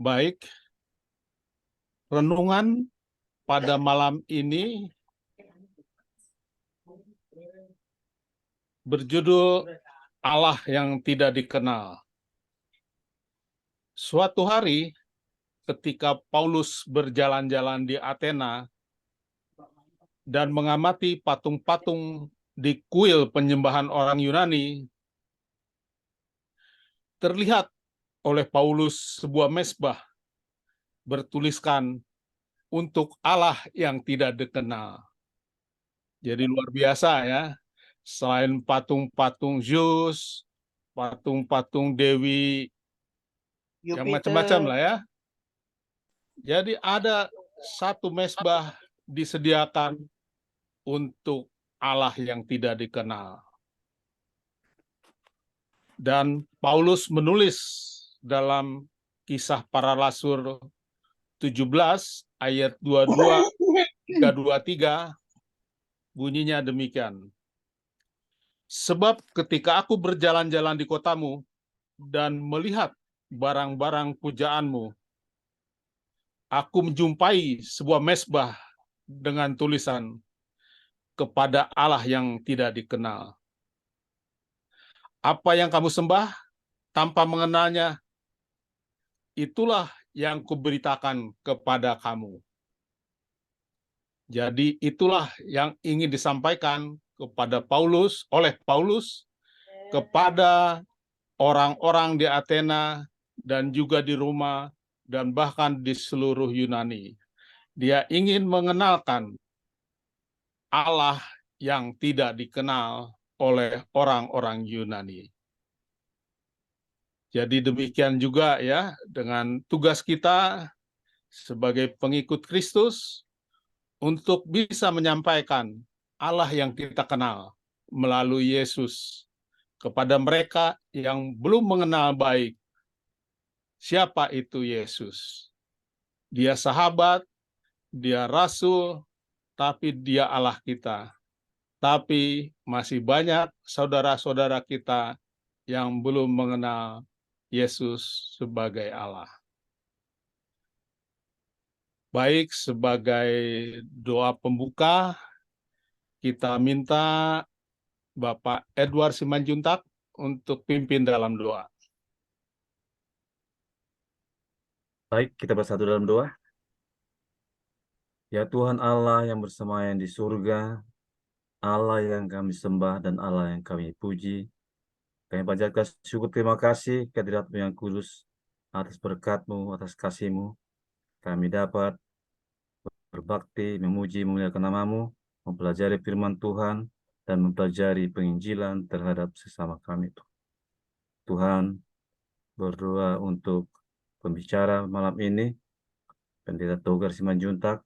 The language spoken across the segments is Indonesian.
Baik, renungan pada malam ini berjudul Allah yang tidak dikenal. Suatu hari ketika Paulus berjalan-jalan di Athena dan mengamati patung-patung di kuil penyembahan orang Yunani, terlihat oleh Paulus sebuah mezbah bertuliskan untuk Allah yang tidak dikenal. Jadi luar biasa ya. Selain patung-patung Zeus, patung-patung Dewi, yang macam-macam lah ya. Jadi ada satu mezbah disediakan untuk Allah yang tidak dikenal. Dan Paulus menulis dalam Kisah Para Rasul 17 ayat 22 hingga 23 bunyinya demikian. Sebab ketika aku berjalan-jalan di kotamu dan melihat barang-barang pujaanmu, aku menjumpai sebuah mezbah dengan tulisan kepada Allah yang tidak dikenal. Apa yang kamu sembah tanpa mengenalnya, itulah yang kuberitakan kepada kamu. Jadi itulah yang ingin disampaikan oleh Paulus kepada orang-orang di Athena dan juga di Roma dan bahkan di seluruh Yunani. Dia ingin mengenalkan Allah yang tidak dikenal oleh orang-orang Yunani. Jadi demikian juga ya dengan tugas kita sebagai pengikut Kristus untuk bisa menyampaikan Allah yang kita kenal melalui Yesus kepada mereka yang belum mengenal baik siapa itu Yesus. Dia sahabat, dia rasul, tapi dia Allah kita. Tapi masih banyak saudara-saudara kita yang belum mengenal Yesus sebagai Allah. Baik, sebagai doa pembuka, kita minta Bapak Edward Simanjuntak untuk pimpin dalam doa. Baik, kita bersatu dalam doa. Ya Tuhan Allah yang bersemayam di surga, Allah yang kami sembah dan Allah yang kami puji, kami panjatkan syukur terima kasih kehadirat-Mu yang kudus atas berkat-Mu, atas kasih-Mu. Kami dapat berbakti, memuji, memuliakan nama-Mu, mempelajari firman Tuhan, dan mempelajari penginjilan terhadap sesama kami. Tuhan, berdoa untuk pembicara malam ini, Pendeta Togar Simanjuntak,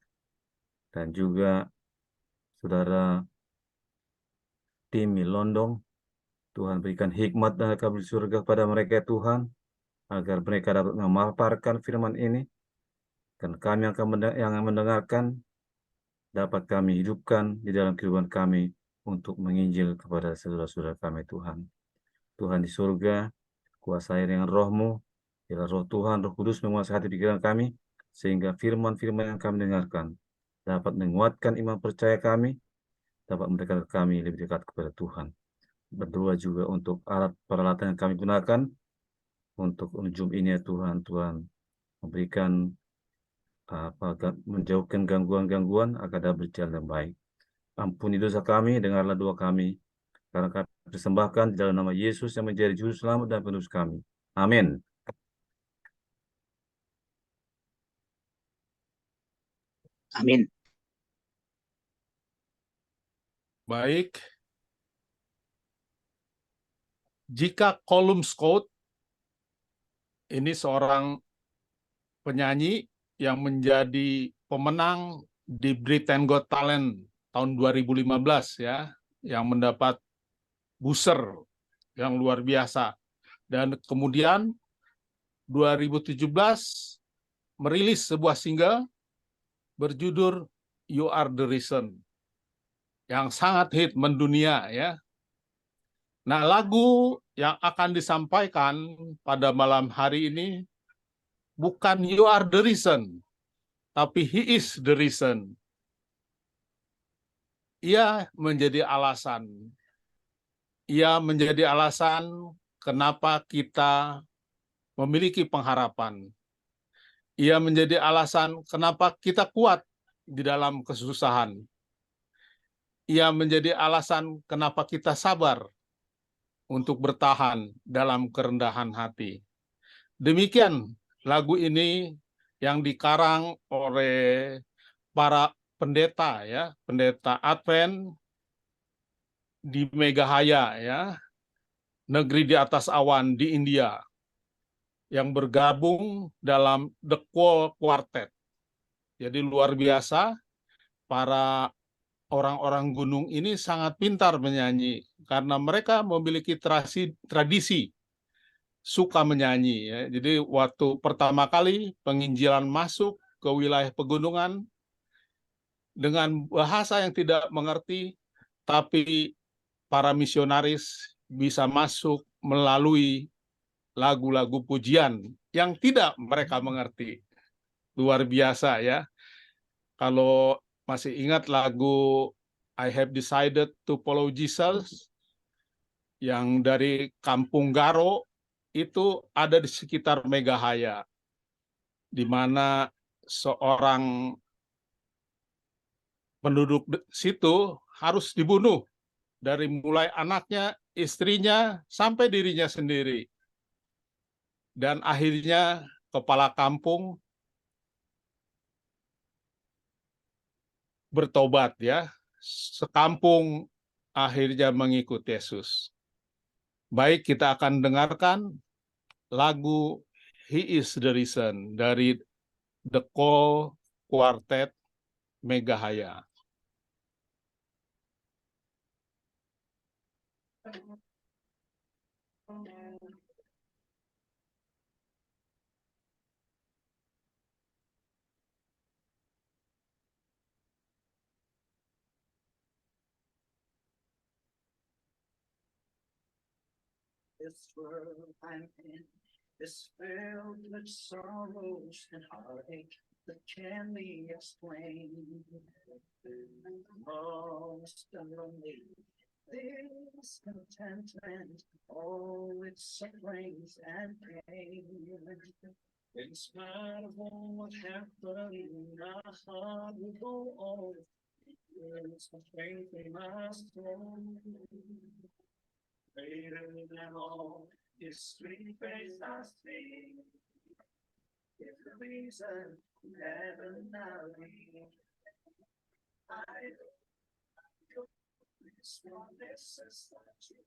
dan juga Saudara Timi Londong. Tuhan berikan hikmat dan kabul surga kepada mereka Tuhan, agar mereka dapat memaparkan firman ini, dan kami yang mendengarkan dapat kami hidupkan di dalam kehidupan kami untuk menginjil kepada saudara-saudara kami Tuhan. Tuhan di surga, kuasai dengan roh-Mu, biarlah roh Tuhan, Roh Kudus menguasai hati pikiran kami, sehingga firman-firman yang kami dengarkan dapat menguatkan iman percaya kami, dapat mendekatkan kami lebih dekat kepada Tuhan. Berdoa juga untuk alat peralatan yang kami gunakan untuk ujung ini ya Tuhan. Tuhan memberikan menjauhkan gangguan-gangguan agar dapat berjalan dengan baik. Ampuni dosa kami, dengarlah doa kami, karena kami persembahkan di dalam nama Yesus yang menjadi juru selamat dan penebus kami. Amin. Amin. Baik, jika Colum Scott ini seorang penyanyi yang menjadi pemenang di Britain Got Talent tahun 2015 ya, yang mendapat booster yang luar biasa. Dan kemudian 2017 merilis sebuah single berjudul You Are the Reason yang sangat hit mendunia ya. Nah, lagu yang akan disampaikan pada malam hari ini bukan you are the reason, tapi he is the reason. Ia menjadi alasan. Ia menjadi alasan kenapa kita memiliki pengharapan. Ia menjadi alasan kenapa kita kuat di dalam kesusahan. Ia menjadi alasan kenapa kita sabar untuk bertahan dalam kerendahan hati. Demikian lagu ini yang dikarang oleh para pendeta, ya, pendeta Advent di Megahaya, ya, negeri di atas awan di India, yang bergabung dalam The Call Quartet. Jadi luar biasa, para orang-orang gunung ini sangat pintar menyanyi karena mereka memiliki tradisi suka menyanyi, ya. Jadi waktu pertama kali penginjilan masuk ke wilayah pegunungan dengan bahasa yang tidak mengerti, tapi para misionaris bisa masuk melalui lagu-lagu pujian yang tidak mereka mengerti. Luar biasa, ya. Kalau masih ingat lagu I Have Decided to Follow Jesus yang dari Kampung Garo, itu ada di sekitar Megahaya, di mana seorang penduduk situ harus dibunuh, dari mulai anaknya, istrinya, sampai dirinya sendiri. Dan akhirnya kepala kampung bertobat, ya. Sekampung akhirnya mengikut Yesus. Baik, kita akan dengarkan lagu He is the Reason dari The Call Quartet Megahaya. This world I'm in is filled with sorrows and heartache that can't be explained. Lost and lonely, discontentment, all its sufferings and pain. In spite of all what happened, my heart will go on. It's the strength in my soul. Greater than all is three-faced I see. It's the reason heaven I leave. I don't this one, this is not you.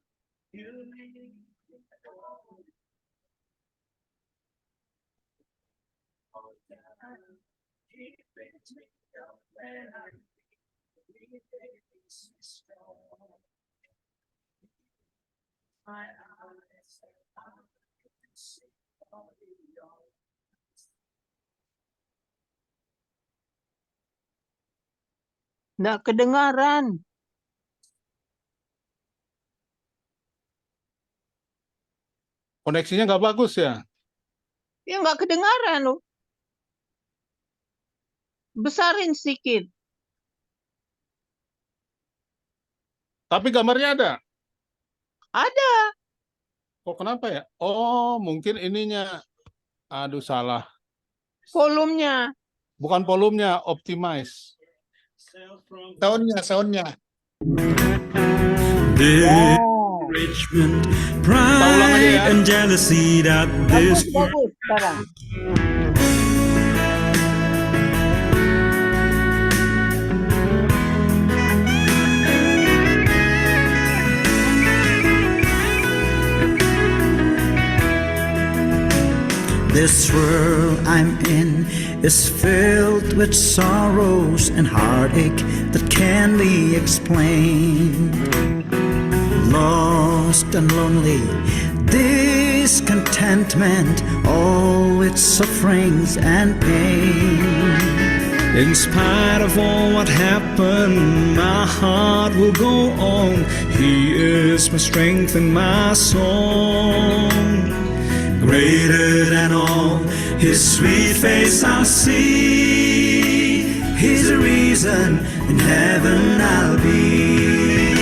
You need all time. Keep it me up when I need it is strong. My eyes I can see all beyond. Nggak kedengaran. Koneksinya nggak bagus, ya? Ya nggak kedengaran loh. Besarin sedikit. Tapi gambarnya ada. Ada. Kok kenapa ya? Oh, mungkin ininya. Aduh, salah. Volumenya. Bukan volumenya, optimize. Soundnya. Discouragement, pride, and jealousy that this Bagus sekarang. This world I'm in is filled with sorrows and heartache that can't be explained. Lost and lonely, discontentment, all its sufferings and pain. In spite of all what happened, my heart will go on. He is my strength and my song. Greater than all, His sweet face I'll see. He's the reason in heaven I'll be.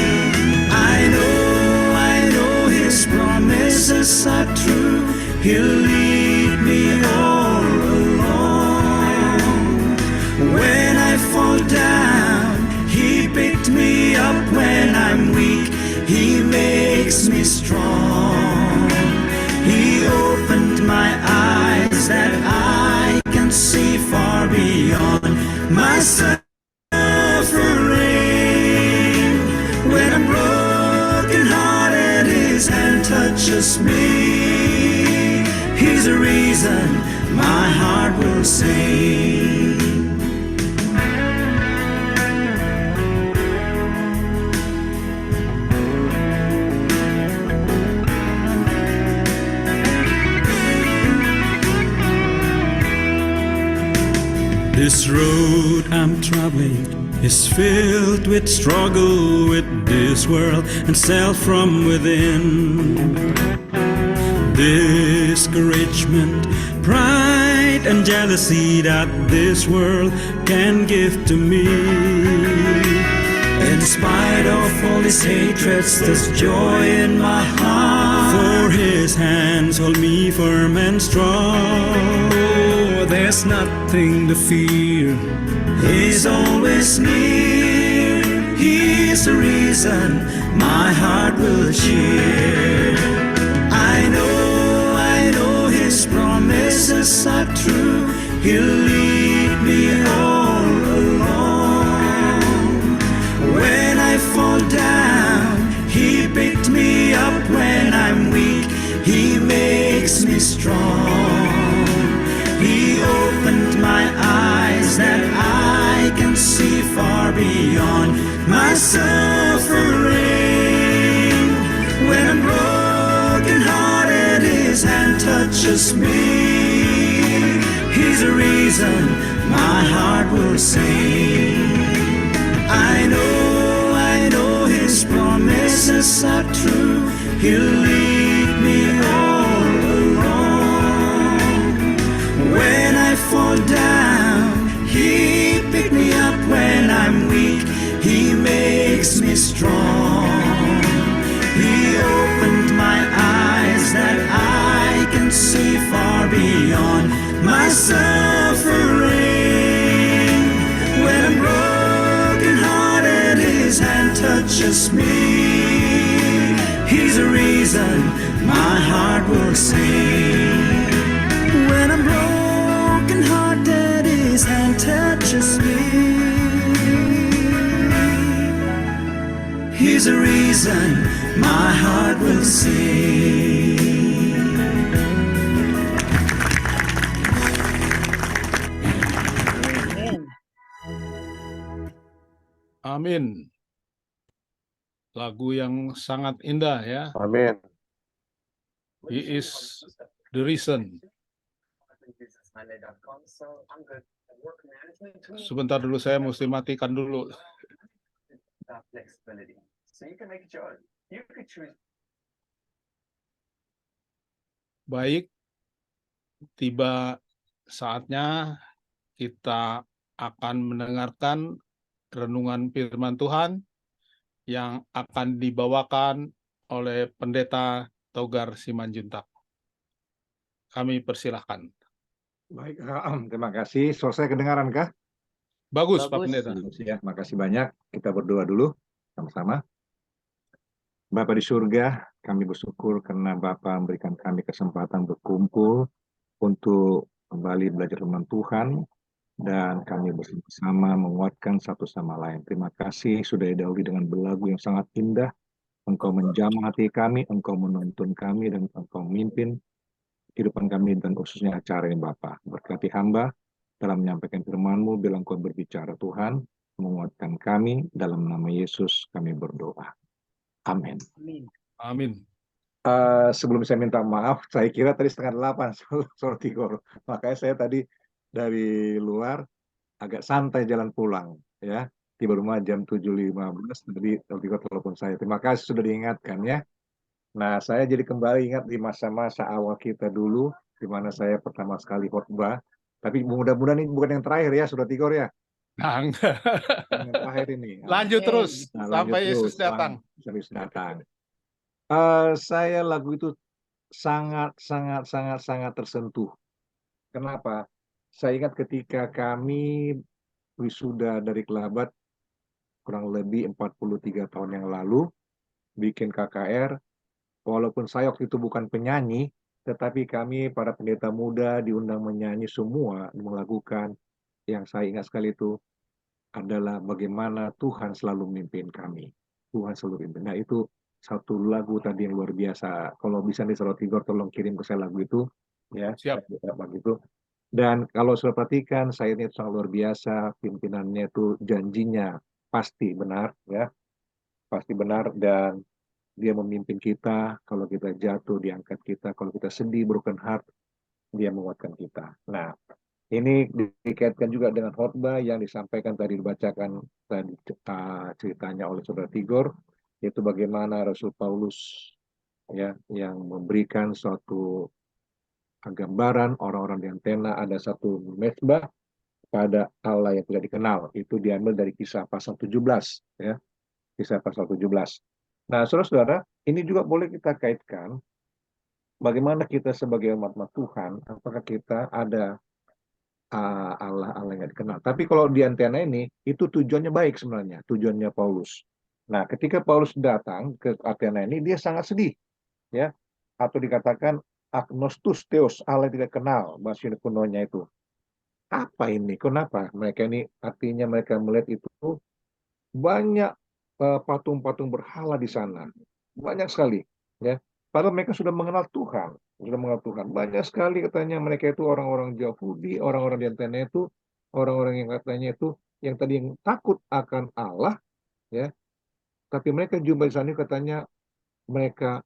I know His promises are true. He'll lead me all along. When I fall down, He picked me up. When I'm weak, He makes me strong. He opened my eyes that I can see far beyond my suffering. When I'm broken hearted, His hand touches me. He's the reason my heart will sing. This road I'm traveling is filled with struggle with this world and self from within. Discouragement, pride and jealousy that this world can give to me. In spite of all these hatreds, there's joy in my heart. For His hands hold me firm and strong. Oh, there's nothing to fear. He's always near. He's the reason my heart will cheer. I know His promises are true. He'll lead me all along. When I fall down, He picked me up. When I'm weak, He makes me strong. He opened my eyes that I can see far beyond my suffering. When I'm broken hearted, His hand touches me. He's the reason my heart will sing. I know His promises are true. He'll lead me all along. When I fall down, He picked me up. When I'm weak, He makes me strong. He opened my eyes that I can see far beyond my suffering. When I'm broken hearted, His hand touches me. He's the reason my heart will sing. When I'm broken hearted, His hand touches me. He's the reason my heart will sing. Amen. Amin. Lagu yang sangat indah ya. Amin. He is the reason. Sebentar dulu, saya mesti matikan dulu. Baik, tiba saatnya kita akan mendengarkan renungan firman Tuhan yang akan dibawakan oleh Pendeta Togar Simanjuntak. Kami persilahkan. Baik, terima kasih. Selesai kedengaran kah? Bagus, Pak Bagus. Pendeta. Ya, makasih banyak. Kita berdoa dulu sama-sama. Bapa di surga, kami bersyukur karena Bapa memberikan kami kesempatan berkumpul untuk kembali belajar firman Tuhan, dan kami bersama-sama menguatkan satu sama lain. Terima kasih sudah didahului dengan berlagu yang sangat indah. Engkau menjamah hati kami, Engkau menuntun kami, dan Engkau memimpin kehidupan kami dan khususnya acara ini Bapa. Berkati hamba dalam menyampaikan firman-Mu, bila Engkau berbicara Tuhan, menguatkan kami, dalam nama Yesus kami berdoa. Amin. Amin. Sebelum saya minta maaf, saya kira tadi 7:30 Sortigor. Makanya saya tadi dari luar agak santai jalan pulang, ya. Tiba rumah jam 7.15, tadi Sortigor telepon saya. Terima kasih sudah diingatkan ya. Nah, saya jadi kembali ingat di masa-masa awal kita dulu, di mana saya pertama sekali khotbah. Tapi mudah-mudahan ini bukan yang terakhir ya, Saudara Tigor ya. Nah, enggak. Yang terakhir ini. Lanjut terus Nah, lanjut sampai Yesus terus, datang. sampai Yesus datang. Saya lagu itu sangat tersentuh. Kenapa? Saya ingat ketika kami wisuda dari Kelabat kurang lebih 43 tahun yang lalu, bikin KKR, walaupun saya waktu itu bukan penyanyi, tetapi kami para pendeta muda diundang menyanyi semua, melakukan yang saya ingat sekali itu adalah bagaimana Tuhan selalu memimpin kami. Tuhan selalu memimpin. Nah, itu satu lagu tadi yang luar biasa. Kalau bisa nih Saudara Tigor tolong kirim ke saya lagu itu, ya. Siap. Begitu. Dan kalau sudah perhatikan, saya ini sangat luar biasa. Pimpinannya itu janjinya pasti benar, ya, pasti benar, dan dia memimpin kita. Kalau kita jatuh, diangkat kita. Kalau kita sedih, broken heart, dia menguatkan kita. Nah, ini dikaitkan juga dengan khotbah yang disampaikan tadi, dibacakan tadi ceritanya oleh Saudara Tigor, yaitu bagaimana Rasul Paulus, ya, yang memberikan suatu gambaran orang-orang di Athena ada satu mezbah pada Allah yang tidak dikenal. Itu diambil dari Kisah pasal 17, ya. Kisah pasal 17. Nah, saudara-saudara, ini juga boleh kita kaitkan bagaimana kita sebagai umat Tuhan, apakah kita ada Allah yang dikenal. Tapi kalau di Athena ini, itu tujuannya baik sebenarnya, tujuannya Paulus. Nah, ketika Paulus datang ke Athena ini, dia sangat sedih, ya, atau dikatakan agnostus theos, Allah yang tidak kenal, bahasa kunonya itu. Apa ini? Kenapa? Mereka ini artinya mereka melihat itu banyak patung-patung berhala di sana, banyak sekali, ya. Padahal mereka sudah mengenal Tuhan, sudah mengenal Tuhan. Banyak sekali katanya mereka itu orang-orang Yahudi, orang-orang di Athena itu, orang-orang yang katanya itu yang tadi yang takut akan Allah, ya. Tapi mereka jumpa di sana katanya mereka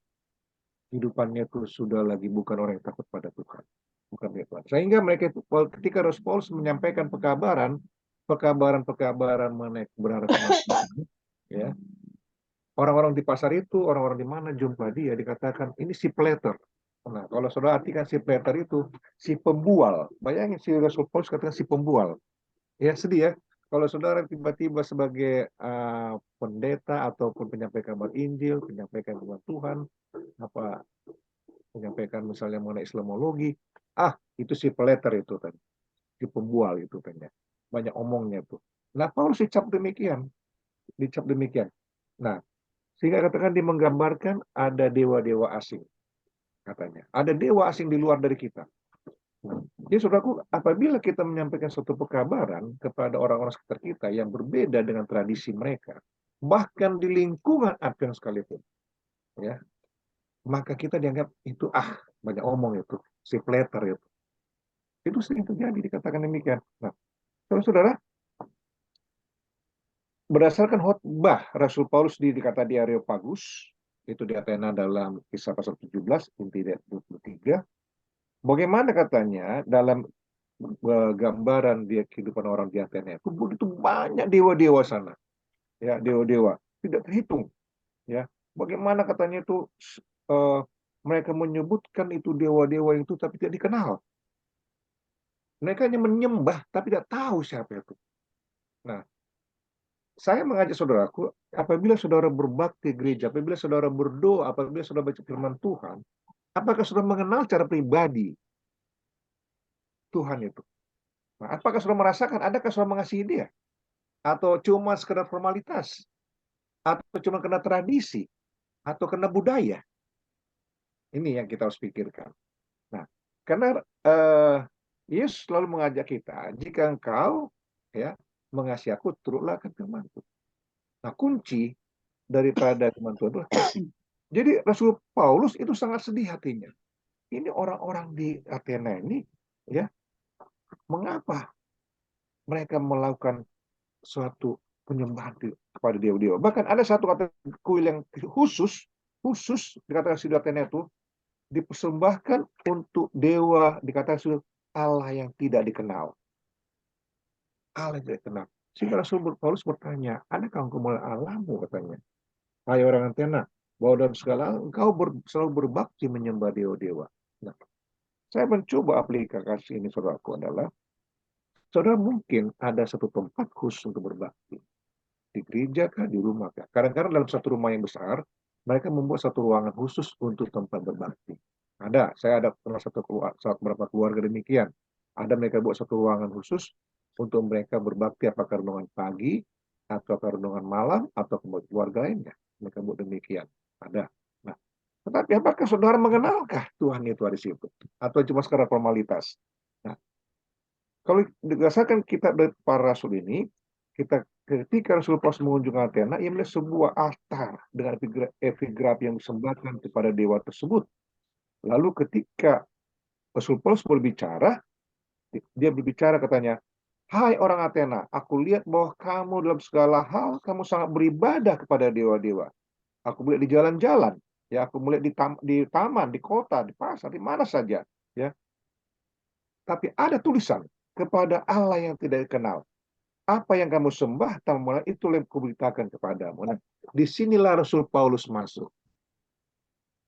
hidupannya itu sudah lagi bukan orang yang takut pada Tuhan, bukan Tuhan. Sehingga mereka itu ketika Rasul Paulus menyampaikan pekabaran mengenai berharap Tuhan, ya, orang-orang di pasar itu, orang-orang di mana jumpa dia, dikatakan ini si Plater. Nah, kalau saudara artikan si Plater itu si pembual. Bayangin si Rasul Paulus katakan si pembual. Ya, sedih ya. Kalau saudara tiba-tiba sebagai pendeta ataupun penyampai kabar Injil, penyampaikan kabar Tuhan, apa menyampaikan misalnya mengenai Islamologi, itu si Plater itu kan, si pembual itu kan ya. Banyak omongnya tuh. Nah, Paulus dicap demikian. Nah, sehingga katakan dia menggambarkan ada dewa-dewa asing, katanya. Ada dewa asing di luar dari kita. Jadi saudaraku, apabila kita menyampaikan suatu pekabaran kepada orang-orang sekitar kita yang berbeda dengan tradisi mereka, bahkan di lingkungan Advent sekalipun, ya, maka kita dianggap itu banyak omong itu, si Plater itu. Itu sering terjadi, dikatakan demikian. Nah, saudara, berdasarkan khotbah Rasul Paulus dikata di Areopagus, itu di Athena dalam Kisah pasal 17, inti 23, bagaimana katanya dalam gambaran dia kehidupan orang di Athena itu begitu banyak dewa-dewa sana, ya, dewa-dewa tidak terhitung, ya. Bagaimana katanya itu mereka menyebutkan itu dewa-dewa itu tapi tidak dikenal. Mereka hanya menyembah tapi tidak tahu siapa itu. Nah, saya mengajak saudaraku, apabila saudara berbakti gereja, apabila saudara berdoa, apabila saudara baca firman Tuhan, apakah saudara mengenal cara pribadi Tuhan itu? Nah, apakah saudara merasakan, adakah saudara mengasihi dia? Atau cuma sekedar formalitas? Atau cuma kena tradisi? Atau kena budaya? Ini yang kita harus pikirkan. Nah, karena Yesus selalu mengajak kita, jika engkau, ya, mengasihi aku, turutlah akan firman-Ku. Nah, kunci daripada firman Tuhan itu kasih. Jadi Rasul Paulus itu sangat sedih hatinya. Ini orang-orang di Athena ini, ya, mengapa mereka melakukan suatu penyembahan kepada dewa-dewa? Bahkan ada satu kata kuil yang khusus dikatakan di Athena itu dipersembahkan untuk dewa, dikatakan Allah yang tidak dikenal. Allah yang tidak dikenal. Sehingga Rasul Paulus bertanya, adakah engkau mengenal Allahmu, katanya? Hai orang Athena, bahwa dalam segala hal engkau selalu berbakti menyembah dewa-dewa. Nah, saya mencoba aplikasi ini, saudaraku, adalah saudara mungkin ada satu tempat khusus untuk berbakti. Di gereja kah, di rumah kah? Kadang-kadang dalam satu rumah yang besar, mereka membuat satu ruangan khusus untuk tempat berbakti. Saya ada pernah beberapa keluarga demikian. Ada mereka buat satu ruangan khusus untuk mereka berbakti, apakah renungan pagi, atau renungan malam, atau keluarga lainnya. Mereka buat demikian. Ada. Nah, tetapi apakah saudara mengenalkah Tuhan itu di situ? Atau cuma sekedar formalitas? Nah, kalau berdasarkan kitab dari para rasul ini, ketika Rasul Paulus mengunjungi Athena, ia melihat sebuah altar dengan epigraf yang disembahkan kepada dewa tersebut. Lalu ketika Rasul Paulus berbicara, dia berbicara katanya, "Hai orang Athena, aku lihat bahwa kamu dalam segala hal, kamu sangat beribadah kepada dewa-dewa. Aku melihat di jalan-jalan, ya, aku melihat di taman, di kota, di pasar, di mana saja, ya. Tapi ada tulisan kepada Allah yang tidak dikenal. Apa yang kamu sembah, itu yang kuberitakan kepadamu." Nah, disinilah Rasul Paulus masuk.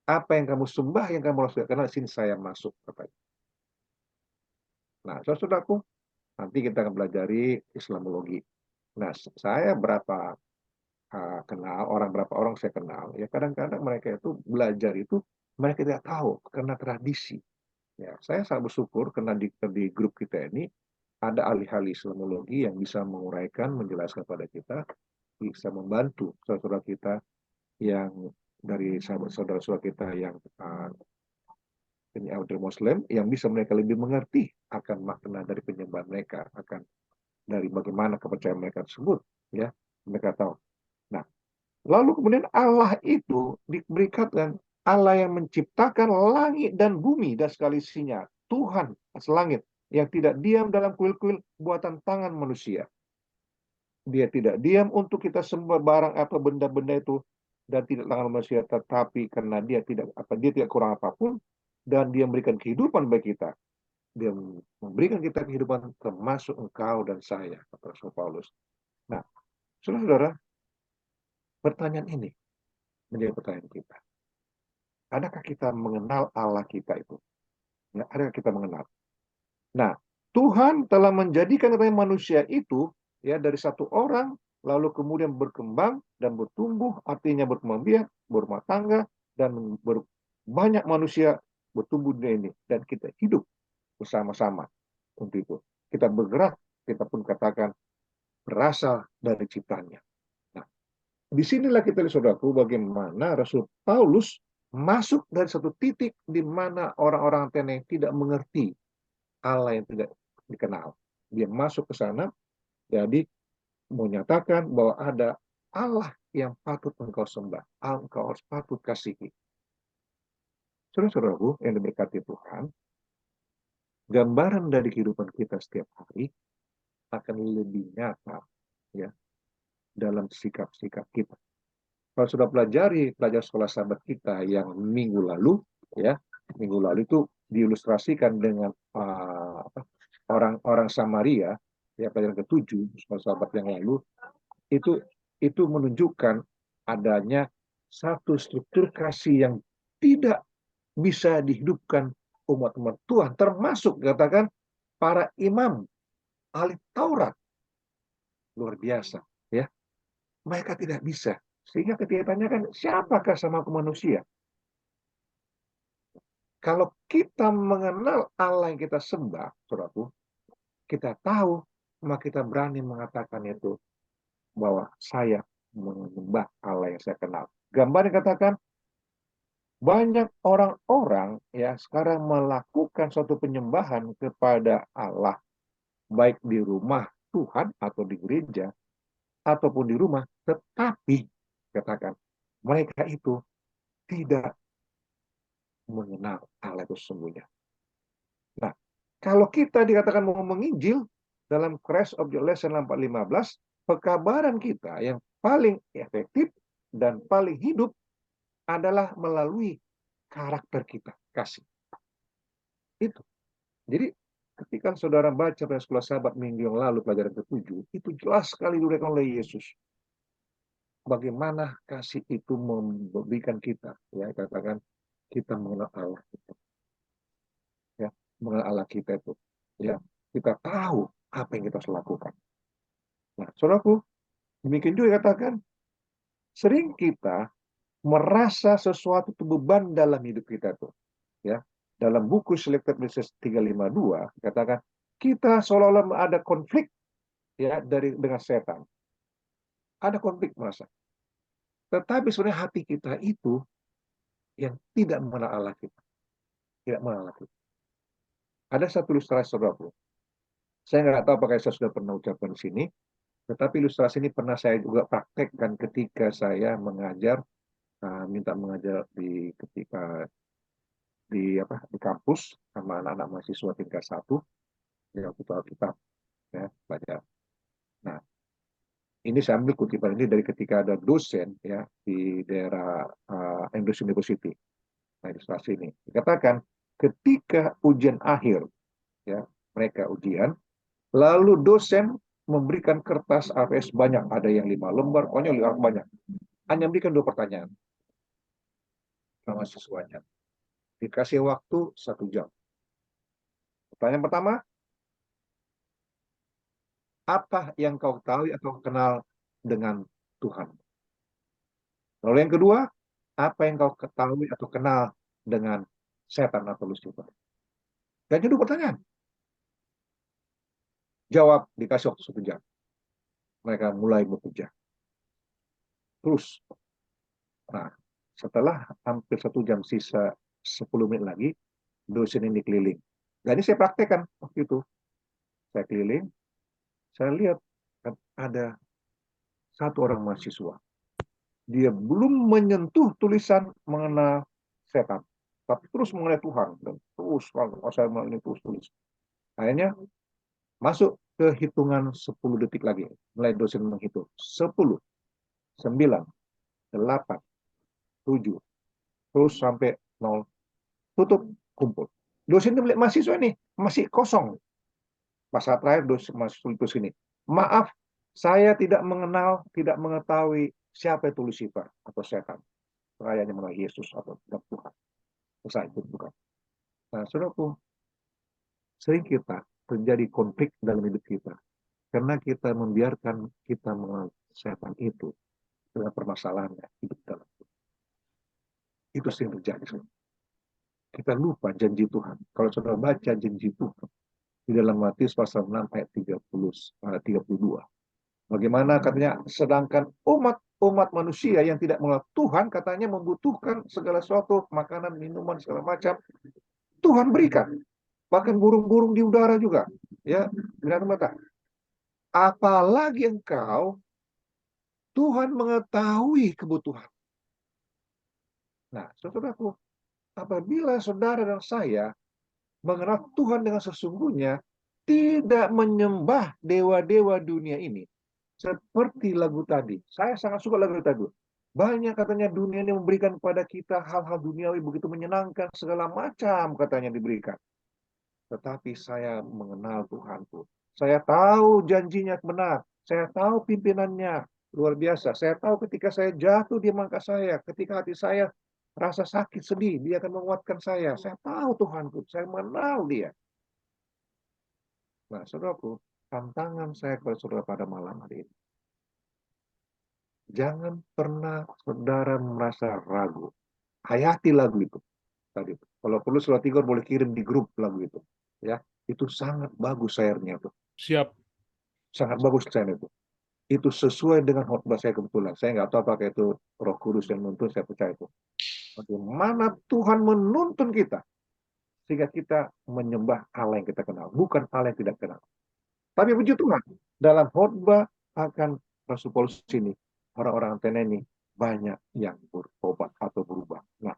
Apa yang kamu sembah, yang kamu tidak kenal, sini saya masuk. Nah, saudaraku, nanti kita akan pelajari Islamologi. Nah, saya berapa orang saya kenal, ya kadang-kadang mereka itu belajar itu, mereka tidak tahu karena tradisi. Ya, saya sangat bersyukur karena di grup kita ini ada ahli-ahli Islamologi yang bisa menguraikan, menjelaskan pada kita, bisa membantu saudara kita yang dari saudara-saudara kita yang penyembah Muslim, yang bisa mereka lebih mengerti akan makna dari penyembahan mereka, akan dari bagaimana kepercayaan mereka tersebut, ya mereka tahu. Nah, lalu kemudian Allah itu diberikan Allah yang menciptakan langit dan bumi dan segala isinya, Tuhan selangit yang tidak diam dalam kuil-kuil buatan tangan manusia. Dia tidak diam untuk kita sembah barang apa benda-benda itu dan tidak tangan manusia, tetapi karena dia tidak kurang apapun dan dia memberikan kehidupan bagi kita. Dia memberikan kita kehidupan termasuk engkau dan saya, kata Rasul Paulus. Nah, saudara-saudara, pertanyaan ini menjadi pertanyaan kita. Adakah kita mengenal Allah kita itu? Ya, adakah kita mengenal? Nah, Tuhan telah menjadikan manusia itu ya dari satu orang, lalu kemudian berkembang dan bertumbuh, artinya berkembang biak, berumah tangga, dan banyak manusia bertumbuh di ini, dan kita hidup bersama-sama untuk itu. Kita bergerak, kita pun katakan berasal dari ciptanya. Nah, disinilah kita lihat, saudaraku, bagaimana Rasul Paulus masuk dari satu titik di mana orang-orang Athena tidak mengerti Allah yang tidak dikenal. Dia masuk ke sana, jadi menyatakan bahwa ada Allah yang patut engkau sembah, engkau harus patut kasihi. Saudara-saudaraku yang diberkati Tuhan, gambaran dari kehidupan kita setiap hari akan lebih nyata ya dalam sikap-sikap kita. Kalau sudah pelajar sekolah sahabat kita yang minggu lalu itu diilustrasikan dengan orang-orang Samaria, ya pelajaran ke-7 sekolah sahabat yang lalu, itu menunjukkan adanya satu struktur kasih yang tidak bisa dihidupkan umat-umat Tuhan, termasuk katakan para imam ahli Taurat. Luar biasa, ya. Mereka tidak bisa. Sehingga ketika ditanyakan, siapakah sama manusia? Kalau kita mengenal Allah yang kita sembah, saudaraku, kita tahu, maka kita berani mengatakan itu, bahwa saya menyembah Allah yang saya kenal. Gambar yang katakan, banyak orang-orang ya sekarang melakukan suatu penyembahan kepada Allah, baik di rumah Tuhan atau di gereja, ataupun di rumah, tetapi katakan mereka itu tidak mengenal Allah itu sesungguhnya. Nah, kalau kita dikatakan mau menginjil dalam Christ Object Lesson 415, pekabaran kita yang paling efektif dan paling hidup adalah melalui karakter kita, kasih. Itu. Jadi ketika saudara baca pada sekolah sahabat minggu yang lalu pelajaran ke-7, itu jelas sekali diberikan oleh Yesus. bagaimana kasih itu memberikan kita, ya katakan kita mengenal Allah, ya mengenal Allah kita itu, ya kita tahu apa yang kita harus lakukan. Nah, saudaraku, demikian juga katakan sering kita merasa sesuatu itu beban dalam hidup kita tuh, ya. Dalam buku Selected Message 352 katakan kita seolah-olah ada konflik, ya, dengan setan. Ada konflik merasa. Tetapi sebenarnya hati kita itu yang tidak mengenal Allah kita. Tidak mengenal Allah kita. Ada satu ilustrasi, saudaraku. Saya nggak tahu apakah saya sudah pernah ucapkan di sini, tetapi ilustrasi ini pernah saya juga praktekkan ketika saya mengajar, minta mengajar di kampus sama anak-anak mahasiswa tingkat 1 yang kita Alkitab, ya, belajar. Nah, ini saya ambil kutipan ini dari ketika ada dosen, ya, di daerah Andrews University. Nah, ilustrasi ini dikatakan ketika ujian akhir, ya, mereka ujian, lalu dosen memberikan kertas APS banyak, ada yang 5 lembar, pokoknya banyak. Hanya memberikan 2 pertanyaan sama siswanya. Dikasih waktu 1 jam. Pertanyaan pertama, apa yang kau tahu atau kenal dengan Tuhan? Lalu yang kedua, apa yang kau ketahui atau kenal dengan setan atau Lucifer? Dan itu 2 pertanyaan. Jawab, dikasih waktu 1 jam. Mereka mulai bekerja. Terus, nah, setelah hampir 1 jam, sisa 10 menit lagi, dosen ini keliling. Dan ini saya praktekkan waktu itu. Saya keliling, saya lihat ada 1 orang mahasiswa. Dia belum menyentuh tulisan mengenal setan, tapi terus mengenai Tuhan. Dan terus, kalau saya mau ini terus tulis. Akhirnya, masuk ke hitungan 10 detik lagi. Mulai dosen menghitung. 10, 9, 8, 7, terus sampai 0. Tutup, kumpul. Dosen ini melihat mahasiswa ini masih kosong. Masa terakhir dosen mahasiswa itu sini. Maaf, saya tidak mengenal, tidak mengetahui siapa itu Lucifer atau setan. Saya hanya mengenal Yesus atau Tuhan. Saya itu bukan. Nah, saudaraku, sering kita terjadi konflik dalam hidup kita karena kita membiarkan kita mengenal setan itu dengan permasalahannya hidup dalam itu. Itu sering terjadi. Kita lupa janji Tuhan. Kalau saudara baca janji Tuhan di dalam Matius pasal 6 ayat 32. Bagaimana katanya, sedangkan umat manusia yang tidak mengenal Tuhan katanya membutuhkan segala sesuatu, makanan, minuman, segala macam. Tuhan berikan. Bahkan burung-burung di udara juga. Ya, binatang mata. Apalagi engkau, Tuhan mengetahui kebutuhan. Nah, saudaraku, apabila saudara dan saya mengenal Tuhan dengan sesungguhnya, tidak menyembah dewa-dewa dunia ini, seperti lagu tadi. Saya sangat suka lagu tadi. Banyak katanya dunia ini memberikan kepada kita hal-hal duniawi begitu menyenangkan, segala macam katanya diberikan. Tetapi saya mengenal Tuhanku. Saya tahu janjinya benar. Saya tahu pimpinannya luar biasa. Saya tahu ketika saya jatuh, dia mengangkat saya. Ketika hati saya rasa sakit, sedih, dia akan menguatkan saya. Saya tahu Tuhanku. Saya mengenal dia. Nah, saudaraku, tantangan saya kepada saudara pada malam hari ini. Jangan pernah saudara merasa ragu. Hayati lagu itu. Tadi. Kalau perlu saudara Tigor boleh kirim di grup lagu itu. Ya, itu sangat bagus share-nya tuh. Siap. Sangat bagus share itu. Itu sesuai dengan khotbah saya kebetulan. Saya nggak tahu apakah itu Roh Kudus yang menuntun, saya percaya itu. Bagaimana Tuhan menuntun kita sehingga kita menyembah Allah yang kita kenal, bukan Allah yang tidak kenal. Tapi puji Tuhan, dalam khotbah akan Rasul Paulus ini, orang-orang Athena ini banyak yang bertobat atau berubah. Nah,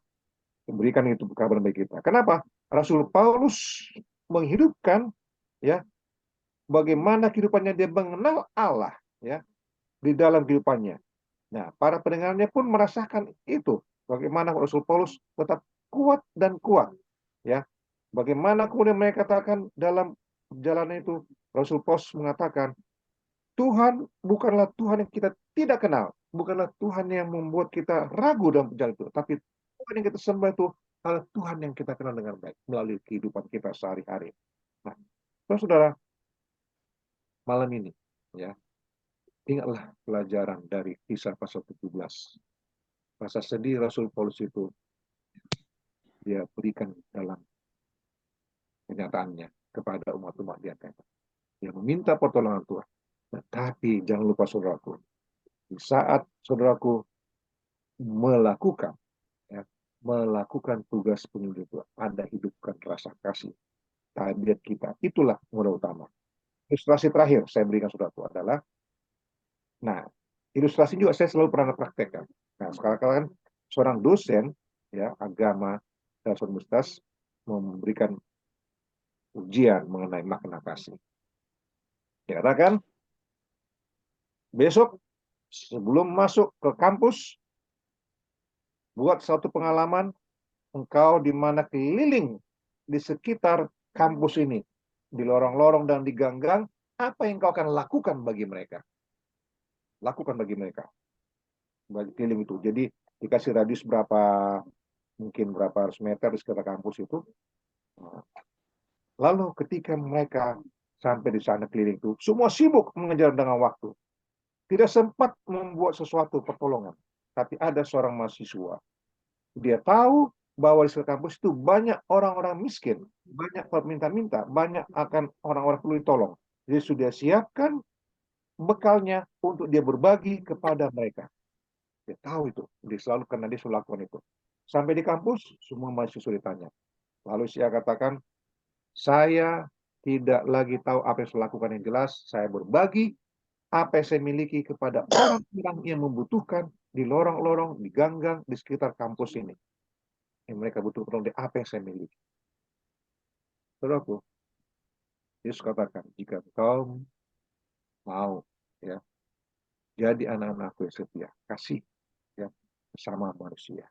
memberikan itu kabar bagi kita. Kenapa? Rasul Paulus menghidupkan, ya, bagaimana kehidupannya dia mengenal Allah, ya, di dalam kehidupannya. Nah, para pendengarnya pun merasakan itu. Bagaimana Rasul Paulus tetap kuat dan kuat, ya. Bagaimana kemudian mereka katakan dalam perjalanan itu, Rasul Paulus mengatakan, Tuhan bukanlah Tuhan yang kita tidak kenal, bukanlah Tuhan yang membuat kita ragu dalam perjalanan itu, tapi Tuhan yang kita sembah itu adalah Tuhan yang kita kenal dengan baik melalui kehidupan kita sehari-hari. Nah, saudara, malam ini, ya, ingatlah pelajaran dari Kisah pasal 17. Rasa sedih Rasul Paulus itu dia berikan dalam kenyataannya kepada umat-umat dia. Dia meminta pertolongan Tuhan. Tetapi jangan lupa saudaraku, di saat saudaraku melakukan tugas penyulit Tuhan, Anda hidupkan rasa kasih, tabiat kita. Itulah modal utama. Ilustrasi terakhir saya berikan saudaraku adalah, nah, ilustrasi juga saya selalu pernah praktekkan. Nah, sekarang kan seorang dosen ya agama dan universitas memberikan ujian mengenai makna kasih. Dikatakan besok sebelum masuk ke kampus, buat satu pengalaman engkau di mana keliling di sekitar kampus ini, di lorong-lorong dan di gang-gang, apa yang kau akan lakukan bagi mereka? Lakukan bagi mereka. Bagi keliling itu. Jadi dikasih radius mungkin berapa ratus meter di sekitar kampus itu. Lalu ketika mereka sampai di sana keliling itu, semua sibuk mengejar dengan waktu. Tidak sempat membuat sesuatu pertolongan. Tapi ada seorang mahasiswa. Dia tahu bahwa di sekitar kampus itu banyak orang-orang miskin, banyak peminta-minta, banyak akan orang-orang perlu ditolong. Jadi sudah siapkan bekalnya untuk dia berbagi kepada mereka. Dia tahu itu. Dia selalu karena dia selalu lakukan itu. Sampai di kampus, semua mahasiswa ditanya. Lalu saya katakan, saya tidak lagi tahu apa yang saya lakukan yang jelas. Saya berbagi apa yang saya miliki kepada orang-orang yang membutuhkan di lorong-lorong, di gang-gang, di sekitar kampus ini. Yang mereka butuh tolong di apa yang saya miliki. Saudaraku, Yesus katakan, jika kau mau ya jadi anak-anakku yang setia, kasih ya bersama manusia.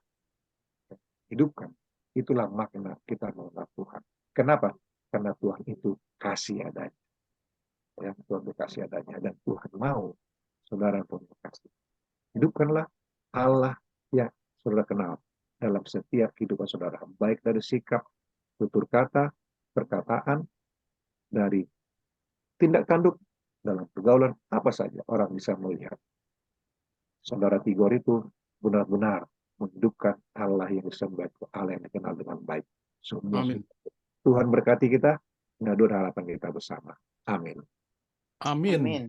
Hidupkan. Itulah makna kita mengenal Tuhan. Kenapa? Karena Tuhan itu kasih adanya. Ya, Tuhan berkasih adanya dan Tuhan mau saudara pun berkasih. Hidupkanlah Allah yang saudara kenal dalam setiap kehidupan saudara, baik dari sikap, tutur kata, perkataan, dari tindak tanduk, dalam pergaulan, apa saja orang bisa melihat. Saudara Tigor itu benar-benar menghidupkan Allah yang disembah, Allah yang dikenal dengan baik. Semua Tuhan berkati kita, ngadu harapan kita bersama. Amin. Amin. Amin.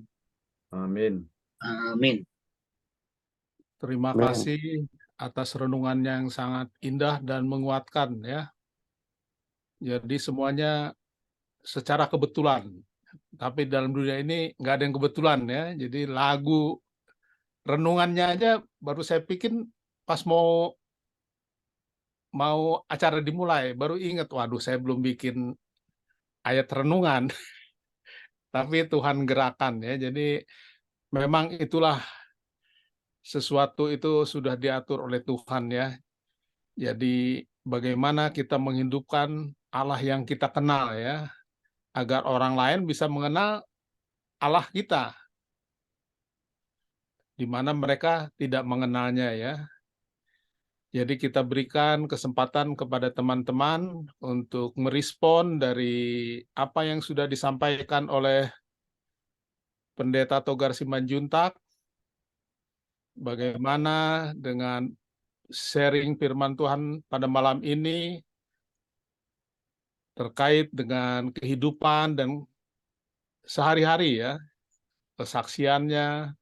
Amin. Amin. Terima kasih atas renungan yang sangat indah dan menguatkan ya. Jadi semuanya secara kebetulan. Tapi dalam dunia ini nggak ada yang kebetulan ya. Jadi lagu renungannya aja baru saya bikin pas mau acara dimulai, baru ingat, waduh saya belum bikin ayat renungan. Tapi Tuhan gerakan ya. Jadi memang itulah sesuatu itu sudah diatur oleh Tuhan ya. Jadi bagaimana kita menghidupkan Allah yang kita kenal ya, agar orang lain bisa mengenal Allah kita, di mana mereka tidak mengenalnya ya. Jadi kita berikan kesempatan kepada teman-teman untuk merespon dari apa yang sudah disampaikan oleh Pendeta Togar Simanjuntak, bagaimana dengan sharing firman Tuhan pada malam ini terkait dengan kehidupan dan sehari-hari ya, kesaksiannya.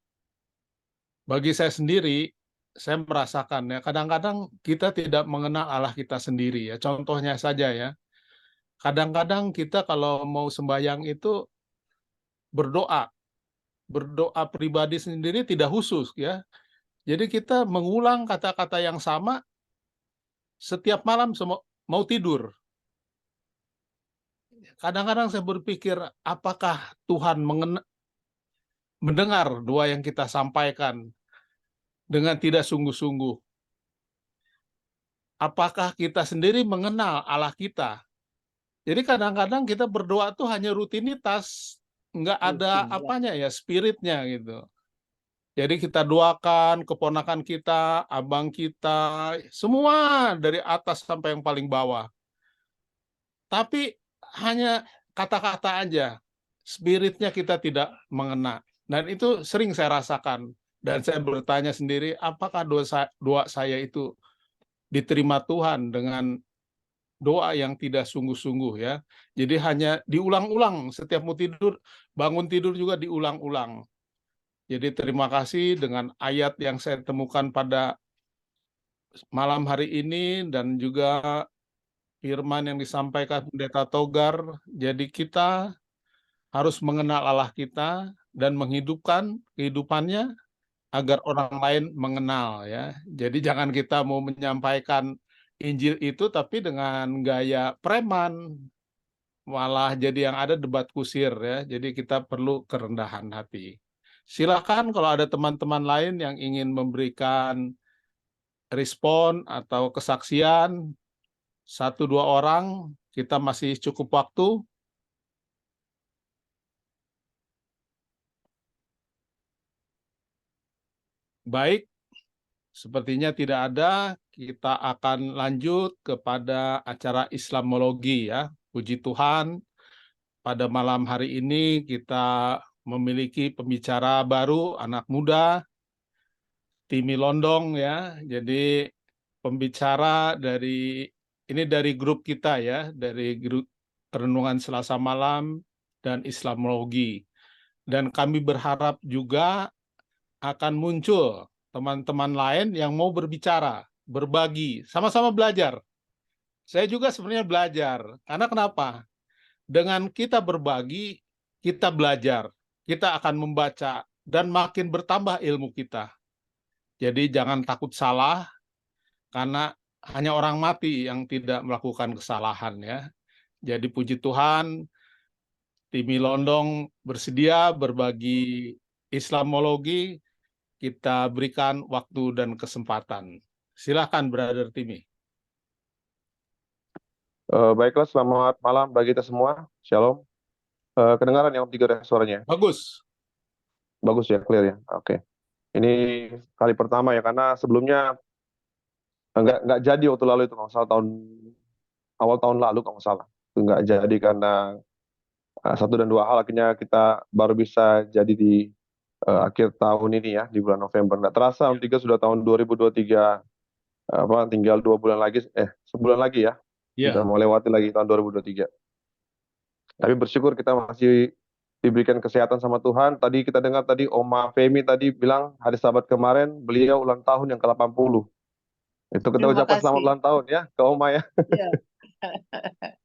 Bagi saya sendiri, saya merasakan ya, kadang-kadang kita tidak mengenal Allah kita sendiri ya. Contohnya saja ya, kadang-kadang kita kalau mau sembahyang itu berdoa pribadi sendiri tidak khusus ya. Jadi kita mengulang kata-kata yang sama setiap malam mau tidur. Kadang-kadang saya berpikir, apakah Tuhan mendengar doa yang kita sampaikan dengan tidak sungguh-sungguh? Apakah kita sendiri mengenal Allah kita? Jadi kadang-kadang kita berdoa tuh hanya rutinitas, nggak ada apanya ya, spiritnya gitu. Jadi kita doakan keponakan kita, abang kita, semua dari atas sampai yang paling bawah. Tapi hanya kata-kata aja, spiritnya kita tidak mengena. Dan itu sering saya rasakan. Dan saya bertanya sendiri, apakah doa saya itu diterima Tuhan dengan doa yang tidak sungguh-sungguh ya. Jadi hanya diulang-ulang, setiap mau tidur, bangun tidur juga diulang-ulang. Jadi terima kasih dengan ayat yang saya temukan pada malam hari ini dan juga firman yang disampaikan Pendeta Togar. Jadi kita harus mengenal Allah kita dan menghidupkan kehidupannya agar orang lain mengenal ya. Jadi jangan kita mau menyampaikan Injil itu tapi dengan gaya preman, malah jadi yang ada debat kusir ya. Jadi kita perlu kerendahan hati. Silakan kalau ada teman-teman lain yang ingin memberikan respon atau kesaksian, 1-2 orang, kita masih cukup waktu. Baik, sepertinya tidak ada. Kita akan lanjut kepada acara Islamologi ya. Puji Tuhan, pada malam hari ini kita memiliki pembicara baru, anak muda, Timi Londong ya. Jadi pembicara dari grup kita ya, dari grup Renungan Selasa Malam dan Islamologi. Dan kami berharap juga akan muncul teman-teman lain yang mau berbicara, berbagi, sama-sama belajar. Saya juga sebenarnya belajar. Karena kenapa? Dengan kita berbagi, kita belajar. Kita akan membaca dan makin bertambah ilmu kita. Jadi jangan takut salah, karena hanya orang mati yang tidak melakukan kesalahan ya. Jadi puji Tuhan, Timi Londong bersedia berbagi Islamologi, kita berikan waktu dan kesempatan. Silakan Brother Timi. Baiklah, selamat malam bagi kita semua. Shalom. Kedengaran yang Om Tigor ya suaranya? Bagus. Bagus ya, clear ya. Oke. Ini kali pertama ya, karena sebelumnya nggak jadi waktu lalu itu, kalau nggak salah awal tahun lalu kalau nggak salah. Itu nggak jadi karena 1 dan 2 hal, akhirnya kita baru bisa jadi di akhir tahun ini ya, di bulan November. Nggak terasa Om Tigor sudah tahun 2023, tinggal 2 bulan lagi, sebulan lagi ya. Sudah mau lewati lagi tahun 2023. Tapi bersyukur kita masih diberikan kesehatan sama Tuhan. Tadi kita dengar tadi Oma Femi tadi bilang hari Sabat kemarin beliau ulang tahun yang ke-80. Itu kita Terima ucapkan kasih. selamat ulang tahun ya ke Oma ya. Iya.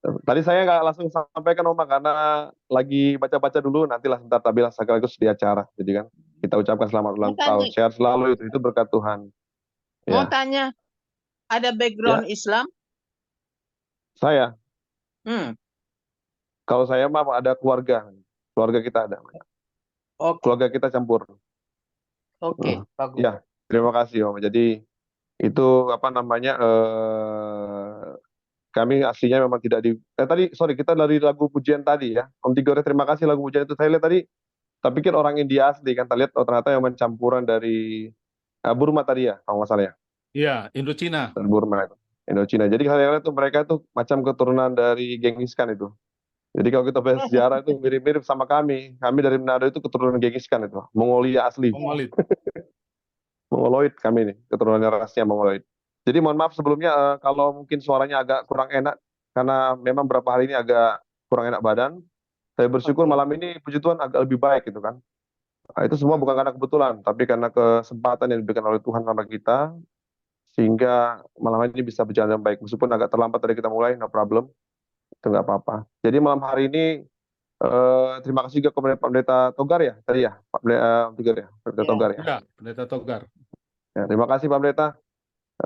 Tadi saya nggak langsung sampaikan Oma karena lagi baca-baca dulu, nantilah ntar tabilah sekaligus di acara. Jadi kan kita ucapkan selamat ulang Mau tahun. tanya. Sehat selalu, itu berkat Tuhan. Mau Ya. tanya, ada background Islam? Saya, Hmm. kalau saya mah ada keluarga kita ada. Oke, Keluarga kita campur. bagus. Ya, terima kasih Om. Jadi itu apa namanya, kami aslinya memang tidak di kita dari lagu pujian tadi ya Om Tigor, terima kasih lagu pujian itu. Saya lihat tadi, tapi pikir orang India asli kan, kita lihat ternyata yang campuran dari Burma tadi ya kalau nggak salah ya. Iya, Indochina. Dan Burma itu Indochina. Jadi saya lihat tuh mereka tuh macam keturunan dari Genghis Khan itu. Jadi kalau kita bahas sejarah itu mirip-mirip sama kami dari Manado itu keturunan Genghis Khan itu, Mongolia asli. Mongolit. Mongoloid kami nih, keturunannya rasnya Mongoloid. Jadi mohon maaf sebelumnya kalau mungkin suaranya agak kurang enak, karena memang beberapa hari ini agak kurang enak badan. Saya bersyukur malam ini puji Tuhan agak lebih baik gitu kan. Nah, itu semua bukan karena kebetulan, tapi karena kesempatan yang diberikan oleh Tuhan sama kita, sehingga malam ini bisa berjalan dengan baik. Meskipun agak terlambat dari kita mulai, no problem, itu nggak apa-apa. Jadi malam hari ini terima kasih juga kepada Pak Pendeta Togar ya tadi ya, Pak Pendeta Togar ya. Ya, Pendeta Togar. Ya, terima kasih Pak Pendeta.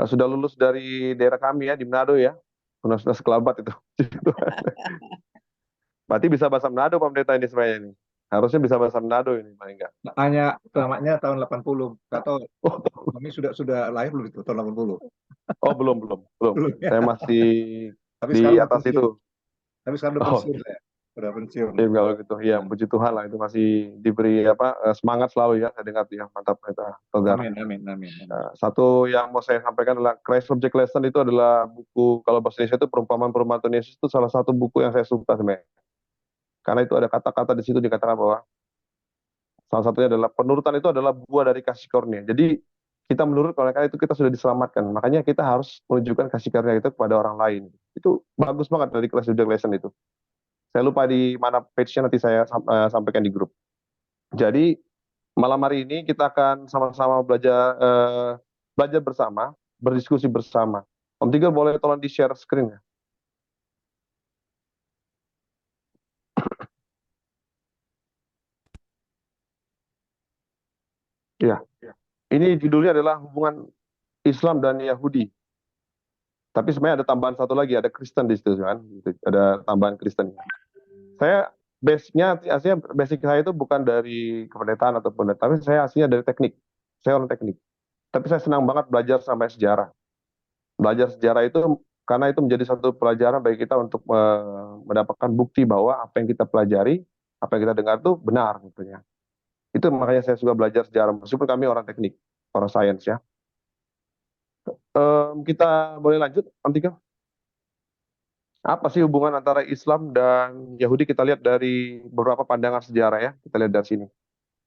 Sudah lulus dari daerah kami ya di Manado ya, Universitas Kelabat itu. Berarti bisa bahasa Manado Pak Pendeta ini sebenarnya ini. Harusnya bisa bahasa Manado ini paling enggak. Hanya selamatnya tahun 80. Atau kami sudah lahir belum itu tahun 80? Oh, belum. Belum, ya. Saya masih Tapi di sekarang atas itu. Tapi sekarang udah pensiun saya. Udah pensiun. Ya, kalau gitu, ya puji Tuhan lah itu masih diberi semangat selalu ya. Saya dengar ya, mantap kita, Togar. Amin, amin, amin. Satu yang mau saya sampaikan adalah Christ Subject Lesson itu adalah buku, kalau bahasa Indonesia itu perumpamaan Tuhan Yesus, itu salah satu buku yang saya suka sebenarnya. Karena itu ada kata-kata di situ dikatakan bahwa salah satunya adalah penurutan itu adalah buah dari kasih karunia. Jadi kita menurut, oleh karena itu kita sudah diselamatkan. Makanya kita harus menunjukkan kasih karunia itu kepada orang lain. Itu bagus banget dari Christ Subject Lesson itu. Saya lupa di mana page-nya, nanti saya sampaikan di grup. Jadi malam hari ini kita akan sama-sama belajar bersama, berdiskusi bersama. Om Tigor boleh tolong di-share screen ya? Ya, ini judulnya adalah hubungan Islam dan Yahudi. Tapi sebenarnya ada tambahan satu lagi, ada Kristen di situ kan, ada tambahan Kristen. Saya aslinya basic saya itu bukan dari kependetaan ataupun, tapi saya aslinya dari teknik. Saya orang teknik. Tapi saya senang banget belajar sampai sejarah. Belajar sejarah itu karena itu menjadi satu pelajaran bagi kita untuk mendapatkan bukti bahwa apa yang kita pelajari, apa yang kita dengar itu benar gitu ya. Itu makanya saya suka belajar sejarah, meskipun kami orang teknik, orang sains ya. Kita boleh lanjut, Om Tika? Apa sih hubungan antara Islam dan Yahudi? Kita lihat dari beberapa pandangan sejarah ya. Kita lihat dari sini.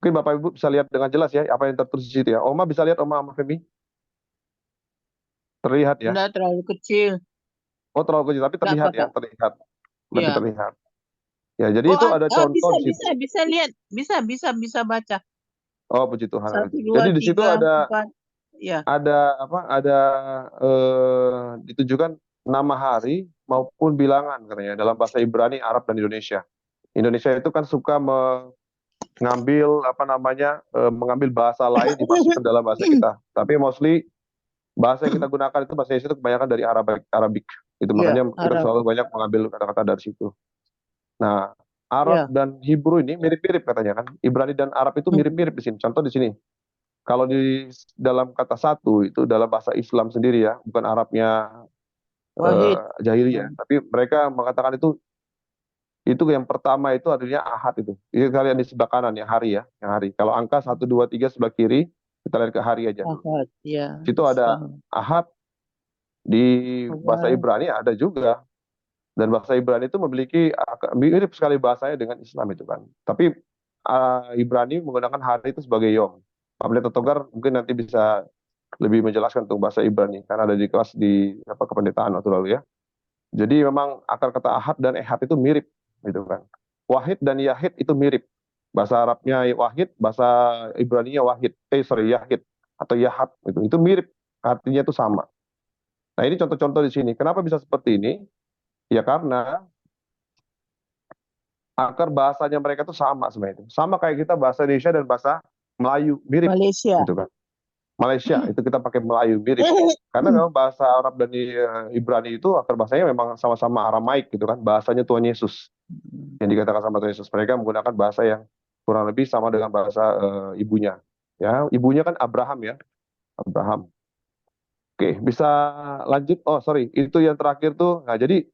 Mungkin Bapak Ibu bisa lihat dengan jelas ya apa yang tertulis di situ ya. Oma bisa lihat, Oma Femi? Terlihat ya? Enggak terlalu kecil. Oh, terlalu kecil, tapi terlihat ya, apa-apa. terlihat. Berarti Iya. terlihat. Ya, jadi itu ada contoh di situ. bisa lihat, bisa baca. Oh, puji Tuhan. 1, 2, Jadi di situ 3, ada 4. Ya. ditujukan nama hari maupun bilangan katanya dalam bahasa Ibrani, Arab dan Indonesia. Indonesia itu kan suka mengambil mengambil bahasa lain dimasukkan dalam bahasa kita. Tapi mostly bahasa yang kita gunakan itu bahasa Indonesia itu kebanyakan dari Arabik. Itu makanya kita Arab. selalu banyak mengambil kata-kata dari situ. Nah, Arab dan Hebrew ini mirip-mirip katanya kan. Ibrani dan Arab itu mirip-mirip di sini. Contoh di sini. Kalau di dalam kata satu itu dalam bahasa Islam sendiri ya, bukan Arabnya Wahid. Jahiliyah, tapi mereka mengatakan itu yang pertama itu artinya ahad itu. Ini kalian di sebelah kanan ya, hari ya, yang hari. Kalau angka 1, 2, 3 sebelah kiri, kita lihat ke hari aja. Ahad, ya. Situ ada ahad, di bahasa Ibrani ada juga. Dan bahasa Ibrani itu memiliki mirip sekali bahasanya dengan Islam itu kan. Tapi Ibrani menggunakan hari itu sebagai yom. Pak Pendeta Togar mungkin nanti bisa lebih menjelaskan untuk bahasa Ibrani karena ada di kelas di kependetaan waktu lalu ya. Jadi memang akar kata ahad dan ehad itu mirip gitu kan. Wahid dan yahid itu mirip. Bahasa Arabnya wahid, bahasa Ibraninya yahid atau yahat itu mirip, artinya itu sama. Nah, ini contoh-contoh di sini. Kenapa bisa seperti ini? Ya karena akar bahasanya mereka itu sama sebenarnya itu. Sama kayak kita bahasa Indonesia dan bahasa Melayu mirip. Malaysia. Gitu kan. Malaysia itu kita pakai Melayu mirip. Karena memang bahasa Arab dan Ibrani itu akar bahasanya memang sama-sama Aramaik gitu kan. Bahasanya Tuhan Yesus. Yang dikatakan sama Tuhan Yesus. Mereka menggunakan bahasa yang kurang lebih sama dengan bahasa ibunya. Ya, ibunya kan Abraham ya. Abraham. Oke, bisa lanjut. Oh, sorry. Itu yang terakhir tuh. Nah, jadi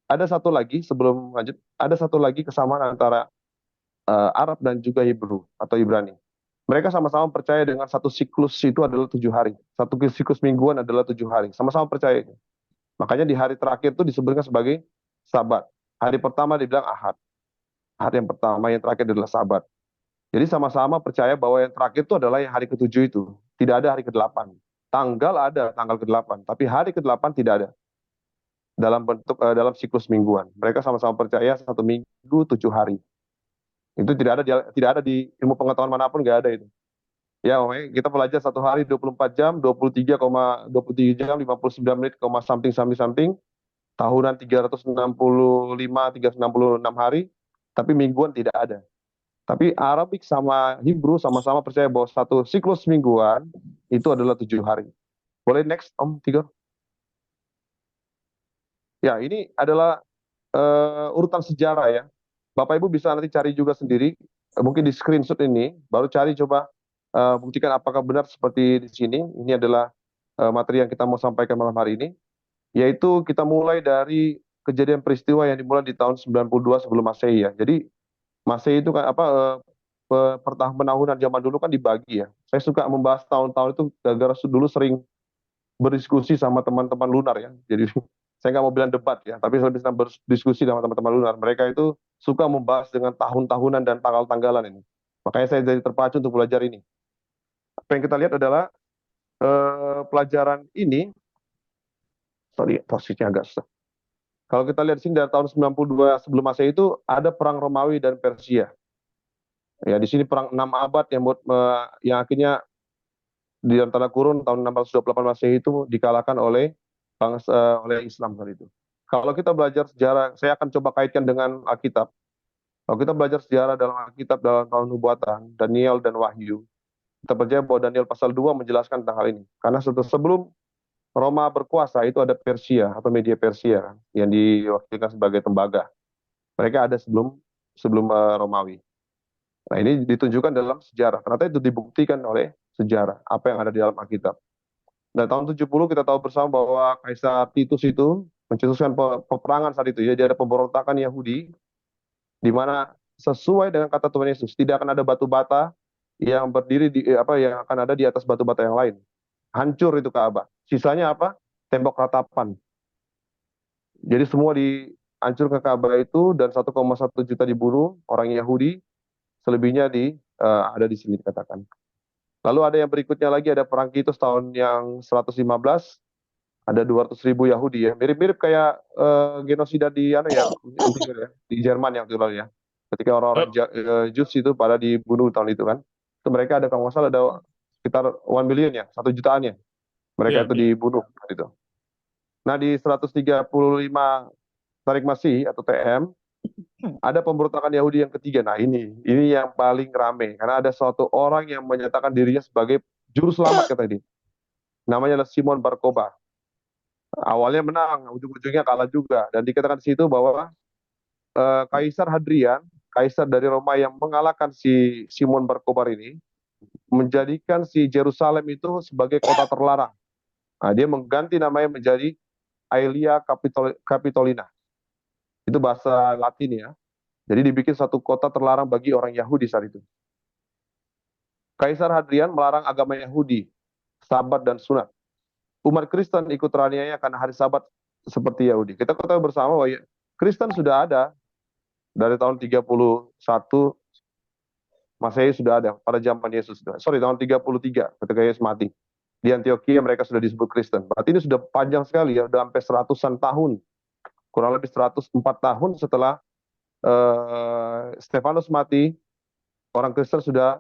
ada satu lagi sebelum lanjut, ada satu lagi kesamaan antara Arab dan juga Hebrew atau Ibrani. Mereka sama-sama percaya dengan satu siklus itu adalah 7 hari. Satu siklus mingguan adalah 7 hari. Sama-sama percaya. Makanya di hari terakhir itu disebutkan sebagai Sabat. Hari pertama dibilang Ahad. Hari yang pertama, yang terakhir adalah Sabat. Jadi sama-sama percaya bahwa yang terakhir itu adalah yang hari ke-7 itu. Tidak ada hari ke-8. Tanggal ada tanggal ke-8, tapi hari ke-8 tidak ada. Dalam siklus mingguan. Mereka sama-sama percaya 1 minggu 7 hari. Itu tidak ada di ilmu pengetahuan manapun, nggak ada itu. Ya, kita belajar 1 hari 24 jam, 23 jam, 59 menit, something. Tahunan 365 hari, tapi mingguan tidak ada. Tapi Arabik sama Hebrew sama-sama percaya bahwa satu siklus mingguan itu adalah 7 hari. Boleh next, Om Tigor? Ya, ini adalah urutan sejarah ya. Bapak Ibu bisa nanti cari juga sendiri, mungkin di screenshot ini, baru cari coba buktikan apakah benar seperti di sini. Ini adalah materi yang kita mau sampaikan malam hari ini, yaitu kita mulai dari kejadian peristiwa yang dimulai di tahun 92 sebelum Masehi ya. Jadi Masehi itu kan penahunan zaman dulu kan dibagi ya. Saya suka membahas tahun-tahun itu gara-gara dulu sering berdiskusi sama teman-teman lunar ya. Jadi saya nggak mau bilang debat ya, tapi lebih senang berdiskusi sama teman-teman lunar. Mereka itu suka membahas dengan tahun-tahunan dan tanggal-tanggalan ini. Makanya saya jadi terpacu untuk belajar ini. Apa yang kita lihat adalah pelajaran ini, sorry posisinya agak susah. Kalau kita lihat di sini dari tahun 92 sebelum Masehi itu ada perang Romawi dan Persia. Ya di sini perang 6 abad yang akhirnya di antara kurun tahun 628 Masehi itu dikalahkan oleh oleh Islam saat itu. Kalau kita belajar sejarah, saya akan coba kaitkan dengan Alkitab. Kalau kita belajar sejarah dalam Alkitab dalam tahun nubuatan, Daniel dan Wahyu, kita percaya bahwa Daniel pasal 2 menjelaskan tentang hal ini. Karena sebelum Roma berkuasa itu ada Persia atau Media Persia yang diwakilkan sebagai tembaga. Mereka ada sebelum Romawi. Nah ini ditunjukkan dalam sejarah. Ternyata itu dibuktikan oleh sejarah apa yang ada di dalam Alkitab. Nah tahun 70 kita tahu bersama bahwa Kaisar Titus itu mencetuskan peperangan saat itu. Jadi ada pemberontakan Yahudi di mana sesuai dengan kata Tuhan Yesus tidak akan ada batu bata yang berdiri yang akan ada di atas batu bata yang lain. Hancur itu Ka'bah. Sisanya apa? Tembok ratapan. Jadi semua dihancurkan Ka'bah itu dan 1,1 juta dibunuh orang Yahudi, selebihnya ada di sini dikatakan. Lalu ada yang berikutnya lagi, ada perang Kitus tahun yang 115, ada 200.000 Yahudi ya, mirip-mirip kayak genosida di di Jerman yang dulu ya. Ketika orang-orang Jus itu pada dibunuh tahun itu kan. Itu mereka ada kalau nggak salah ada sekitar 1 million ya, 1 jutaan ya. Mereka itu dibunuh gitu. Nah di 135 Tarik Masih atau TM ada pemberontakan Yahudi yang ketiga. Nah ini yang paling rame karena ada suatu orang yang menyatakan dirinya sebagai juru selamat kata dia. Namanya adalah Simon Bar-Kokhba. Awalnya menang, ujung-ujungnya kalah juga. Dan dikatakan di situ bahwa Kaisar Hadrian, kaisar dari Roma yang mengalahkan si Simon Bar-Kokhba ini, menjadikan si Yerusalem itu sebagai kota terlarang. Nah, dia mengganti namanya menjadi Aelia Capitolina. Itu bahasa Latin ya. Jadi dibikin satu kota terlarang bagi orang Yahudi saat itu. Kaisar Hadrian melarang agama Yahudi, Sabat dan Sunat. Umat Kristen ikut teraniaya karena hari Sabat seperti Yahudi. Kita ketahui bersama bahwa Kristen sudah ada dari tahun 31 Masehi sudah ada pada zaman Yesus. Sorry, tahun 33 ketika Yesus mati. Di Antioquia mereka sudah disebut Kristen. Berarti ini sudah panjang sekali ya, sudah sampai 100-an tahun. Kurang lebih 104 tahun setelah Stefanus mati, orang Kristen sudah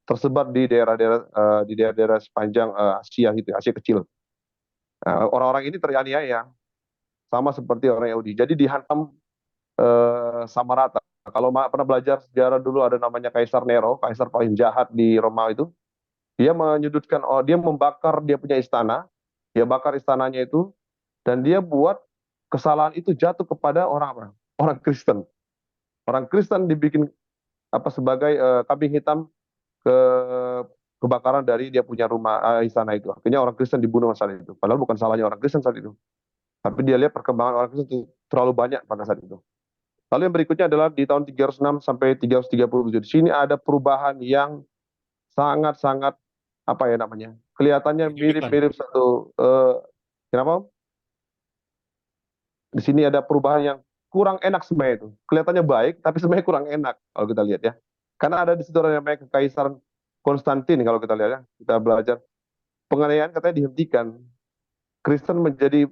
tersebar di daerah-daerah sepanjang Asia gitu, Asia kecil. Orang-orang ini teraniaya sama seperti orang Yahudi. Jadi dihantam sama rata. Kalau pernah belajar sejarah dulu ada namanya Kaisar Nero, kaisar paling jahat di Roma itu. Dia menyudutkan, dia membakar dia punya istana, dia bakar istananya itu, dan dia buat kesalahan itu jatuh kepada orang Kristen. Orang Kristen dibikin sebagai kambing hitam kebakaran dari dia punya rumah istana itu. Akhirnya orang Kristen dibunuh saat itu. Padahal bukan salahnya orang Kristen saat itu. Tapi dia lihat perkembangan orang Kristen itu terlalu banyak pada saat itu. Lalu yang berikutnya adalah di tahun 306 sampai 337. Di sini ada perubahan yang sangat-sangat kelihatannya mirip-mirip satu kenapa? Di sini ada perubahan yang kurang enak sebenarnya itu. Kelihatannya baik, tapi sebenarnya kurang enak kalau kita lihat ya. Karena ada di situ yang namanya Kekaisaran Konstantin kalau kita lihat ya. Kita belajar penganiayaan katanya dihentikan. Kristen menjadi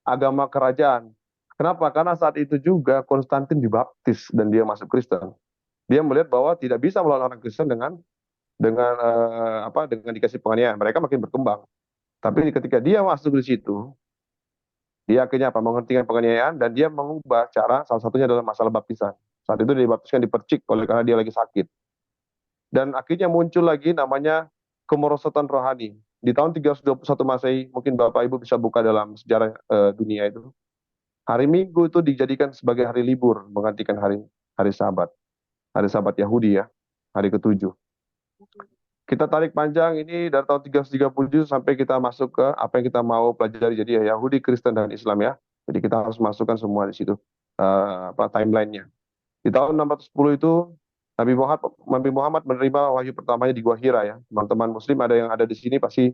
agama kerajaan. Kenapa? Karena saat itu juga Konstantin dibaptis dan dia masuk Kristen. Dia melihat bahwa tidak bisa melawan orang Kristen dengan dikasih penganiayaan. Mereka makin berkembang. Tapi ketika dia masuk di situ, dia akhirnya menghentikan penganiayaan dan dia mengubah cara, salah satunya adalah masalah baptisan. Saat itu dia dibaptiskan dipercik karena dia lagi sakit. Dan akhirnya muncul lagi namanya kemerosotan rohani. Di tahun 321 Masehi, mungkin Bapak Ibu bisa buka dalam sejarah dunia itu. Hari Minggu itu dijadikan sebagai hari libur, menggantikan hari Sabat. Hari Sabat Yahudi ya, hari ke-7. Kita tarik panjang ini dari tahun 337 sampai kita masuk ke apa yang kita mau pelajari. Jadi ya Yahudi, Kristen, dan Islam ya. Jadi kita harus masukkan semua di situ timelinenya. Di tahun 610 itu Nabi Muhammad menerima wahyu pertamanya di Gua Hira ya. Teman-teman Muslim ada yang ada di sini pasti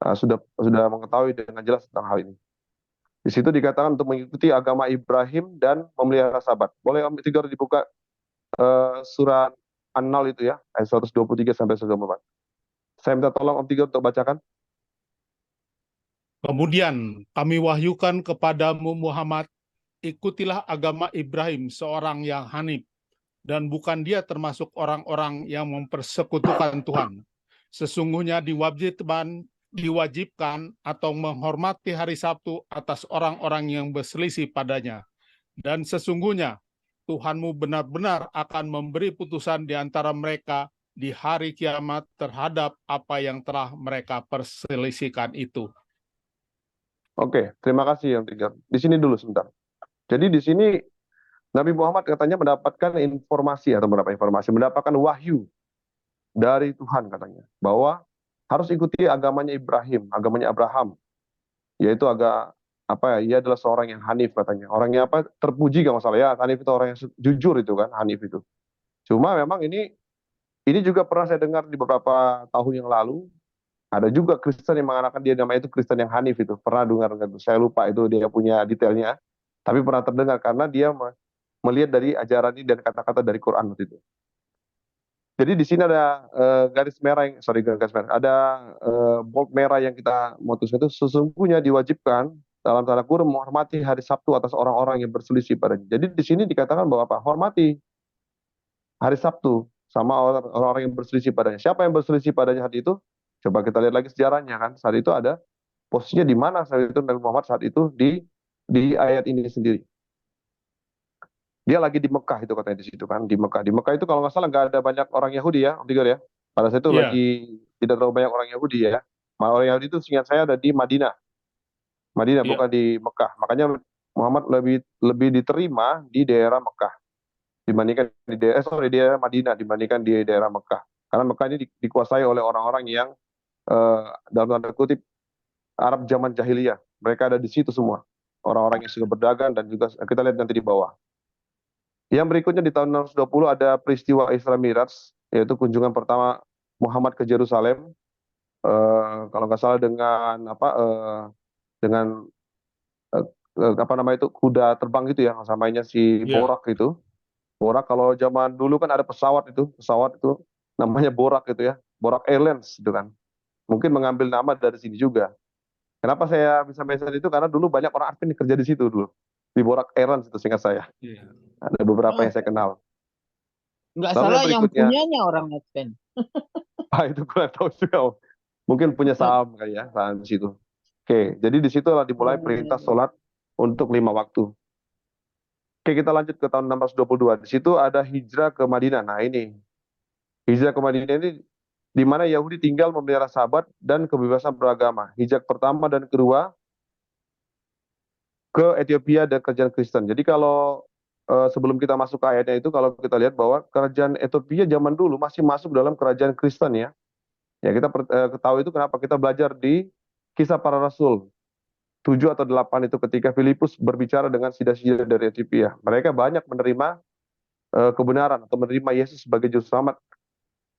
sudah mengetahui dengan jelas tentang hal ini. Di situ dikatakan untuk mengikuti agama Ibrahim dan memelihara sahabat. Boleh Om Tigor dibuka surat An-Nahl itu ya, ayat 123 sampai 124. Saya minta tolong Om Tigor untuk bacakan. Kemudian kami wahyukan kepadamu Muhammad, ikutilah agama Ibrahim, seorang yang hanif, dan bukan dia termasuk orang-orang yang mempersekutukan Tuhan. Sesungguhnya diwajibkan atau menghormati hari Sabtu atas orang-orang yang berselisih padanya. Dan sesungguhnya Tuhanmu benar-benar akan memberi putusan di antara mereka di hari kiamat terhadap apa yang telah mereka perselisihkan itu. Oke, terima kasih Om Tigor. Di sini dulu sebentar. Jadi di sini Nabi Muhammad katanya mendapatkan mendapatkan wahyu dari Tuhan katanya, bahwa harus ikuti agamanya Ibrahim, agamanya Abraham, yaitu ia adalah seorang yang hanif katanya. Orangnya terpuji kalau salah ya, hanif itu orang yang jujur itu kan, hanif itu. Cuma memang ini juga pernah saya dengar di beberapa tahun yang lalu, ada juga Kristen yang mengatakan dia namanya itu Kristen yang hanif itu. Pernah dengar, saya lupa itu dia punya detailnya, tapi pernah terdengar karena dia melihat dari ajaran ini dan kata-kata dari Quran waktu itu. Jadi di sini ada bold merah yang kita mau tulis itu, sesungguhnya diwajibkan dalam tanda kurung menghormati hari Sabtu atas orang-orang yang berselisih padanya. Jadi di sini dikatakan bahwa hormati hari Sabtu sama orang-orang yang berselisih padanya. Siapa yang berselisih padanya hari itu? Coba kita lihat lagi sejarahnya kan. Saat itu ada posisinya di mana saat itu Nabi Muhammad saat itu di ayat ini sendiri. Dia lagi di Mekah itu katanya di situ kan, di Mekah. Di Mekah itu kalau nggak salah nggak ada banyak orang Yahudi ya, Om Tigor ya. Pada saat itu lagi tidak terlalu banyak orang Yahudi ya. Malah orang Yahudi itu seingat saya ada di Madinah. Bukan di Mekah. Makanya Muhammad lebih diterima di daerah Mekah dibandingkan di daerah Madinah dibandingkan di daerah Mekah. Karena Mekah ini dikuasai oleh orang-orang yang dalam tanda kutip Arab zaman jahiliyah. Mereka ada di situ semua. Orang-orang yang suka berdagang dan juga kita lihat nanti di bawah. Yang berikutnya di tahun 620 ada peristiwa Isra Miraj, yaitu kunjungan pertama Muhammad ke Yerusalem. Kalau nggak salah dengan kuda terbang gitu ya, samanya si Borak itu. Borak kalau zaman dulu kan ada pesawat itu namanya Borak gitu ya, Borak Airlines itu kan. Mungkin mengambil nama dari sini juga. Kenapa saya bisa mention itu? Karena dulu banyak orang Arvin kerja di situ dulu. Di Borak Airlines itu seingat saya. Ada beberapa yang saya kenal. Nggak salah yang punyanya orang Advent. Itu kurang tahu juga. Mungkin punya saham kali ya, saham di situ. Oke, jadi di situ dimulai perintah sholat untuk 5 waktu. Oke, kita lanjut ke tahun 622. Di situ ada hijrah ke Madinah. Nah ini, hijrah ke Madinah ini di mana Yahudi tinggal memelihara sahabat dan kebebasan beragama. Hijrah pertama dan kedua ke Ethiopia dan kerajaan Kristen. Jadi kalau sebelum kita masuk ke ayatnya itu, kalau kita lihat bahwa kerajaan Ethiopia zaman dulu masih masuk dalam kerajaan Kristen ya. Ya kita ketahui itu kenapa kita belajar di Kisah Para Rasul 7 atau 8 itu ketika Filipus berbicara dengan sida-sida dari Ethiopia. Mereka banyak menerima kebenaran atau menerima Yesus sebagai juru selamat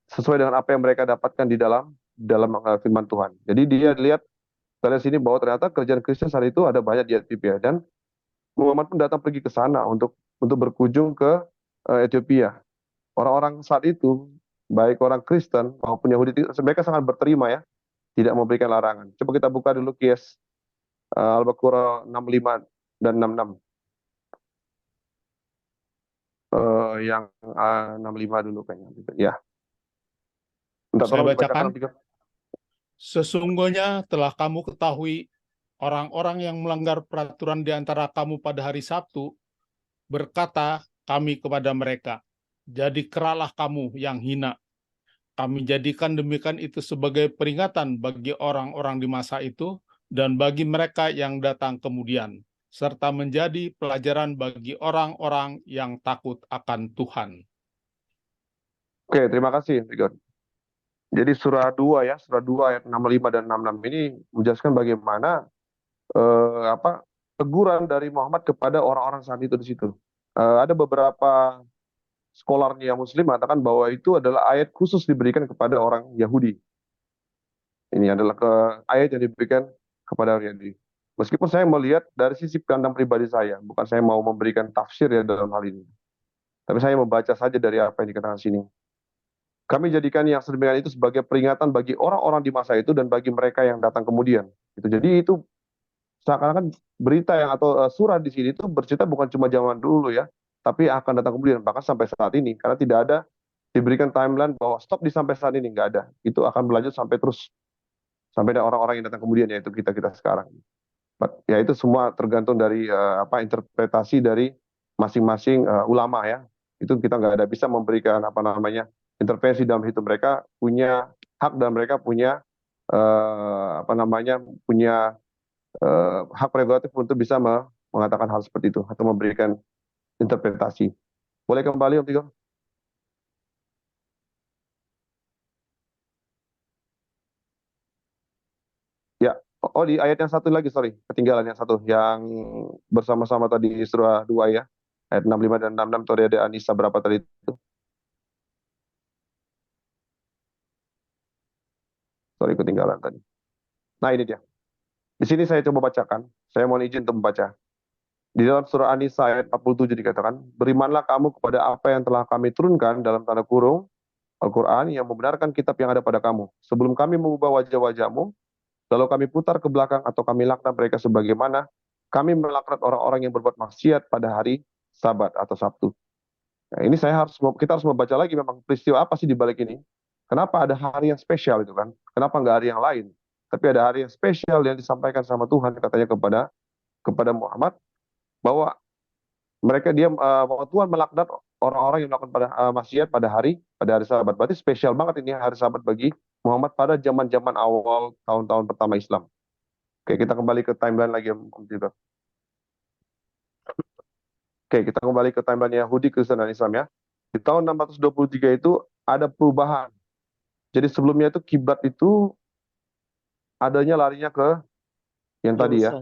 sesuai dengan apa yang mereka dapatkan di dalam firman Tuhan. Jadi dia lihat dari sini bahwa ternyata kerajaan Kristen saat itu ada banyak di Ethiopia dan Muhammad pun datang pergi ke sana untuk berkunjung ke Ethiopia. Orang-orang saat itu baik orang Kristen maupun Yahudi mereka sangat berterima ya, tidak memberikan larangan. Coba kita buka dulu Qiyas Al-Baqarah 65 dan 66. Yang 65 dulu kayaknya. Ya. Saya bacakan. Sesungguhnya telah kamu ketahui orang-orang yang melanggar peraturan di antara kamu pada hari Sabtu, berkata kami kepada mereka, jadi keralah kamu yang hina. Kami jadikan demikian itu sebagai peringatan bagi orang-orang di masa itu dan bagi mereka yang datang kemudian, serta menjadi pelajaran bagi orang-orang yang takut akan Tuhan. Oke, terima kasih, Tigor. Jadi surah 2 ayat 65 dan 66 ini menjelaskan bagaimana teguran dari Muhammad kepada orang-orang saat itu di situ. Ada beberapa skolarnya Muslim mengatakan bahwa itu adalah ayat khusus diberikan kepada orang Yahudi. Ini adalah ayat yang diberikan kepada orang Yahudi. Meskipun saya melihat dari sisi pandang pribadi saya, bukan saya mau memberikan tafsir ya dalam hal ini. Tapi saya membaca saja dari apa yang dikatakan sini. Kami jadikan yang sedemikian itu sebagai peringatan bagi orang-orang di masa itu dan bagi mereka yang datang kemudian. Jadi itu seakan-akan berita yang atau surat di sini itu bercerita bukan cuma zaman dulu ya, tapi akan datang kemudian bahkan sampai saat ini karena tidak ada diberikan timeline bahwa stop di sampai saat ini, nggak ada. Itu akan berlanjut sampai terus sampai ada orang-orang yang datang kemudian yaitu kita sekarang. Ya itu semua tergantung dari interpretasi dari masing-masing ulama ya. Itu kita nggak ada bisa memberikan intervensi dalam hidup. Mereka punya hak dan mereka punya punya hak prerogatif untuk bisa mengatakan hal seperti itu atau memberikan interpretasi. Boleh kembali Om Tigor? Ya, di ayat yang satu lagi, sorry, ketinggalan yang satu, yang bersama-sama tadi surah 2 ya, ayat 65 dan 66 tadi ada Anisa berapa tadi itu? Sorry, ketinggalan tadi. Nah ini dia. Di sini saya coba bacakan, saya mohon izin untuk membaca. Di dalam surah An-Nisa ayat 47 dikatakan, berimanlah kamu kepada apa yang telah kami turunkan dalam tanda kurung Al-Quran yang membenarkan kitab yang ada pada kamu. Sebelum kami mengubah wajah-wajahmu, lalu kami putar ke belakang atau kami laknat mereka sebagaimana kami melaknat orang-orang yang berbuat maksiat pada hari Sabat atau Sabtu. Nah, ini kita harus membaca lagi memang peristiwa apa sih di balik ini. Kenapa ada hari yang spesial itu kan? Kenapa nggak hari yang lain? Tapi ada hari yang spesial yang disampaikan sama Tuhan katanya kepada Muhammad bahwa bahwa Tuhan melaknat orang-orang yang melakukan maksiat pada hari Sabat. Berarti spesial banget ini hari Sabat bagi Muhammad pada zaman-zaman awal tahun-tahun pertama Islam. Oke, kita kembali ke timeline lagi Om Tito. Oke, kita kembali ke timeline Yahudi, Kristen dan Islam ya. Di tahun 623 itu ada perubahan. Jadi sebelumnya itu kiblat itu adanya larinya ke yang tadi ya,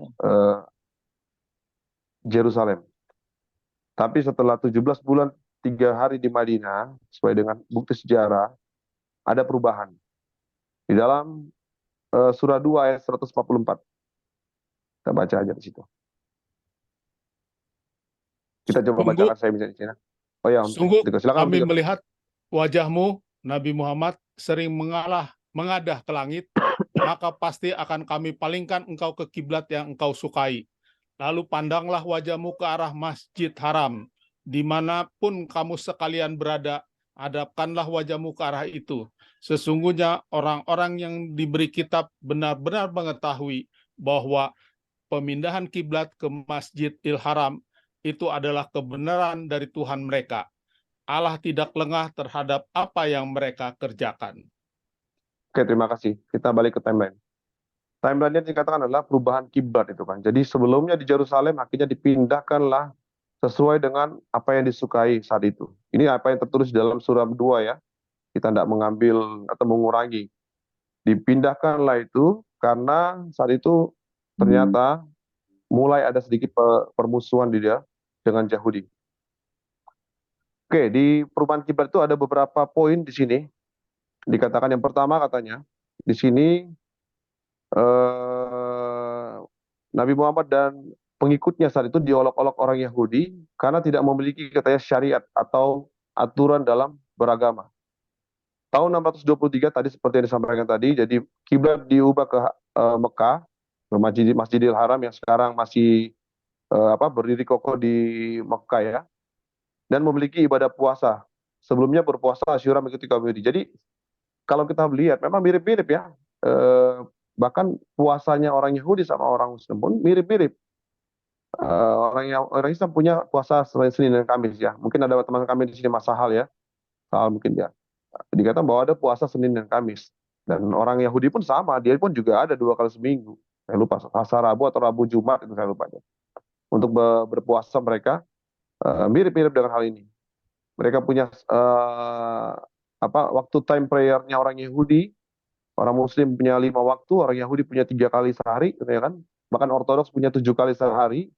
Yerusalem. Tapi setelah 17 bulan 3 hari di Madinah, sesuai dengan bukti sejarah, ada perubahan. Di dalam surah 2 ayat 144. Kita baca aja di situ. Kita coba bacakan saya misalnya di sini. Oh ya, Sungguh silakan. kami melihat wajahmu, Nabi Muhammad, sering mengadah ke langit, maka pasti akan kami palingkan engkau ke kiblat yang engkau sukai. Lalu pandanglah wajahmu ke arah Masjid Haram, dimanapun kamu sekalian berada, hadapkanlah wajahmu ke arah itu. Sesungguhnya orang-orang yang diberi kitab benar-benar mengetahui bahwa pemindahan kiblat ke Masjidil Haram itu adalah kebenaran dari Tuhan mereka. Allah tidak lengah terhadap apa yang mereka kerjakan. Oke, terima kasih. Kita balik ke timeline. Timeline-nya dikatakan adalah perubahan kiblat itu kan. Jadi sebelumnya di Yerusalem akhirnya dipindahkanlah sesuai dengan apa yang disukai saat itu. Ini apa yang tertulis dalam surah 2 ya. Kita tidak mengambil atau mengurangi. Dipindahkanlah itu karena saat itu ternyata mulai ada sedikit permusuhan di dia dengan Yahudi. Oke, di perubahan kiblat itu ada beberapa poin di sini. Dikatakan yang pertama katanya, di sini Nabi Muhammad dan pengikutnya saat itu diolok-olok orang Yahudi karena tidak memiliki katanya syariat atau aturan dalam beragama. Tahun 623 tadi seperti yang disampaikan tadi, jadi kiblat diubah ke Mekah, ke Masjidil Haram yang sekarang masih berdiri kokoh di Mekah ya, dan memiliki ibadah puasa. Sebelumnya berpuasa Asyura mengikuti kaum Yahudi. Jadi kalau kita lihat memang mirip-mirip ya. Bahkan puasanya orang Yahudi sama orang Muslim pun mirip-mirip. Orang Islam punya puasa Senin dan Kamis ya. Mungkin ada teman kami di sini Mas Sahal ya. Sahal mungkin ya. Dikatakan bahwa ada puasa Senin dan Kamis. Dan orang Yahudi pun sama, dia pun juga ada 2 kali seminggu. Saya lupa, Selasa Rabu atau Rabu Jumat itu saya lupa. Untuk berpuasa mereka mirip-mirip dengan hal ini. Mereka punya waktu time prayer-nya orang Yahudi, orang Muslim punya 5 waktu, orang Yahudi punya 3 kali sehari, gitu ya kan? bahkan Ortodoks punya 7 kali sehari,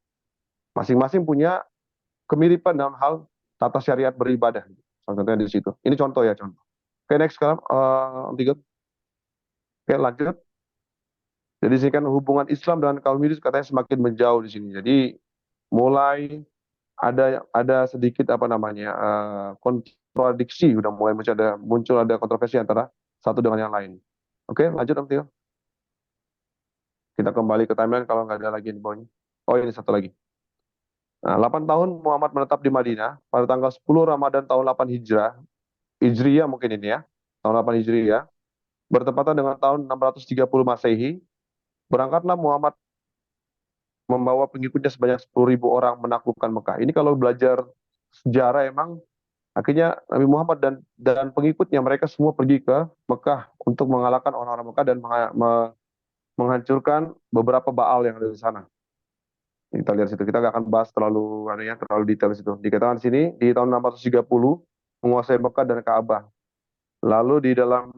masing-masing punya kemiripan dalam hal tata syariat beribadah. Salah satunya di situ. Ini contoh ya, contoh. Oke, next sekarang, Om Tigor. Oke, lanjut. Jadi sini kan hubungan Islam dengan kaum Hindu katanya semakin menjauh di sini. Jadi mulai ada sedikit apa namanya kontradiksi, udah mulai muncul ada kontroversi antara satu dengan yang lain. Oke, lanjut Om Tigor. Kita kembali ke timeline kalau nggak ada lagi di bawahnya. Oh, ini satu lagi. Nah, 8 tahun Muhammad menetap di Madinah pada tanggal 10 Ramadan tahun 8 Hijriah mungkin ini ya, tahun 8 Hijriah, bertepatan dengan tahun 630 Masehi, berangkatlah Muhammad membawa pengikutnya sebanyak 10.000 orang menaklukkan Mekah. Ini kalau belajar sejarah emang akhirnya Nabi Muhammad dan pengikutnya mereka semua pergi ke Mekah untuk mengalahkan orang-orang Mekah dan menghancurkan beberapa Baal yang ada di sana. Kita lihat situ. Kita nggak akan bahas terlalu detail situ. Dikatakan sini di tahun 630 menguasai Mekah dan Ka'bah. Lalu di dalam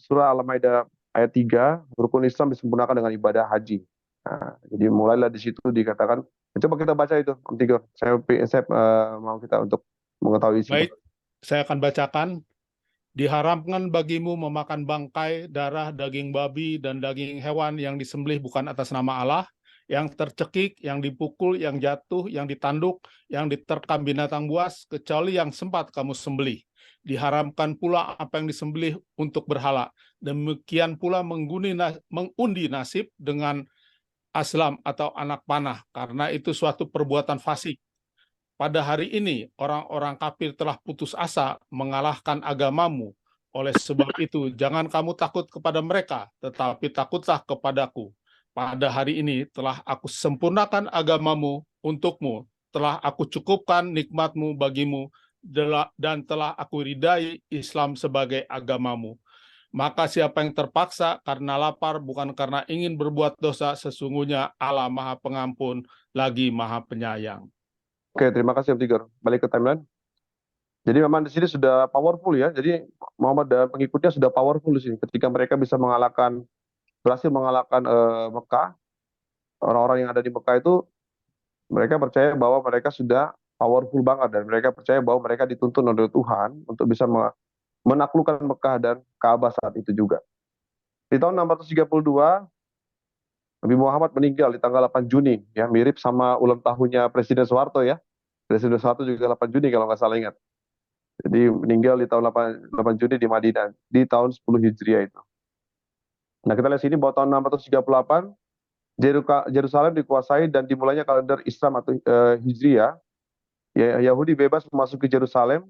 surah Al-Maidah ayat 3, rukun Islam disempurnakan dengan ibadah haji. Nah, jadi mulailah di situ dikatakan. Coba kita baca itu, Om Tigor. Saya mau kita untuk mengetahui isi. Baik, saya akan bacakan. Diharamkan bagimu memakan bangkai, darah, daging babi, dan daging hewan yang disembelih bukan atas nama Allah, yang tercekik, yang dipukul, yang jatuh, yang ditanduk, yang diterkam binatang buas, kecuali yang sempat kamu sembelih. Diharamkan pula apa yang disembelih untuk berhala. Demikian pula mengundi nasib dengan aslam atau anak panah, karena itu suatu perbuatan fasik. Pada hari ini, orang-orang kafir telah putus asa mengalahkan agamamu. Oleh sebab itu, jangan kamu takut kepada mereka, tetapi takutlah kepadaku. Pada hari ini telah aku sempurnakan agamamu untukmu, telah aku cukupkan nikmatmu bagimu, dan telah aku ridai Islam sebagai agamamu. Maka siapa yang terpaksa karena lapar bukan karena ingin berbuat dosa, sesungguhnya Allah Maha Pengampun lagi Maha Penyayang. Oke, terima kasih Om Tigor. Balik ke timeline. Jadi memang di sini sudah powerful ya. Jadi Muhammad dan pengikutnya sudah powerful di sini. Ketika mereka bisa berhasil mengalahkan Mekah, orang-orang yang ada di Mekah itu mereka percaya bahwa mereka sudah powerful banget dan mereka percaya bahwa mereka dituntun oleh Tuhan untuk bisa menaklukkan Mekah dan Ka'bah saat itu juga. Di tahun 632 Nabi Muhammad meninggal di tanggal 8 Juni, ya mirip sama ulang tahunnya Presiden Soeharto ya. Presiden Soeharto juga 8 Juni kalau nggak salah ingat. Jadi meninggal di tahun 8 Juni di Madinah, di tahun 10 Hijriah itu. Nah kita lihat sini bahwa tahun 638, Yerusalem dikuasai dan dimulainya kalender Islam atau Hijriah. Yahudi bebas memasuki Yerusalem.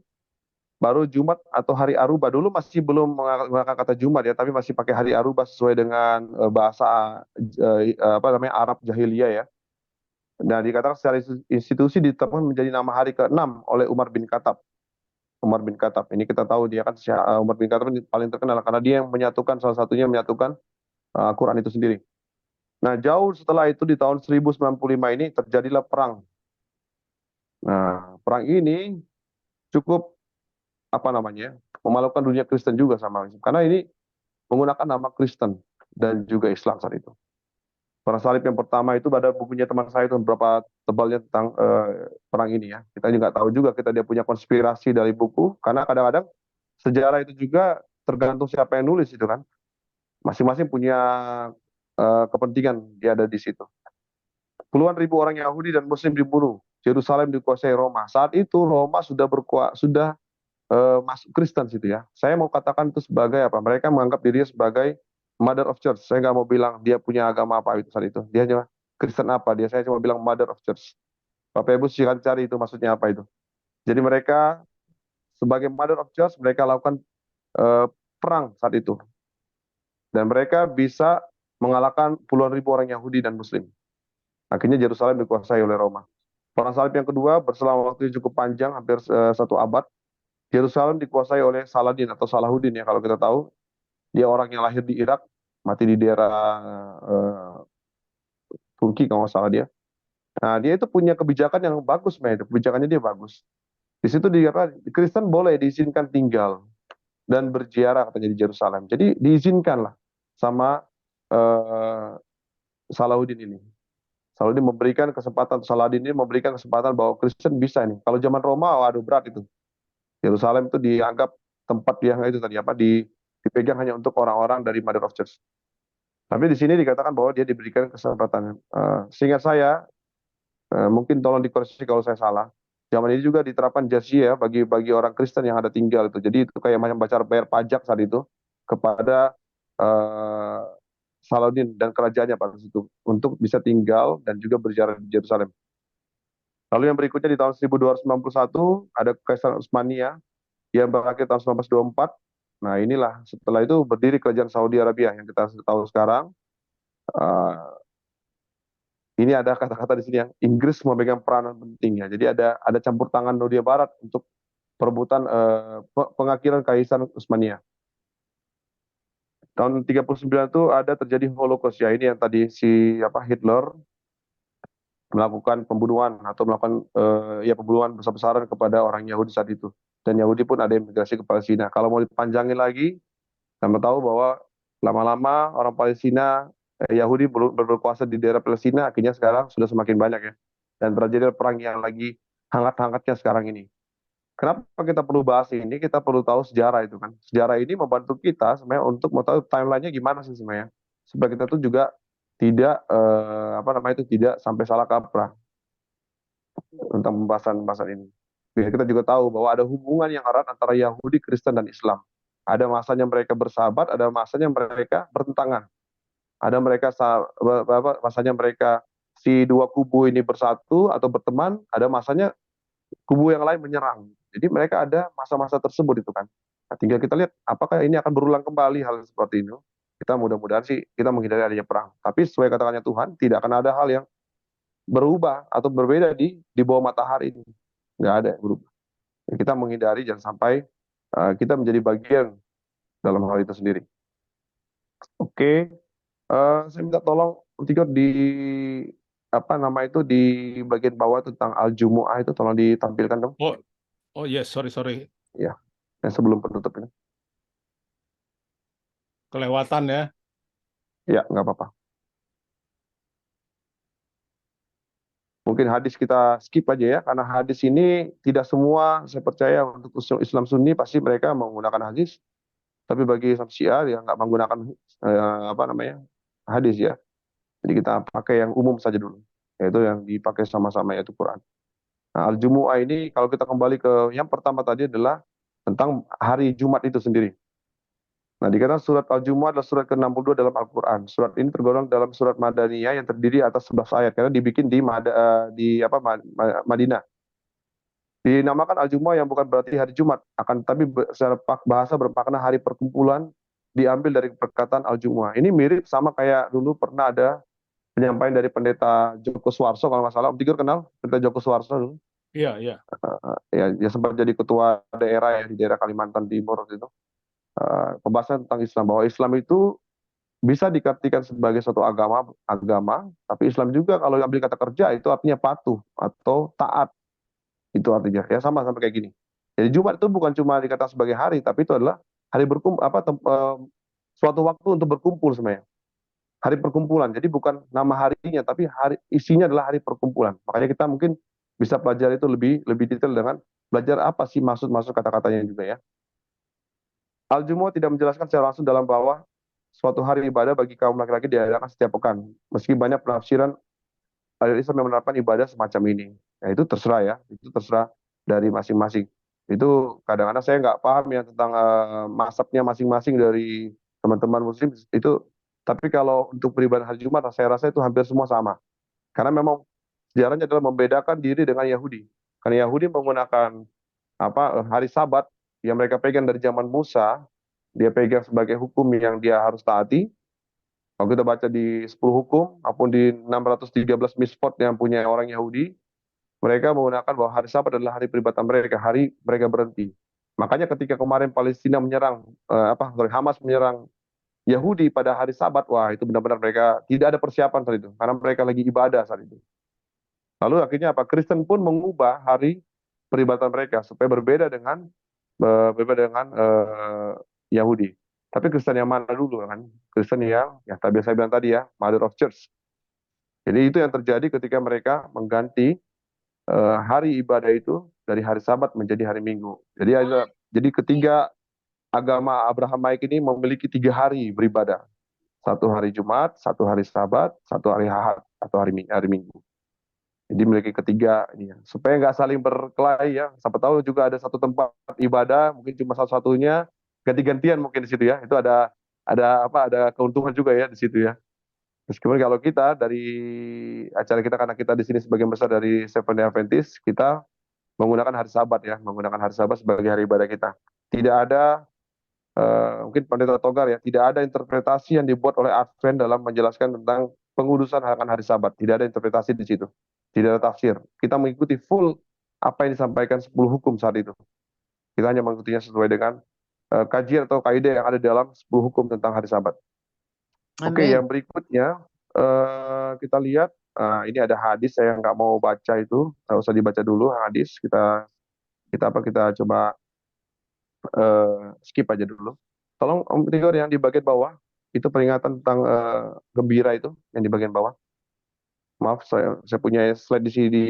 Baru Jumat atau hari Aruba, dulu masih belum menggunakan kata Jumat ya, tapi masih pakai hari Aruba sesuai dengan bahasa Arab jahiliyah ya. Dan dikatakan secara institusi ditetapkan menjadi nama hari ke-6 oleh Umar bin Khattab. Umar bin Khattab ini kita tahu dia kan Umar bin Khattab ini paling terkenal karena dia yang menyatukan, salah satunya menyatukan Quran itu sendiri. Nah jauh setelah itu di tahun 1095 ini terjadilah perang. Nah perang ini cukup memalukan dunia Kristen juga sama, karena ini menggunakan nama Kristen dan juga Islam saat itu. Perang salib yang pertama itu ada bukunya teman saya itu berapa tebalnya tentang perang ini ya. Kita juga tahu juga dia punya konspirasi dari buku, karena kadang-kadang sejarah itu juga tergantung siapa yang nulis itu kan. Masing-masing punya kepentingan dia ada di situ. Puluhan ribu orang Yahudi dan Muslim dibunuh. Yerusalem dikuasai Roma. Saat itu Roma sudah masuk Kristen situ ya. Saya mau katakan itu sebagai apa? Mereka menganggap dirinya sebagai Mother of Church. Saya nggak mau bilang dia punya agama apa itu saat itu. Dia hanya Kristen apa? Saya cuma bilang Mother of Church. Bapak Ibu silakan cari itu maksudnya apa itu. Jadi mereka sebagai Mother of Church mereka lakukan perang saat itu. Dan mereka bisa mengalahkan puluhan ribu orang Yahudi dan Muslim. Akhirnya Yerusalem dikuasai oleh Roma. Perang salib yang kedua berselang waktu yang cukup panjang, hampir 1 abad. Yerusalem dikuasai oleh Saladin atau Salahuddin ya, kalau kita tahu dia orang yang lahir di Irak, mati di daerah Turki kalau nggak salah dia. Nah dia itu punya kebijakan yang bagus, kebijakannya dia bagus. Di situ Kristen boleh diizinkan tinggal dan berziarah katanya di Yerusalem. Jadi diizinkanlah sama Salahuddin ini. Salahuddin memberikan kesempatan, Salahuddin ini memberikan kesempatan bahwa Kristen bisa ini. Kalau zaman Roma, waduh berat itu. Yerusalem itu dianggap tempat yang itu tadi apa dipegang hanya untuk orang-orang dari Mother of Church. Tapi di sini dikatakan bahwa dia diberikan kesempatan. Seingat saya, mungkin tolong dikoreksi kalau saya salah. Zaman ini juga diterapkan jizya bagi orang Kristen yang ada tinggal itu. Jadi itu kayak macam bayar pajak saat itu kepada Salahuddin dan kerajaannya pada situ untuk bisa tinggal dan juga berziarah di Yerusalem. Lalu yang berikutnya di tahun 1291 ada Kaisar Utsmania yang berakhir tahun 1924. Nah inilah setelah itu berdiri kerajaan Saudi Arabia yang kita tahu sekarang. Ini ada kata-kata di sini yang Inggris memegang peranan penting ya. Jadi ada campur tangan Nordia Barat untuk perebutan pengakhiran Kaisar Utsmania. Tahun 39 itu ada terjadi Holocaust ya. Ini yang tadi Hitler melakukan pembunuhan atau melakukan pembunuhan besar-besaran kepada orang Yahudi saat itu. Dan Yahudi pun ada imigrasi ke Palestina. Kalau mau dipanjangin lagi, kita tahu bahwa lama-lama orang Palestina Yahudi berkuasa di daerah Palestina, akhirnya sekarang sudah semakin banyak ya. Dan terjadi perang yang lagi hangat-hangatnya sekarang ini. Kenapa kita perlu bahas ini? Kita perlu tahu sejarah itu kan. Sejarah ini membantu kita sebenarnya untuk mengetahui timelinenya gimana sih sebenarnya. Supaya kita tuh juga tidak tidak sampai salah kaprah tentang pembahasan ini. Biar kita juga tahu bahwa ada hubungan yang erat antara Yahudi, Kristen, dan Islam. Ada masanya mereka bersahabat, ada masanya mereka bertentangan. Ada masanya mereka si dua kubu ini bersatu atau berteman, ada masanya kubu yang lain menyerang. Jadi mereka ada masa-masa tersebut itu kan. Nah, tinggal kita lihat apakah ini akan berulang kembali hal seperti ini. Kita mudah-mudahan sih kita menghindari adanya perang. Tapi sesuai katakannya Tuhan, tidak akan ada hal yang berubah atau berbeda di bawah matahari ini. Nggak ada yang berubah. Kita menghindari jangan sampai kita menjadi bagian dalam hal itu sendiri. Oke. Saya minta tolong Tigor di di bagian bawah tentang Al-Jumu'ah itu tolong ditampilkan dong. Oh yes, sorry. Ya, yang sebelum penutup ini. Kelewatan ya. Ya, nggak apa-apa. Mungkin hadis kita skip aja ya, karena hadis ini tidak semua saya percaya untuk Islam Sunni pasti mereka menggunakan hadis, tapi bagi Islam Syiah yang nggak menggunakan hadis ya. Jadi kita pakai yang umum saja dulu, yaitu yang dipakai sama-sama yaitu Quran. Nah, Al-Jumu'ah ini kalau kita kembali ke yang pertama tadi adalah tentang hari Jumat itu sendiri. Nah, dikatakan surat Al-Jumu'ah adalah surat ke-62 dalam Al-Quran. Surat ini tergolong dalam surat Madaniyah yang terdiri atas 11 ayat karena dibikin di Madinah. Dinamakan Al-Jumu'ah yang bukan berarti hari Jumat, akan tapi secara bahasa bermakna hari perkumpulan, diambil dari perkataan Al-Jumu'ah. Ini mirip sama kayak dulu pernah ada penyampaian dari Pendeta Joko Suwarso kalau nggak salah. Om Tigor kenal Pendeta Joko Suwarso dulu? Iya. Ya sempat jadi ketua daerah ya di daerah Kalimantan Timur itu. Pembahasan tentang Islam bahwa Islam itu bisa diartikan sebagai suatu agama, tapi Islam juga kalau ambil kata kerja itu artinya patuh atau taat. Itu artinya ya sama kayak gini. Jadi Jumat itu bukan cuma dikatakan sebagai hari, tapi itu adalah hari suatu waktu untuk berkumpul sebenarnya. Hari perkumpulan. Jadi bukan nama harinya, tapi isinya adalah hari perkumpulan. Makanya kita mungkin bisa pelajari itu lebih detail dengan belajar apa sih maksud kata-katanya juga ya. Al-Jumu'ah tidak menjelaskan secara langsung dalam bahwa suatu hari ibadah bagi kaum laki-laki diadakan setiap pekan. Meski banyak penafsiran Islam yang menerapkan ibadah semacam ini. Ya, itu terserah ya, itu terserah dari masing-masing. Itu kadang-kadang saya nggak paham ya tentang mazhabnya masing-masing dari teman-teman Muslim itu. Tapi kalau untuk beribadah hari Jumat, saya rasa itu hampir semua sama. Karena memang sejarahnya adalah membedakan diri dengan Yahudi. Karena Yahudi menggunakan hari Sabat yang mereka pegang dari zaman Musa, dia pegang sebagai hukum yang dia harus taati. Kalau kita baca di 10 hukum, maupun di 613 misfot yang punya orang Yahudi, mereka menggunakan bahwa hari Sabat adalah hari peribadatan mereka, hari mereka berhenti. Makanya ketika kemarin Palestina menyerang, Hamas menyerang Yahudi pada hari Sabat, wah itu benar-benar mereka tidak ada persiapan saat itu, karena mereka lagi ibadah saat itu. Lalu akhirnya Kristen pun mengubah hari peribadatan mereka supaya berbeda dengan Yahudi. Tapi Kristen yang mana dulu kan? Kristen yang tadi saya bilang tadi ya, Mother of Church. Jadi itu yang terjadi ketika mereka mengganti hari ibadah itu dari hari Sabat menjadi hari Minggu. Jadi ketiga agama Abrahamaik ini memiliki 3 hari beribadah. 1 hari Jumat, 1 hari Sabat, 1 hari Ahad atau hari Minggu. Jadi memiliki ketiga ini ya. Supaya nggak saling berkelahi ya. Siapa tahu juga ada satu tempat ibadah, mungkin cuma satu-satunya, ganti-gantian mungkin di situ ya. Itu ada keuntungan juga ya di situ ya. Meskipun kalau kita dari acara kita, karena kita di sini sebagian besar dari Seventh-day Adventist, kita menggunakan hari Sabat ya, menggunakan hari Sabat sebagai hari ibadah kita. Tidak ada mungkin Pendeta Togar ya, tidak ada interpretasi yang dibuat oleh Advent dalam menjelaskan tentang pengudusan akan hari Sabat. Tidak ada interpretasi di situ. Tidak ada tafsir. Kita mengikuti full apa yang disampaikan 10 hukum saat itu. Kita hanya mengikutinya sesuai dengan kajian atau kaidah yang ada dalam 10 hukum tentang hari Sabat. Oke, Amin. yang berikutnya kita lihat ini ada hadis, saya nggak mau baca itu, nggak usah dibaca dulu hadis. Kita coba skip aja dulu. Tolong Om Tigor yang di bagian bawah itu peringatan tentang gembira itu yang di bagian bawah. Maaf, saya punya slide di sini di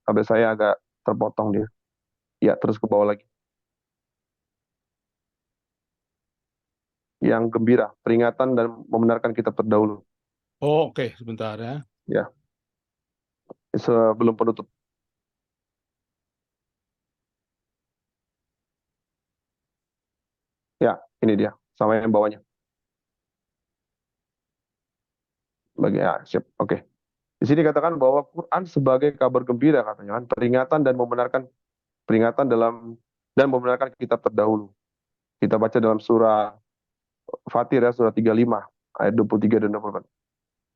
tablet saya agak terpotong dia. Ya, terus ke bawah lagi. Yang gembira, peringatan dan membenarkan kitab terdahulu. Oh, oke, sebentar ya. Ya, sebelum penutup. Ya, ini dia, sama yang bawahnya. Siap, oke. Di sini katakan bahwa Quran sebagai kabar gembira katanya kan, peringatan dan membenarkan dan membenarkan kitab terdahulu. Kita baca dalam surah Fatir ya, surah 35 ayat 23 dan 24.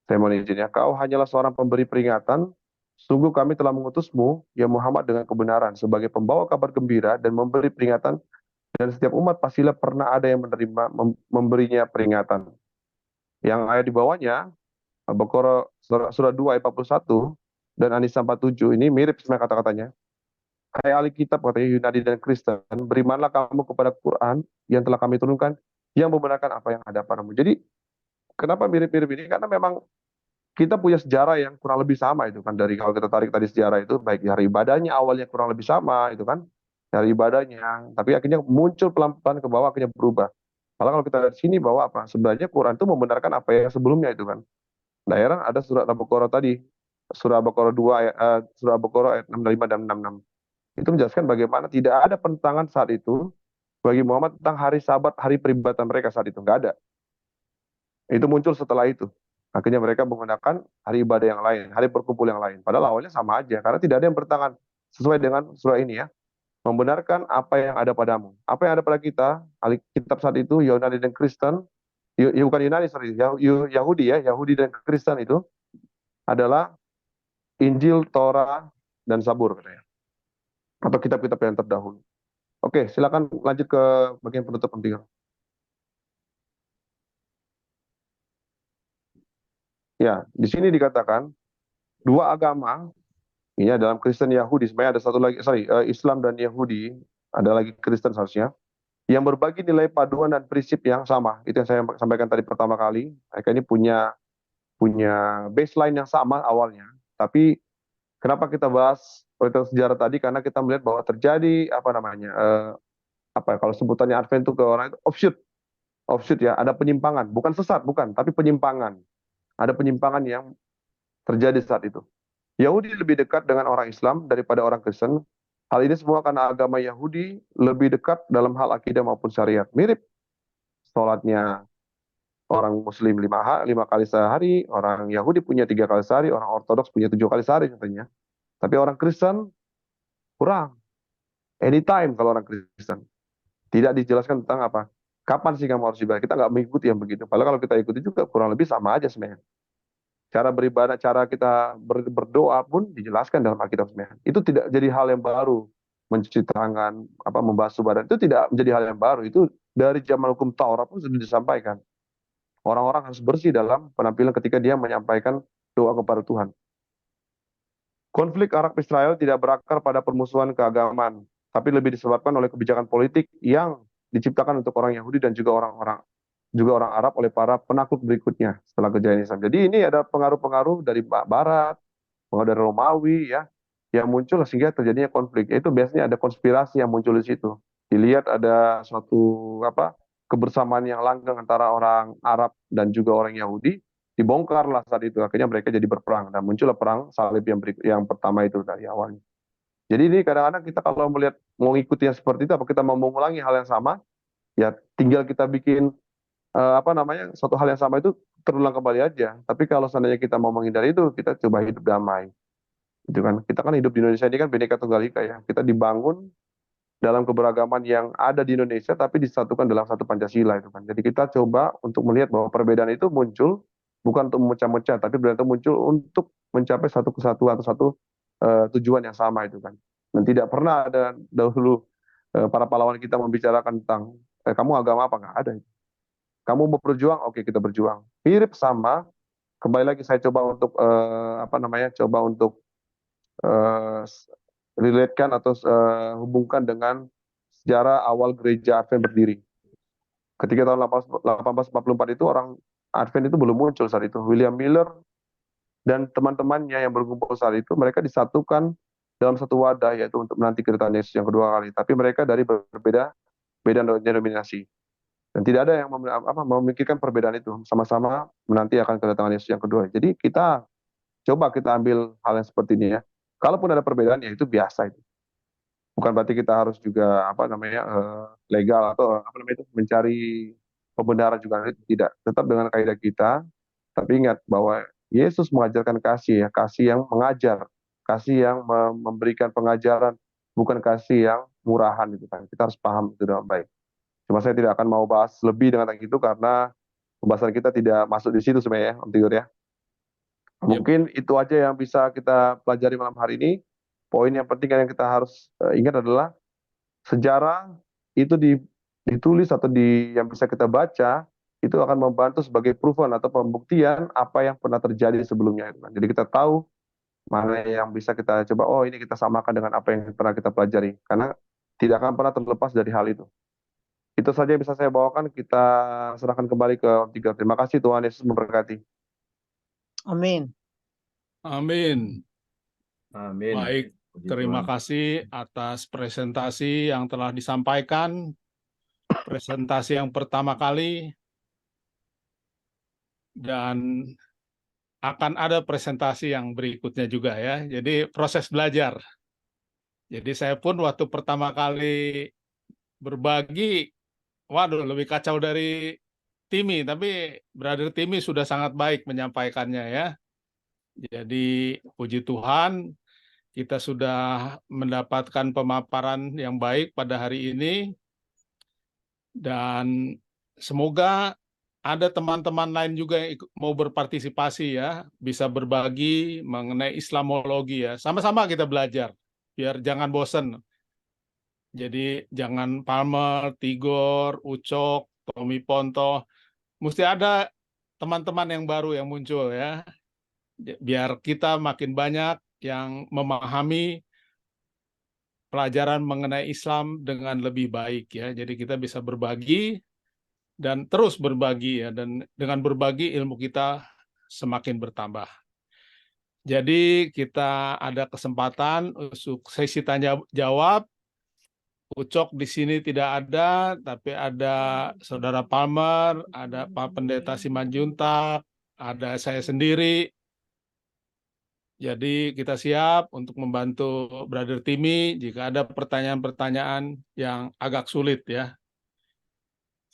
Saya mohon izin ya, kau hanyalah seorang pemberi peringatan, sungguh kami telah mengutusmu ya Muhammad dengan kebenaran sebagai pembawa kabar gembira dan memberi peringatan, dan setiap umat pastilah pernah ada yang memberinya peringatan. Yang ayat di bawahnya Al-Baqarah surah 2 ayat 41 dan An-Nisa 47 ini mirip sama kata-katanya. Hai ahli kitab, katanya Yunani dan Kristen, berimanlah kamu kepada Quran yang telah kami turunkan, yang membenarkan apa yang ada padamu. Jadi kenapa mirip-mirip ini? Karena memang kita punya sejarah yang kurang lebih sama itu kan. Dari kalau kita tarik tadi sejarah itu, baik hari ibadahnya awalnya kurang lebih sama itu kan, dari ibadahnya, tapi akhirnya muncul pelan-pelan ke bawah, akhirnya berubah. Malah kalau kita lihat di sini bahwa apa? Sebenarnya Quran itu membenarkan apa yang sebelumnya itu kan. Daerah ada surat Al-Baqarah tadi, surah Al-Baqarah 2 surah Al-Baqarah ayat 65 dan 66. Itu menjelaskan bagaimana tidak ada penentangan saat itu bagi Muhammad tentang hari Sabat, hari peribadatan mereka saat itu, nggak ada. Itu muncul setelah itu. Akhirnya mereka menggunakan hari ibadah yang lain, hari berkumpul yang lain. Padahal awalnya sama aja, karena tidak ada yang bertentangan sesuai dengan surah ini ya. Membenarkan apa yang ada padamu. Apa yang ada pada kita, ahli kitab saat itu, Yunani dan Kristen, bukan Yunani, sorry, Yahudi ya, Yahudi dan Kristen itu adalah Injil, Torah, dan Zabur katanya. Atau kitab-kitab yang terdahulu. Oke, silakan lanjut ke bagian penutup penting. Ya, di sini dikatakan dua agama ini dalam Kristen Yahudi, sebenarnya ada satu lagi, Islam dan Yahudi, ada lagi Kristen seharusnya, yang berbagi nilai paduan dan prinsip yang sama. Itu yang saya sampaikan tadi pertama kali. Mereka ini punya baseline yang sama awalnya, tapi kenapa kita bahas orientasi sejarah tadi? Karena kita melihat bahwa terjadi kalau sebutannya Advent itu ke orang itu offshoot ya, ada penyimpangan, bukan sesat, bukan, tapi penyimpangan. Ada penyimpangan yang terjadi saat itu. Yahudi lebih dekat dengan orang Islam daripada orang Kristen. Hal ini semua karena agama Yahudi lebih dekat dalam hal akidah maupun syariat. Mirip sholatnya orang Muslim 5 kali sehari, orang Yahudi punya 3 kali sehari, orang Ortodoks punya 7 kali sehari contohnya. Tapi orang Kristen kurang. Anytime kalau orang Kristen. Tidak dijelaskan tentang apa. Kapan sih kamu harus ibadah? Kita nggak mengikuti yang begitu. Padahal kalau kita ikuti juga kurang lebih sama aja sebenarnya. Cara beribadah, cara kita berdoa pun dijelaskan dalam Alkitab sebenarnya. Itu tidak jadi hal yang baru. Mencuci tangan, membasuh badan, itu tidak menjadi hal yang baru. Itu dari zaman hukum Taurat pun sudah disampaikan. Orang-orang harus bersih dalam penampilan ketika dia menyampaikan doa kepada Tuhan. Konflik Arab-Israel tidak berakar pada permusuhan keagamaan, tapi lebih disebabkan oleh kebijakan politik yang diciptakan untuk orang Yahudi dan juga orang-orang juga orang Arab oleh para penakluk berikutnya setelah kejayaan Islam. Jadi ini ada pengaruh-pengaruh dari Barat, pengaruh dari Romawi ya, yang muncul sehingga terjadinya konflik. Itu biasanya ada konspirasi yang muncul di situ. Dilihat ada suatu kebersamaan yang langgeng antara orang Arab dan juga orang Yahudi, dibongkarlah saat itu. Akhirnya mereka jadi berperang dan muncullah perang salib yang pertama itu dari awalnya. Jadi ini kadang-kadang kita kalau melihat mau ikuti yang seperti itu, apa kita mau mengulangi hal yang sama, ya tinggal kita bikin suatu hal yang sama itu terulang kembali aja. Tapi kalau seandainya kita mau menghindari itu, kita coba hidup damai. Itu kan kita kan hidup di Indonesia ini kan Bhinneka Tunggal Ika ya. Kita dibangun dalam keberagaman yang ada di Indonesia tapi disatukan dalam satu Pancasila itu kan. Jadi kita coba untuk melihat bahwa perbedaan itu muncul bukan untuk memecah-mecah, tapi perbedaan itu muncul untuk mencapai satu kesatuan atau satu tujuan yang sama itu kan. Dan tidak pernah ada dahulu para pahlawan kita membicarakan tentang kamu agama apa, nggak ada. Kamu mau berjuang, oke kita berjuang. Mirip sama, kembali lagi saya coba untuk coba untuk relatekan atau hubungkan dengan sejarah awal gereja Advent berdiri. Ketika tahun 1844 itu orang Advent itu belum muncul saat itu. William Miller dan teman-temannya yang berkumpul saat itu, mereka disatukan dalam satu wadah, yaitu untuk menanti kedatangan Yesus yang kedua kali. Tapi mereka dari berbeda denominasi. Dan tidak ada yang memikirkan perbedaan itu. Sama-sama menanti akan kedatangan Yesus yang kedua. Jadi kita ambil hal yang seperti ini ya. Kalaupun ada perbedaan, ya itu biasa itu. Bukan berarti kita harus juga legal atau mencari pembenaran juga, tidak. Tetap dengan kaidah kita. Tapi ingat bahwa Yesus mengajarkan kasih ya, kasih yang mengajar, kasih yang memberikan pengajaran, bukan kasih yang murahan gitu kan. Kita harus paham itu dengan baik. Cuma saya tidak akan mau bahas lebih dengan itu karena pembahasan kita tidak masuk di situ sebenarnya, Om Tigor ya. Mungkin itu aja yang bisa kita pelajari malam hari ini. Poin yang penting yang kita harus ingat adalah sejarah itu ditulis atau yang bisa kita baca itu akan membantu sebagai proven atau pembuktian apa yang pernah terjadi sebelumnya. Jadi kita tahu mana yang bisa kita coba, oh ini kita samakan dengan apa yang pernah kita pelajari. Karena tidak akan pernah terlepas dari hal itu. Itu saja yang bisa saya bawakan. Kita serahkan kembali ke Om Tigor. Terima kasih, Tuhan Yesus memberkati. Amin. Amin. Amin. Baik, Puji terima Tuhan. kasih atas presentasi yang telah disampaikan. Presentasi yang pertama kali. Dan akan ada presentasi yang berikutnya juga ya. Jadi proses belajar. Jadi saya pun waktu pertama kali berbagi, waduh lebih kacau dari Timi, tapi Brother Timi sudah sangat baik menyampaikannya ya. Jadi puji Tuhan, kita sudah mendapatkan pemaparan yang baik pada hari ini. Dan semoga ada teman-teman lain juga yang mau berpartisipasi ya, bisa berbagi mengenai Islamologi ya. Sama-sama kita belajar, biar jangan bosen. Jadi jangan Palmer, Tigor, Ucok, Tommy Ponto, mesti ada teman-teman yang baru yang muncul ya. Biar kita makin banyak yang memahami pelajaran mengenai Islam dengan lebih baik ya. Jadi kita bisa berbagi dan terus berbagi ya, dan dengan berbagi ilmu kita semakin bertambah. Jadi kita ada kesempatan untuk sesi tanya jawab. Ucok di sini tidak ada, tapi ada Saudara Palmer, ada Pak Pendeta Simanjuntak, ada saya sendiri. Jadi kita siap untuk membantu Brother Timi jika ada pertanyaan-pertanyaan yang agak sulit ya.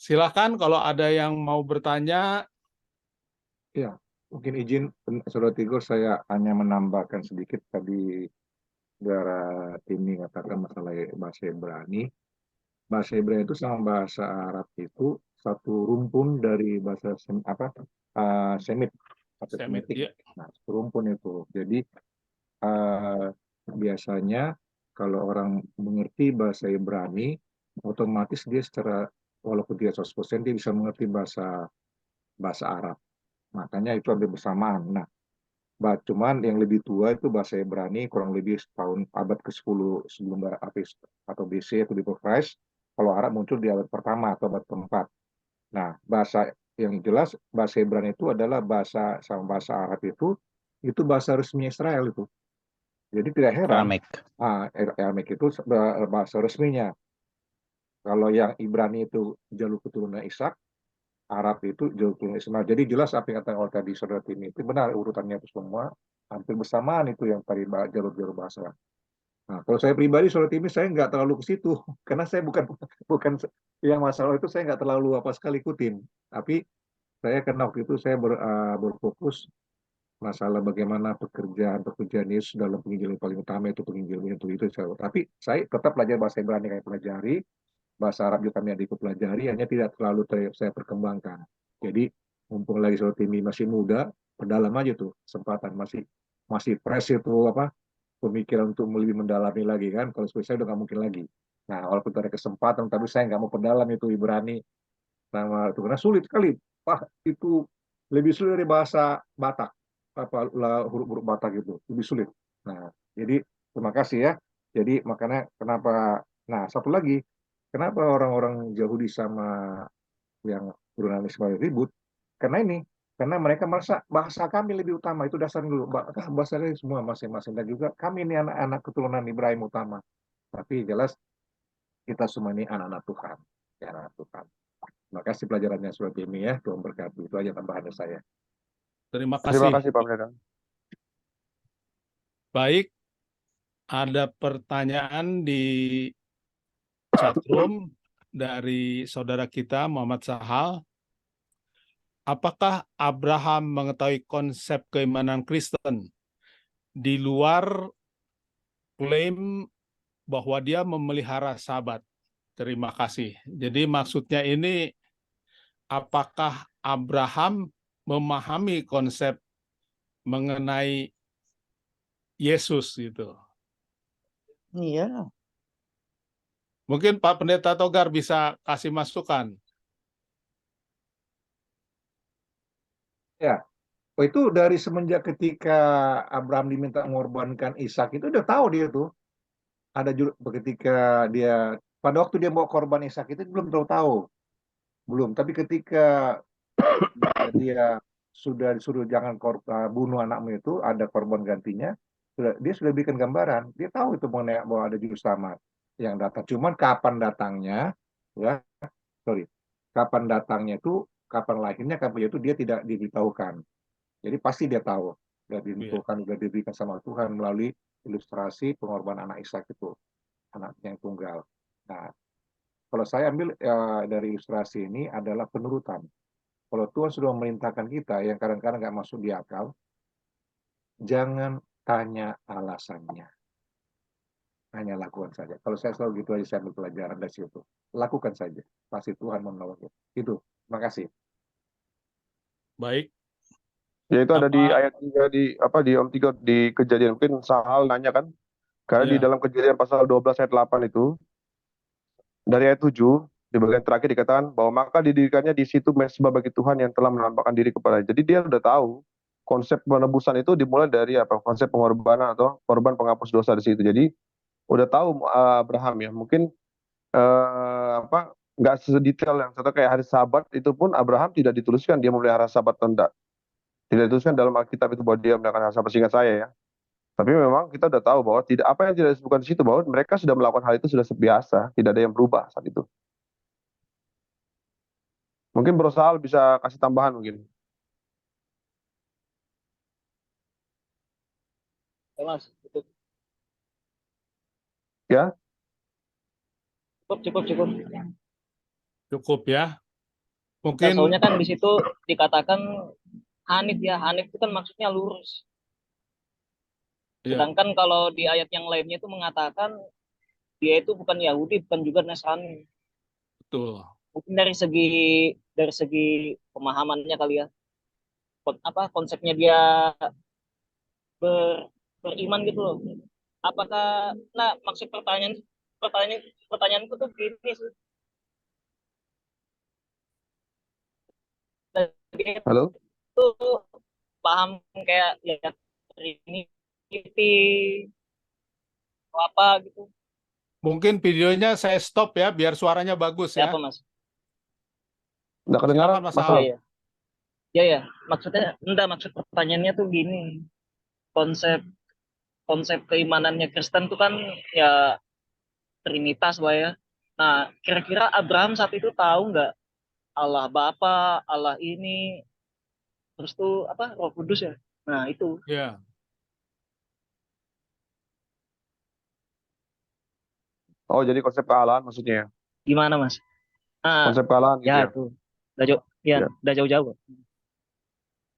Silahkan kalau ada yang mau bertanya. Ya, mungkin izin Saudara Tigor, saya hanya menambahkan sedikit tadi Saudara Timi katakan masalah bahasa Ibrani. Bahasa Ibrani itu sama bahasa Arab itu satu rumpun dari bahasa Semit atau Semitik. Ya. Nah, rumpun itu. Jadi biasanya kalau orang mengerti bahasa Ibrani, otomatis dia secara walaupun tidak 100% dia bisa mengerti bahasa Arab. Makanya itu hampir bersamaan. Nah, cuman yang lebih tua itu bahasa Ibrani kurang lebih abad ke-10 sebelum atau BC atau before Christ. Kalau Arab muncul di abad pertama atau abad keempat. Nah, bahasa yang jelas bahasa Ibrani itu adalah bahasa sama bahasa Arab itu bahasa resmi Israel itu. Jadi tidak heran, Ramek. Aramik itu bahasa resminya. Kalau yang Ibrani itu jalur keturunan Ishak, Arab itu jalur keturunan Ismail. Jadi jelas apa yang katakan oleh tadi saudara Timi itu benar, urutannya itu semua hampir bersamaan itu yang tadi jalur-jalur bahasa. Nah, kalau saya pribadi saudara Timi saya nggak terlalu ke situ karena saya bukan yang masalah itu saya nggak terlalu apa sekali ikutin. Tapi saya karena waktu itu saya berfokus masalah bagaimana pekerjaan Yesus dalam penginjilan paling utama itu penginjilan itu. Tapi saya tetap belajar bahasa Ibrani kayak pelajari, bahasa Arab juga kami ada ikut pelajari, hanya tidak terlalu saya perkembangkan. Jadi mumpung lagi saudara Timi masih muda, perdalam aja tuh kesempatan masih fresh itu apa pemikiran untuk lebih mendalami lagi kan. Kalau seperti saya udah nggak mungkin lagi. Nah, walaupun ada kesempatan, tapi saya nggak mau perdalam itu Ibrani sama itu karena sulit sekali. Wah, itu lebih sulit dari bahasa Batak apa huruf-huruf Batak itu lebih sulit. Nah, jadi terima kasih ya. Jadi makanya kenapa nah satu lagi kenapa orang-orang Yahudi sama yang turunan Ismail ribut? Karena ini karena mereka merasa bahasa kami lebih utama itu dasar dulu bahasa kami semua masing-masing dan juga kami ini anak-anak keturunan Ibrahim utama. Tapi jelas kita semua ini anak-anak Tuhan, ya, anak Tuhan. Terima kasih pelajarannya surat ini ya. Tuhan berkati. Itu aja tambahan saya. Terima Terima kasih. kasih Pak Pendeta. Baik, ada pertanyaan di chatroom dari saudara kita Muhammad Sahal. Apakah Abraham mengetahui konsep keimanan Kristen di luar klaim bahwa dia memelihara Sabat? Terima kasih. Jadi maksudnya ini apakah Abraham memahami konsep mengenai Yesus gitu? Iya. Mungkin Pak Pendeta Togar bisa kasih masukan. Ya, itu dari semenjak ketika Abraham diminta mengorbankan Ishak itu udah tahu dia tuh. Ada ketika dia pada waktu dia mau korban Ishak itu belum tahu. Belum, tapi ketika dia sudah disuruh jangan bunuh anakmu itu ada korban gantinya, dia sudah bikin gambaran. Dia tahu itu mengenai bahwa ada juru selamat yang datang. Cuman kapan datangnya, ya, sorry, kapan datangnya itu, kapan lahirnya, kapan itu dia tidak diberitahukan. Jadi pasti dia tahu, sudah ditentukan, sudah diberikan sama Tuhan melalui ilustrasi pengorbanan anak Ishak itu, anaknya yang tunggal. Nah, kalau saya ambil dari ilustrasi ini adalah penurutan. Kalau Tuhan sudah memerintahkan kita yang kadang-kadang nggak masuk di akal, jangan tanya alasannya. Hanya lakukan saja. Kalau saya selalu gitu aja, saya ambil pelajaran dari situ. Lakukan saja. Pasti Tuhan menolong. Itu. Terima kasih. Baik. Ya itu ada di Apa- ayat 3 di Om 3 di Kejadian. Mungkin Sahal nanya kan. Karena di Ya. dalam Kejadian pasal 12 ayat 8 itu dari ayat 7 di bagian terakhir dikatakan bahwa maka didirikannya di situ mezbah bagi Tuhan yang telah menampakkan diri kepada. Jadi dia udah tahu konsep penebusan itu dimulai dari apa? Konsep pengorbanan atau korban penghapus dosa di situ. Jadi udah tahu Abraham ya. Mungkin nggak sedetail yang contoh kayak hari Sabat itu pun Abraham tidak dituliskan dia memelihara Sabat atau enggak. Tidak dituliskan dalam Alkitab itu bahwa dia memelihara Sabat, seingat saya ya. Tapi memang kita udah tahu bahwa tidak apa yang tidak disebutkan di situ bahwa mereka sudah melakukan hal itu sudah biasa, tidak ada yang berubah saat itu. Mungkin Bro Sahal bisa kasih tambahan mungkin. Ya, Mas. Ya. Cukup. Cukup ya. Nah, Mungkin soalnya kan di situ dikatakan Hanif ya. Hanif itu kan maksudnya lurus. ya, Sedangkan kalau di ayat yang lainnya itu mengatakan dia itu bukan Yahudi, bukan juga Nasrani. betul. Mungkin dari segi pemahamannya kali ya. Konsepnya dia beriman gitu loh. Apakah maksud pertanyaanku tuh gini sih. Dia Halo. tuh paham kayak ya Trinity atau apa gitu. Mungkin videonya saya stop ya biar suaranya bagus ya. Siapa Mas? Nggak kedengaran, Silakan Mas Mas Ya, Al. Al. ya. Ya, ya. Maksud pertanyaannya tuh gini. Konsep konsep keimanannya Kristen tuh kan ya Trinitas, Pak ya. Nah, kira-kira Abraham saat itu tahu nggak Allah Bapa, Allah ini, terus tuh apa Roh Kudus ya? Nah, itu Ya, Oh, jadi konsep kealahan maksudnya. gimana, Mas? Nah, Konsep kealahan ya gitu ya. itu. Udah jauh, ya, Ya. udah jauh-jauh.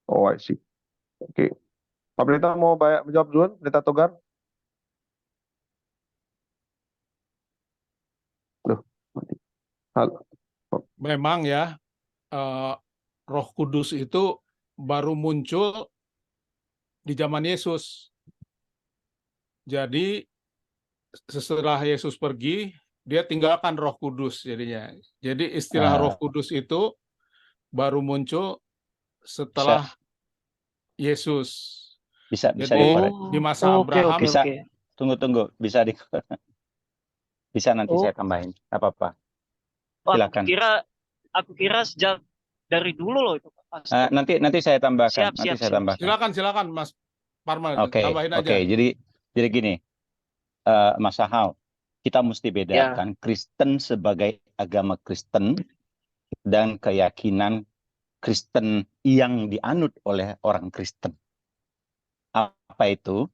Oh, I see. Oke. Pak Pendeta mau menjawab duluan, Pendeta Togar? Loh, mati. Halo. memang ya, Roh Kudus itu baru muncul di zaman Yesus. Jadi setelah Yesus pergi, dia tinggalkan Roh Kudus jadinya. Jadi istilah Roh Kudus itu baru muncul setelah Yesus. bisa Jadi dikorek. di masa Oke, Abraham, oke, Bisa. oke. Tunggu, bisa bisa nanti Oh, saya tambahin. Apa-apa. aku Silakan. kira sejak dari dulu loh itu, Pak. Nanti saya tambahkan. Siap. silakan Mas Parman, Oke, tambahin aja. Jadi gini, Mas Sahal, kita mesti Ya, bedakan Kristen sebagai agama Kristen dan keyakinan Kristen yang dianut oleh orang Kristen. Apa itu?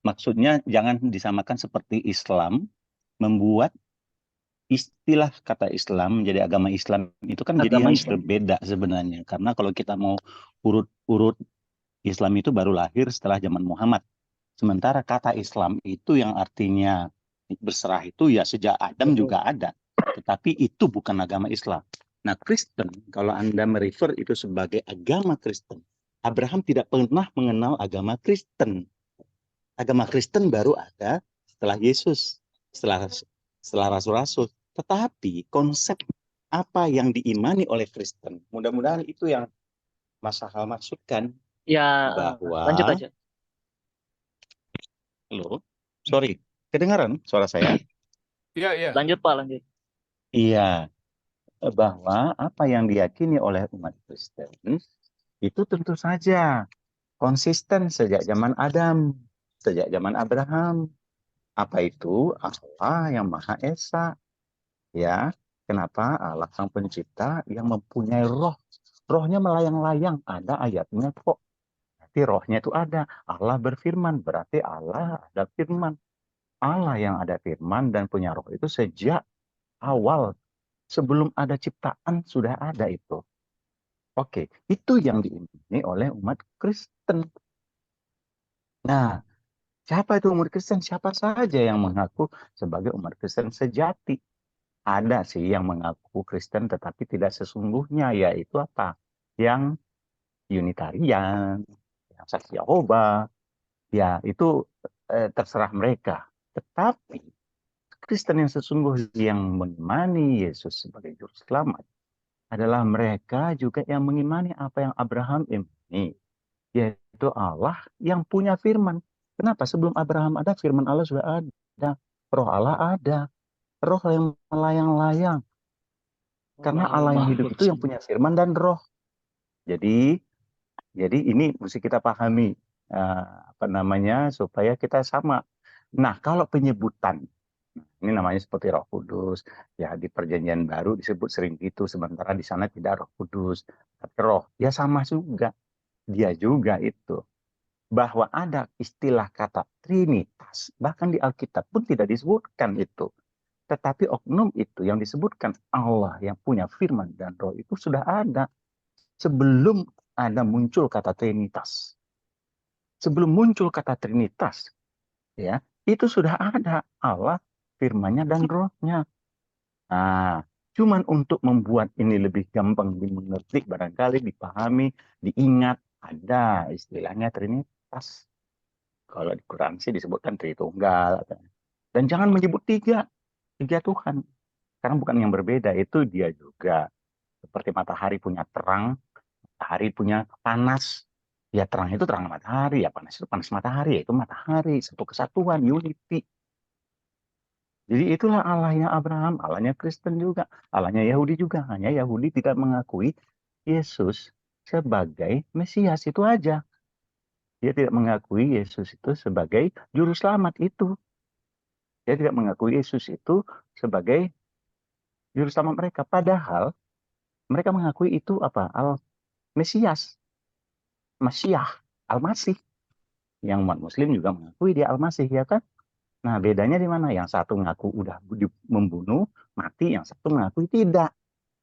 Maksudnya jangan disamakan seperti Islam membuat istilah kata Islam menjadi agama Islam itu kan jadi agama yang Islam. berbeda sebenarnya. Karena kalau kita mau urut-urut Islam itu baru lahir setelah zaman Muhammad. Sementara kata Islam itu yang artinya berserah itu ya sejak Adam juga ada. Tetapi itu bukan agama Islam. Nah, Kristen, kalau Anda merefer itu sebagai agama Kristen, Abraham tidak pernah mengenal agama Kristen. Agama Kristen baru ada setelah Yesus, setelah rasul-rasul. Tetapi konsep apa yang diimani oleh Kristen, mudah-mudahan itu yang Mas Sahal maksudkan, Ya, bahwa lanjut aja. Halo, sorry, kedengaran suara saya? Iya. Lanjut, Pak, lanjut. Iya, bahwa apa yang diyakini oleh umat Kristen itu tentu saja konsisten sejak zaman Adam, sejak zaman Abraham. Apa itu? Allah yang Maha Esa. Ya, kenapa? Allah Sang Pencipta yang mempunyai roh. Rohnya melayang-layang, ada ayatnya kok. Berarti rohnya itu ada. Allah berfirman, berarti Allah ada firman. Allah yang ada firman dan punya roh itu sejak awal. Sebelum ada ciptaan sudah ada itu. Oke, itu yang diimani oleh umat Kristen. Nah, siapa itu umat Kristen? Siapa saja yang mengaku sebagai umat Kristen sejati? Ada sih yang mengaku Kristen tetapi tidak sesungguhnya, yaitu apa? Yang Unitarian, yang Saksi Yehova, ya itu terserah mereka. Tetapi Kristen yang sesungguhnya yang mengimani Yesus sebagai juru selamat adalah mereka juga yang mengimani apa yang Abraham imani, yaitu Allah yang punya firman. Kenapa? Sebelum Abraham ada, firman Allah sudah ada. Roh Allah ada. Roh yang melayang-layang. Karena Allah yang hidup itu yang punya firman dan roh. Jadi ini mesti kita pahami supaya kita sama. Nah, kalau penyebutan ini namanya seperti Roh Kudus, ya di Perjanjian Baru disebut sering gitu, sementara di sana tidak Roh Kudus, tapi Roh, ya sama juga. Dia juga itu. Bahwa ada istilah kata Trinitas, bahkan di Alkitab pun tidak disebutkan itu. Tetapi oknum itu yang disebutkan Allah yang punya firman dan roh itu sudah ada. Sebelum ada muncul kata Trinitas. Sebelum muncul kata Trinitas, ya itu sudah ada Allah, firman-Nya dan rohnya. Nah, cuman untuk membuat ini lebih gampang dimengerti, barangkali dipahami, diingat, ada istilahnya Trinitas. Kalau di Quran sih disebutkan Tritunggal. Dan jangan menyebut tiga Tuhan. Karena bukan yang berbeda, itu dia juga. Seperti matahari punya terang, matahari punya panas. Ya terang itu terang matahari, ya panas itu panas matahari, ya itu matahari. Satu kesatuan, unity. Jadi itulah Allahnya Abraham, Allahnya Kristen juga, Allahnya Yahudi juga. Hanya Yahudi tidak mengakui Yesus sebagai Mesias, itu aja. Dia tidak mengakui Yesus itu sebagai juru selamat itu. Dia tidak mengakui Yesus itu sebagai juru selamat mereka. Padahal mereka mengakui itu apa? Al-Mesias, Masiah, Al-Masih. Yang umat Muslim juga mengakui dia Al-Masih, ya kan? Nah, bedanya di mana? Yang satu mengaku udah membunuh, mati, yang satu mengakui tidak.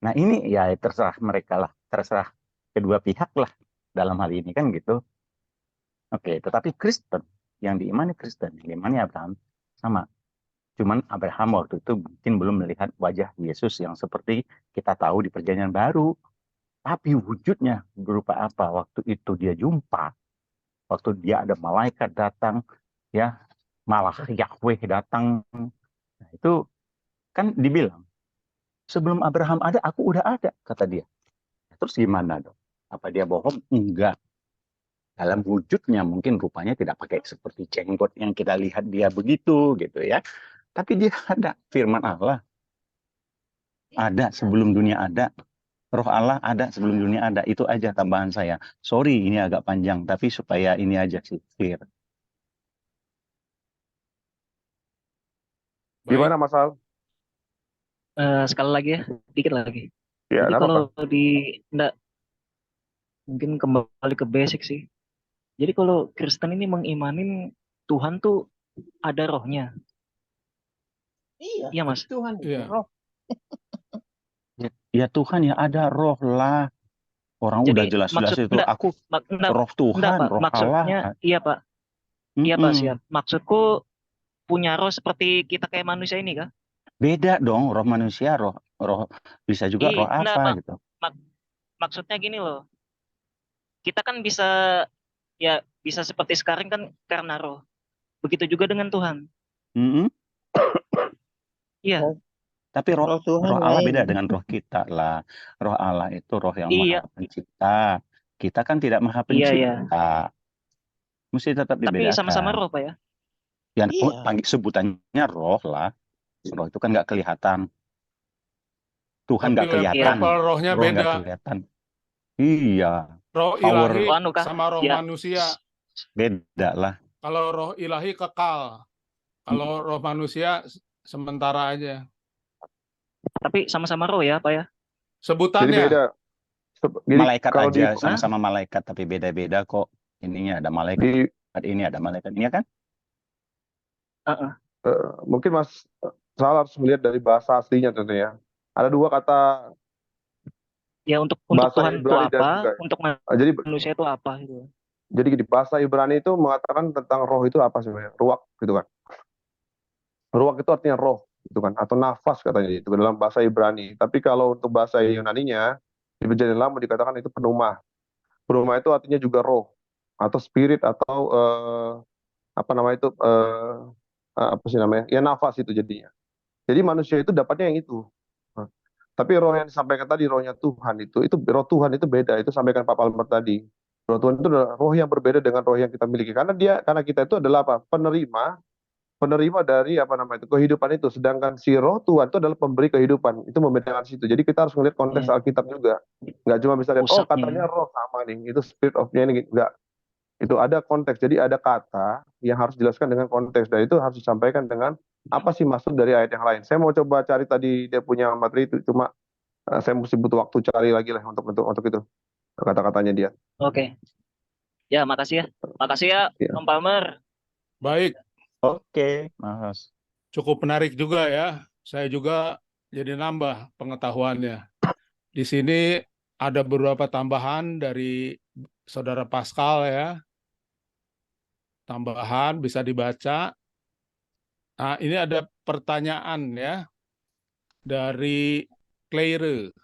Nah, ini ya terserah mereka lah, terserah kedua pihak lah dalam hal ini kan gitu. Oke, tetapi Kristen, yang diimani Kristen, yang diimani Abraham, sama. Cuman Abraham waktu itu mungkin belum melihat wajah Yesus yang seperti kita tahu di Perjanjian Baru. Tapi wujudnya berupa apa? Waktu itu dia jumpa, waktu dia ada malaikat datang, ya, malah Yahweh datang. Nah, itu kan dibilang, sebelum Abraham ada, aku udah ada, kata dia. Terus gimana dong? Apa dia bohong? Enggak. Dalam wujudnya mungkin rupanya tidak pakai seperti jenggot yang kita lihat dia begitu gitu ya. Tapi dia ada, firman Allah ada sebelum dunia ada. Roh Allah ada sebelum dunia ada. Itu aja tambahan saya. Sorry ini agak panjang, tapi supaya ini aja sih clear. Gimana Mas Al? Sekali lagi ya, dikit lagi. Ya, Jadi nggak apa-apa. kalau mungkin kembali ke basic sih. Jadi kalau Kristen ini mengimanin Tuhan tuh ada rohnya. Iya, Iya, Mas. Tuhan itu Iya. roh. Ya Tuhan ya ada roh lah. Orang Jadi udah jelas-jelas itu. Aku roh Tuhan, Pak. roh Maksudnya, Allah. iya Pak. Iya Pak, Mm-mm. siap. Maksudku punya roh seperti kita kayak manusia ini kah? Beda dong, roh manusia, roh bisa juga roh Enggak, apa Pak. gitu. Maksudnya gini loh. Kita kan bisa seperti sekarang kan karena roh. Begitu juga dengan Tuhan. Mm-mm. Iya. Tapi roh Tuhan Allah lain. beda dengan roh kita lah. Roh Allah itu roh yang Iya. maha pencipta. Kita kan tidak maha Iya, iya. pencipta. Mesti tetap Tapi dibedakan. sama-sama roh, Pak ya. Ya, Iya. sebutannya roh lah. Roh itu kan nggak kelihatan. Tuhan Tapi nggak kelihatan. level rohnya Roh nggak beda. kelihatan. Iya. Roh Power ilahi Anu kah? sama roh Ya. manusia. beda lah. Kalau roh ilahi kekal. Kalau roh manusia sementara aja. Tapi sama-sama roh ya, Pak ya. Jadi Sebutannya. beda. Jadi Malaikat kalau aja sama-sama malaikat tapi beda-beda kok. Ininya ada malaikat ini ada malaikat ini kan? mungkin Mas Sal harus melihat dari bahasa aslinya tentunya. Ada dua kata Ya untuk bahasa Tuhan itu Ibrani dan apa, juga. untuk Jadi manusia itu apa gitu. Jadi di bahasa Ibrani itu mengatakan tentang roh itu apa sebenarnya? Ruach gitu kan. Ruach itu artinya roh gitu kan, atau nafas katanya itu dalam bahasa Ibrani. Tapi kalau untuk bahasa Yunaninya di Perjanjian Lama dikatakan itu pneuma. Pneuma itu artinya juga roh atau spirit atau apa namanya itu apa sih namanya? Ya nafas itu jadinya. Jadi manusia itu dapatnya yang itu. Nah, tapi roh yang disampaikan tadi rohnya Tuhan itu roh Tuhan itu beda. Itu sampaikan Pak Palmer tadi. Roh Tuhan itu adalah roh yang berbeda dengan roh yang kita miliki karena kita itu adalah apa? Penerima dari apa namanya itu kehidupan itu, sedangkan si roh Tuhan itu adalah pemberi kehidupan. Itu membedakan situ. Jadi kita harus melihat konteks Alkitab juga. Nggak cuma bisa lihat katanya roh sama nih, itu spirit of-nya ini enggak. Itu ada konteks. Jadi ada kata yang harus dijelaskan dengan konteks dan itu harus disampaikan dengan apa sih maksud dari ayat yang lain. Saya mau coba cari tadi dia punya materi itu, cuma saya mesti butuh waktu cari lagi lah untuk itu kata-katanya dia. Oke. Ya, makasih ya. Makasih ya, Om Palmer. Baik. Oke, Mas. Cukup menarik juga ya. Saya juga jadi nambah pengetahuannya. Di sini ada beberapa tambahan dari Saudara Pascal ya. Tambahan bisa dibaca. Nah, ini ada pertanyaan ya dari Claire.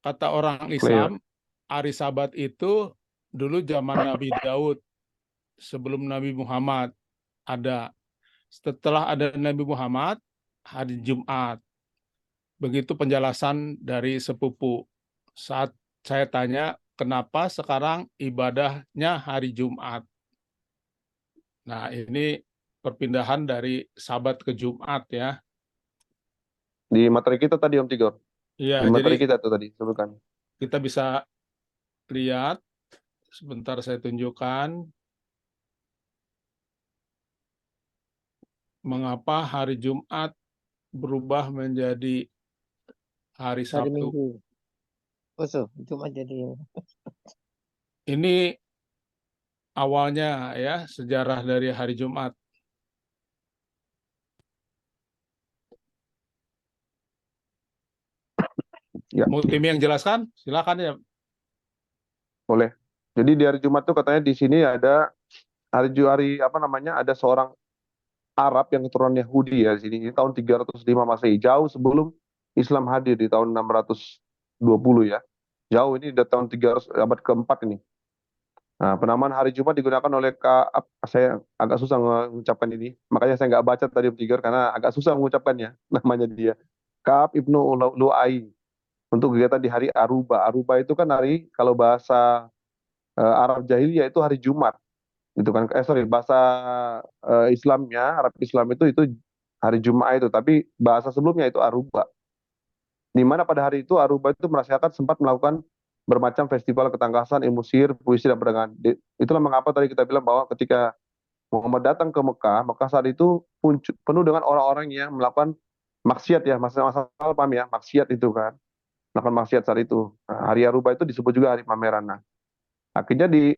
Kata orang Islam, hari Sabat itu dulu zaman Nabi Daud, sebelum Nabi Muhammad ada. Setelah ada Nabi Muhammad, hari Jumat. Begitu penjelasan dari sepupu. Saat saya tanya, kenapa sekarang ibadahnya hari Jumat? Nah, ini perpindahan dari Sabat ke Jumat ya. Di materi kita tadi Om Tigor. Iya, Di materi jadi kita tuh tadi sebutkan. kita bisa lihat, sebentar saya tunjukkan mengapa hari Jumat berubah menjadi hari Hari Sabtu. Minggu. Khusus, cuma jadi Ini awalnya ya, sejarah dari hari Jumat. Ya. Mau tim yang jelaskan? Silakan ya. Boleh. Jadi di hari Jumat tuh katanya di sini ada hari apa namanya, ada seorang Arab yang keturunan Yahudi ya di sini. Di tahun 305 Masehi, jauh sebelum Islam hadir di tahun 620 ya. Jauh ini dari tahun 300 abad keempat ini. Nah, penamaan hari Jumat digunakan oleh Ka'ab. Saya agak susah mengucapkan ini, makanya saya nggak baca tadi Tigor karena agak susah mengucapkannya. Namanya dia Ka'ab ibnu Lu'ai untuk kegiatan di hari Aruba. Aruba itu kan hari, kalau bahasa Arab jahiliyah itu hari Jumat, gitu kan? Sorry, bahasa Islamnya, Arab Islam itu hari Jumat itu, tapi bahasa sebelumnya itu Aruba. Di mana pada hari itu Aruba itu merasakan sempat melakukan bermacam festival ketangkasan, ilmu sihir, puisi dan perdagangan. Itulah mengapa tadi kita bilang bahwa ketika Muhammad datang ke Mekah, Mekah saat itu penuh dengan orang-orang yang melakukan maksiat ya, masalah paham ya, maksiat itu kan, melakukan maksiat saat itu. Nah, hari Aruba itu disebut juga hari pameran. Nah, akhirnya di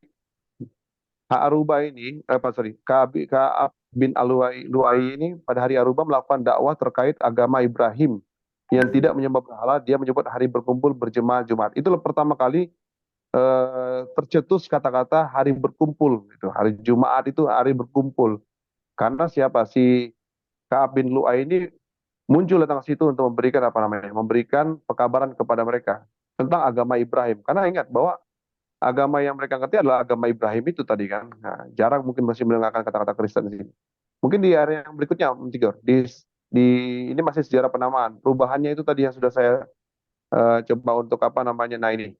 Aruba ini, Ka'ab bin Lu'ai ini pada hari Aruba melakukan dakwah terkait agama Ibrahim yang tidak menyembah berhala. Dia menyebut hari berkumpul berjemaah Jumat. Itulah pertama kali tercetus kata-kata hari berkumpul. Gitu. Hari Jumat itu hari berkumpul. Karena siapa? Si Ka'ab bin Lu'ai ini muncul datang ke situ untuk memberikan apa namanya? Memberikan pekabaran kepada mereka tentang agama Ibrahim. Karena ingat bahwa agama yang mereka ngerti adalah agama Ibrahim itu tadi kan. Nah, jarang mungkin masih mendengarkan kata-kata Kristen di sini. Mungkin di area yang berikutnya, Om Tigor, di ini masih sejarah penamaan. Perubahannya itu tadi yang sudah saya coba untuk apa namanya. Nah ini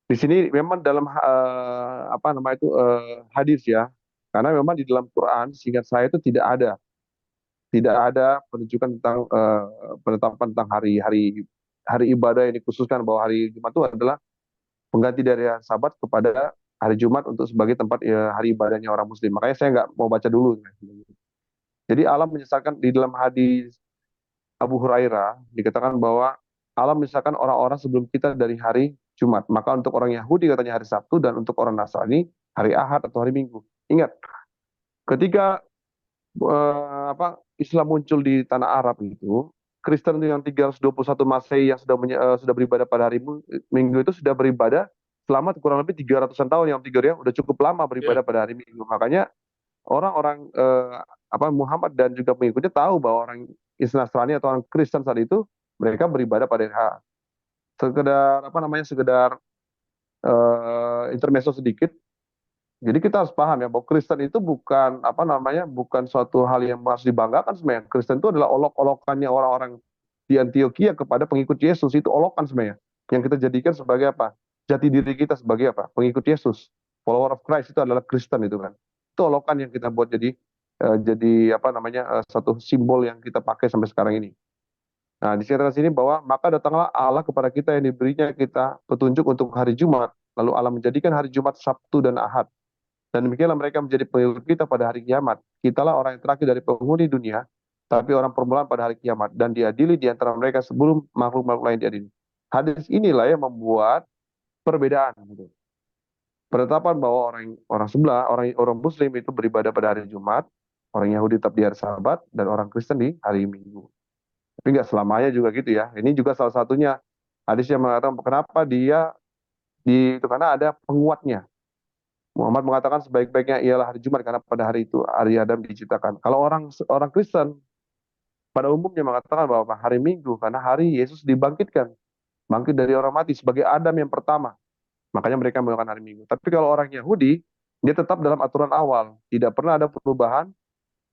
di sini memang dalam apa nama itu hadis ya. Karena memang di dalam Quran seingat saya itu tidak ada penunjukan tentang penetapan tentang hari ibadah yang dikhususkan bahwa hari Jumat itu adalah pengganti dari hari Sabat kepada hari Jumat untuk sebagai tempat hari ibadahnya orang Muslim. Makanya saya nggak mau baca dulu. Jadi Allah menyesalkan di dalam hadis Abu Hurairah dikatakan bahwa Allah menyesalkan orang-orang sebelum kita dari hari Jumat. Maka untuk orang Yahudi katanya hari Sabtu, dan untuk orang Nasrani hari Ahad atau hari Minggu. Ingat, ketika Islam muncul di tanah Arab itu, Kristen yang 321 Masehi yang sudah beribadah pada hari Minggu itu sudah beribadah selama kurang lebih 300-an tahun yang Tigor ya, udah cukup lama beribadah pada hari Minggu. Makanya orang-orang Muhammad dan juga pengikutnya tahu bahwa orang Islam Nasrani atau orang Kristen saat itu mereka beribadah pada hari Ahad. Sekedar intermezzo sedikit. Jadi kita harus paham ya bahwa Kristen itu bukan bukan suatu hal yang harus dibanggakan sebenarnya. Kristen itu adalah olok-olokannya orang-orang di Antioquia kepada pengikut Yesus. Itu olokan sebenarnya yang kita jadikan sebagai apa? Jati diri kita sebagai apa? Pengikut Yesus. Follower of Christ itu adalah Kristen itu kan. Itu olokan yang kita buat jadi satu simbol yang kita pakai sampai sekarang ini. Nah, disini bahwa maka datanglah Allah kepada kita yang diberinya kita petunjuk untuk hari Jumat. Lalu Allah menjadikan hari Jumat Sabtu dan Ahad. Dan demikianlah mereka menjadi pengikut kita pada hari kiamat. Kitalah orang yang terakhir dari penghuni dunia, tapi orang permulaan pada hari kiamat. Dan diadili di antara mereka sebelum makhluk-makhluk lain diadili. Hadis inilah yang membuat perbedaan. Gitu. Penetapan bahwa orang sebelah, orang Muslim itu beribadah pada hari Jumat, orang Yahudi tetap di hari Sabat, dan orang Kristen di hari Minggu. Tapi nggak selamanya juga gitu ya. Ini juga salah satunya hadis yang mengatakan kenapa dia itu karena ada penguatnya. Muhammad mengatakan sebaik-baiknya ialah hari Jumat karena pada hari itu hari Adam diciptakan. Kalau orang Kristen pada umumnya mengatakan bahwa hari Minggu karena hari Yesus dibangkitkan, bangkit dari orang mati sebagai Adam yang pertama. Makanya mereka menggunakan hari Minggu. Tapi kalau orang Yahudi, dia tetap dalam aturan awal, tidak pernah ada perubahan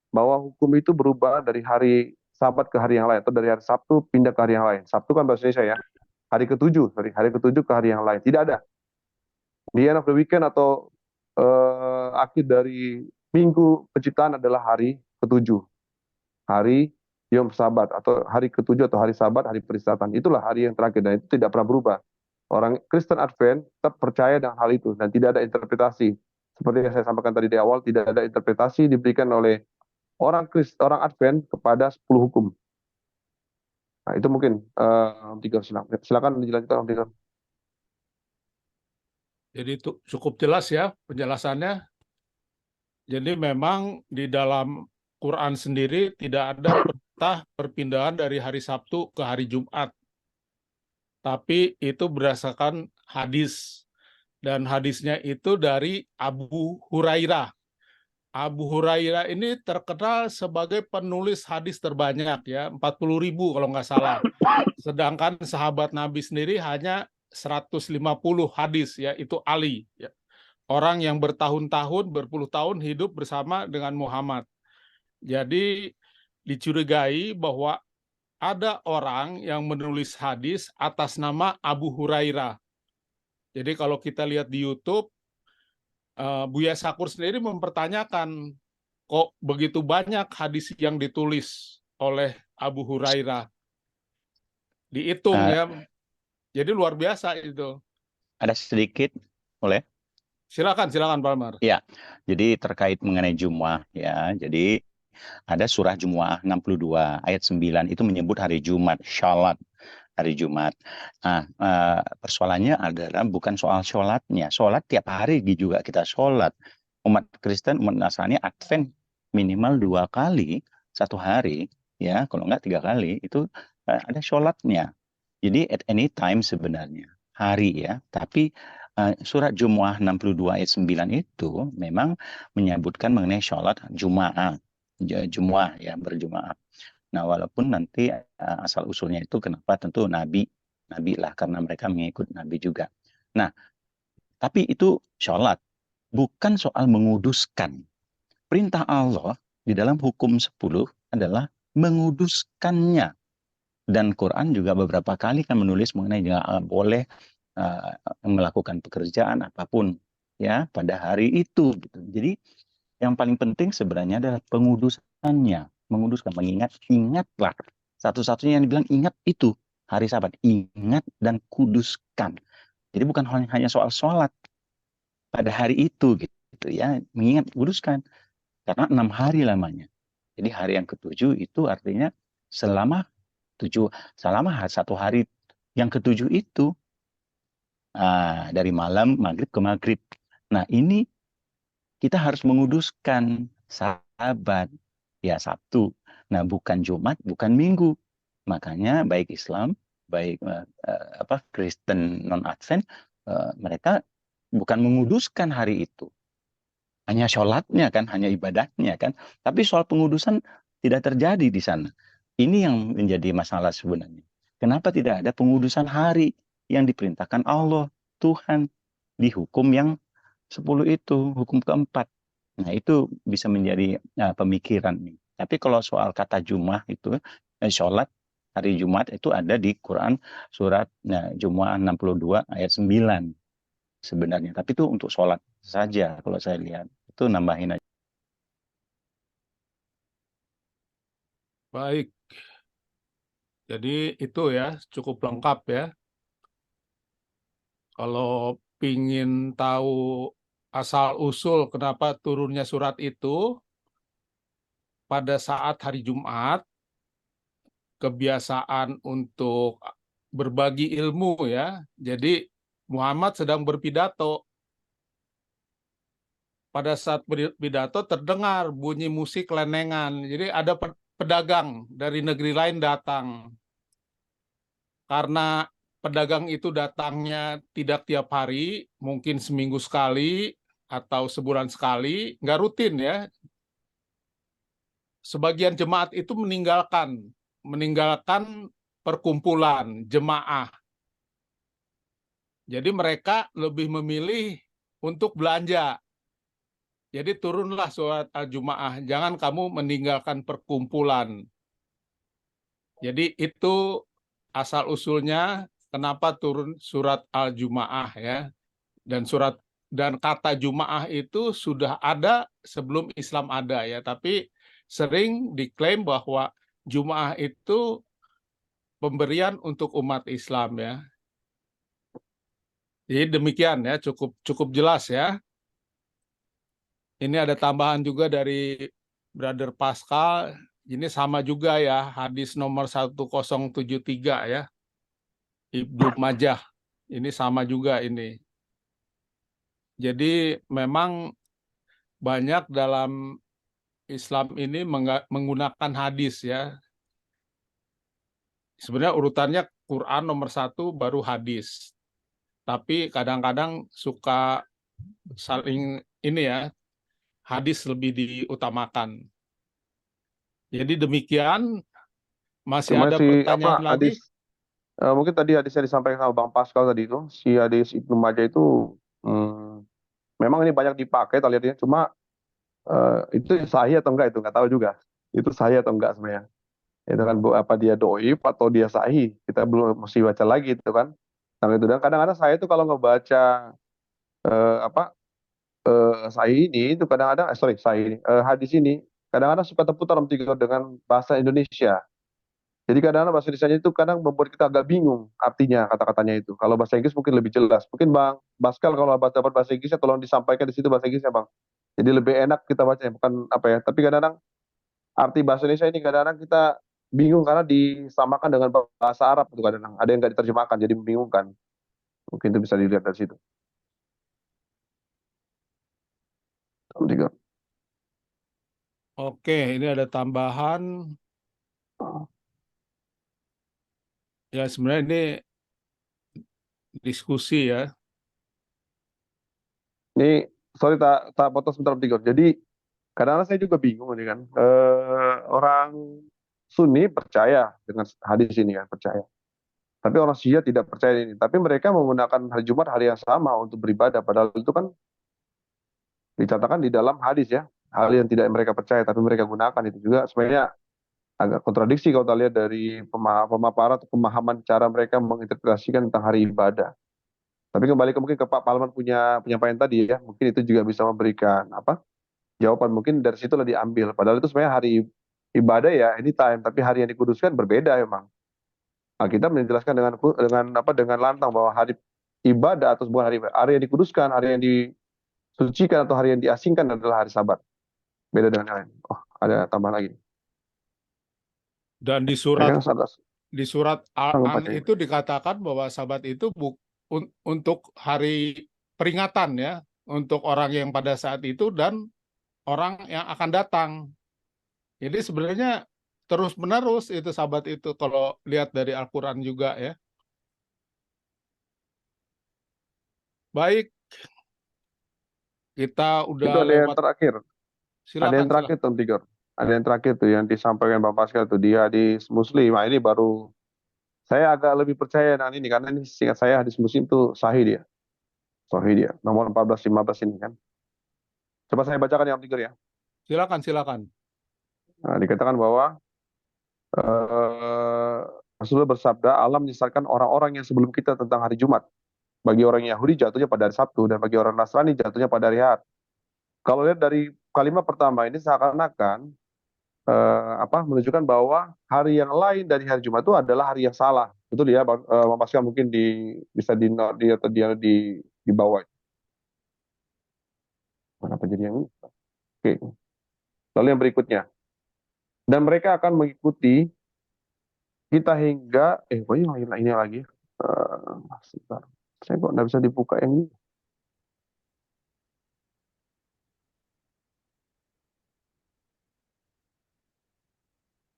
bahwa hukum itu berubah dari hari Sabat ke hari yang lain atau dari hari Sabtu pindah ke hari yang lain. Sabtu kan bahasa Indonesia ya. Hari ke-7 ke hari yang lain. Tidak ada. Di end of the weekend atau akhir dari Minggu penciptaan adalah hari ke-7. Hari Yom Sabat atau hari ke-7 atau hari Sabat, hari peristirahatan. Itulah hari yang terakhir dan itu tidak pernah berubah. Orang Kristen Advent tetap percaya dengan hal itu dan tidak ada interpretasi. Seperti yang saya sampaikan tadi di awal, tidak ada interpretasi diberikan oleh orang Advent kepada 10 hukum. Nah, itu mungkin silakan dilanjutkan Om Tigor. Jadi itu cukup jelas ya penjelasannya. Jadi memang di dalam Quran sendiri tidak ada perintah perpindahan dari hari Sabtu ke hari Jumat. Tapi itu berdasarkan hadis. Dan hadisnya itu dari Abu Hurairah. Abu Hurairah ini terkenal sebagai penulis hadis terbanyak ya, 40.000 kalau nggak salah. Sedangkan sahabat Nabi sendiri hanya 150 hadis ya, itu Ali ya. Orang yang bertahun-tahun, berpuluh tahun hidup bersama dengan Muhammad. Jadi dicurigai bahwa ada orang yang menulis hadis atas nama Abu Hurairah. Jadi kalau kita lihat di YouTube, Buya Sakur sendiri mempertanyakan, kok begitu banyak hadis yang ditulis oleh Abu Hurairah. Dihitung ya. Jadi luar biasa itu. Ada sedikit, boleh? Silakan Pak Amar. Ya, jadi terkait mengenai Jumuah ya. Jadi ada surah Jumuah 62 ayat 9 itu menyebut hari Jumat, sholat hari Jumat. Nah, persoalannya adalah bukan soal sholatnya. Sholat tiap hari juga kita sholat. Umat Kristen, umat Nasrani, Advent minimal 2 kali satu hari, ya. Kalau enggak 3 kali itu ada sholatnya. Jadi at any time sebenarnya hari ya. Tapi surat Jumuah 62 ayat 9 itu memang menyebutkan mengenai sholat Jumuah ya, berjumuah. Nah, walaupun nanti asal usulnya itu kenapa tentu nabi lah, karena mereka mengikut nabi juga. Nah, tapi itu sholat, bukan soal menguduskan. Perintah Allah di dalam hukum 10 adalah menguduskannya. Dan Quran juga beberapa kali kan menulis mengenai boleh melakukan pekerjaan apapun ya pada hari itu gitu. Jadi yang paling penting sebenarnya adalah pengudusannya, menguduskan, ingatlah. Satu-satunya yang dibilang ingat itu hari Sabat, ingat dan kuduskan. Jadi bukan hanya soal sholat pada hari itu gitu ya, mengingat, kuduskan. Karena 6 hari lamanya. Jadi hari yang ke-7 itu artinya selama 1 hari yang ke-7 itu dari malam maghrib ke maghrib. Nah, ini kita harus menguduskan Sabat ya, Sabtu. Nah, bukan Jumat, bukan Minggu. Makanya baik Islam, baik Kristen non-Advent, mereka bukan menguduskan hari itu. Hanya sholatnya kan, hanya ibadahnya kan. Tapi soal pengudusan tidak terjadi di sana. Ini yang menjadi masalah sebenarnya. Kenapa tidak ada pengudusan hari yang diperintahkan Allah, Tuhan, di hukum yang 10 itu, hukum keempat. Nah, itu bisa menjadi pemikiran nih. Tapi kalau soal kata Jumuah itu, sholat hari Jumat itu ada di Quran surat Jumuah 62 ayat 9 sebenarnya. Tapi itu untuk sholat saja kalau saya lihat. Itu nambahin aja. Baik. Jadi itu ya cukup lengkap ya. Kalau pingin tahu asal-usul kenapa turunnya surat itu, pada saat hari Jumat, kebiasaan untuk berbagi ilmu ya. Jadi Muhammad sedang berpidato. Pada saat berpidato terdengar bunyi musik lenengan. Jadi ada pedagang dari negeri lain datang. Karena pedagang itu datangnya tidak tiap hari, mungkin seminggu sekali atau sebulan sekali, nggak rutin ya. Sebagian jemaat itu meninggalkan perkumpulan jemaah. Jadi mereka lebih memilih untuk belanja. Jadi turunlah surat Al-Jumu'ah, jangan kamu meninggalkan perkumpulan. Jadi itu asal-usulnya kenapa turun surat Al-Jumu'ah ya. Dan surat dan kata Jumaah itu sudah ada sebelum Islam ada ya, tapi sering diklaim bahwa Jumaah itu pemberian untuk umat Islam ya. Jadi demikian ya, cukup cukup jelas ya. Ini ada tambahan juga dari Brother Pascal. Ini sama juga ya, hadis nomor 1073 ya. Ibnu Majah. Ini sama juga ini. Jadi memang banyak dalam Islam ini menggunakan hadis ya. Sebenarnya urutannya Quran nomor 1 baru hadis. Tapi kadang-kadang suka saling ini ya, hadis lebih diutamakan. Jadi demikian, masih Cuma ada si pertanyaan apa lagi? hadis mungkin tadi hadis yang disampaikan sama Bang Pascal tadi itu, si hadis Ibnu Majah itu memang ini banyak dipakai kita lihatnya, cuma itu sahih atau enggak itu nggak tahu juga. Itu sahih atau enggak sebenarnya. Itu kan apa dia doib atau dia sahih, kita belum mesti baca lagi itu kan. Nah, itu dan kadang-kadang saya itu kalau ngebaca apa sahih ini itu kadang-kadang sahih ini, hadis ini kadang-kadang suka terputar Om Tigor dengan bahasa Indonesia. Jadi kadang-kadang bahasa Indonesia itu kadang membuat kita agak bingung artinya kata-katanya itu. Kalau bahasa Inggris mungkin lebih jelas. Mungkin Bang Pascal kalau dapat bahasa Inggrisnya tolong disampaikan di situ bahasa Inggrisnya Bang. Jadi lebih enak kita bacanya, bukan apa ya. Tapi kadang-kadang arti bahasa Indonesia ini kadang-kadang kita bingung karena disamakan dengan bahasa Arab itu kadang-kadang. Ada yang nggak diterjemahkan jadi membingungkan. Mungkin itu bisa dilihat dari situ. Om Tigor. Oke, ini ada tambahan. Ya sebenarnya ini diskusi ya. Ini sorry tak potong sebentar Om Tigor. Jadi kadang-kadang saya juga bingung ini kan. Orang Sunni percaya dengan hadis ini kan, percaya. Tapi orang Syiah tidak percaya ini. Tapi mereka menggunakan hari Jumat hari yang sama untuk beribadah. Padahal itu kan dicatatkan di dalam hadis ya. Hal yang tidak mereka percaya, tapi mereka gunakan. Itu juga sebenarnya agak kontradiksi kalau kita lihat dari pemaparan atau pemahaman cara mereka menginterpretasikan tentang hari ibadah. Tapi kembali mungkin ke Pak Palman punya penyampaian tadi ya. Mungkin itu juga bisa memberikan jawaban. Mungkin dari situlah diambil. Padahal itu sebenarnya hari ibadah ya anytime. Tapi hari yang dikuduskan berbeda emang. Nah, kita menjelaskan dengan lantang bahwa hari ibadah atau sebuah hari yang dikuduskan, hari yang disucikan atau hari yang diasingkan adalah hari Sabat. Beda dengan yang lain. Oh, ada tambahan lagi. Dan di surat Al-An itu dikatakan bahwa Sabat itu untuk hari peringatan ya, untuk orang yang pada saat itu dan orang yang akan datang. Jadi sebenarnya terus-menerus itu Sabat itu kalau lihat dari Al-Quran juga ya. Baik, kita udah itu ada yang terakhir. Silakan, ada yang terakhir Tom Tigor. Ada yang terakhir tuh yang disampaikan Bang Pascal tuh di hadis Muslim. Nah, ini baru saya agak lebih percaya dengan ini karena ini seingat saya hadis Muslim tuh sahih dia. Sahih dia. Nomor 14-15 ini kan. Coba saya bacakan ya Om Tigor ya. Silakan. Nah, dikatakan bahwa Rasulullah bersabda, Allah menyesalkan orang-orang yang sebelum kita tentang hari Jumat. Bagi orang Yahudi jatuhnya pada hari Sabtu dan bagi orang Nasrani jatuhnya pada hari Ahad. Kalau lihat dari kalimat pertama ini seakan-akan menunjukkan bahwa hari yang lain dari hari Jumat itu adalah hari yang salah. Betul ya, Bang Pascal mungkin bisa di bawah. Kenapa jadi yang ini? Oke. Lalu yang berikutnya. Dan mereka akan mengikuti kita hingga ini lagi. Sebentar. Saya kok nggak bisa dibuka yang ini.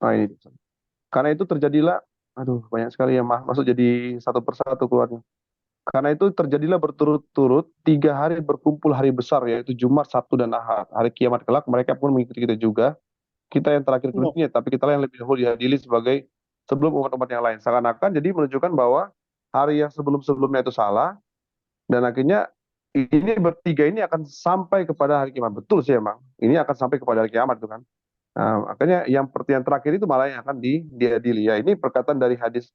Nah ini. Karena itu terjadilah, banyak sekali ya masuk jadi satu persatu keluarnya. Karena itu terjadilah berturut-turut 3 hari berkumpul hari besar yaitu Jumat, Sabtu dan Ahad. Hari kiamat kelak mereka pun mengikuti kita juga. Kita yang terakhir kemudian, tapi kita yang lebih dahulu diadili sebagai sebelum umat-umat yang lain. Seakan-akan jadi menunjukkan bahwa hari yang sebelum-sebelumnya itu salah dan akhirnya ini bertiga ini akan sampai kepada hari kiamat. Betul sih emang. Ini akan sampai kepada hari kiamat itu kan. Nah, makanya yang terakhir itu malah yang akan diadili. Ya, ini perkataan dari hadis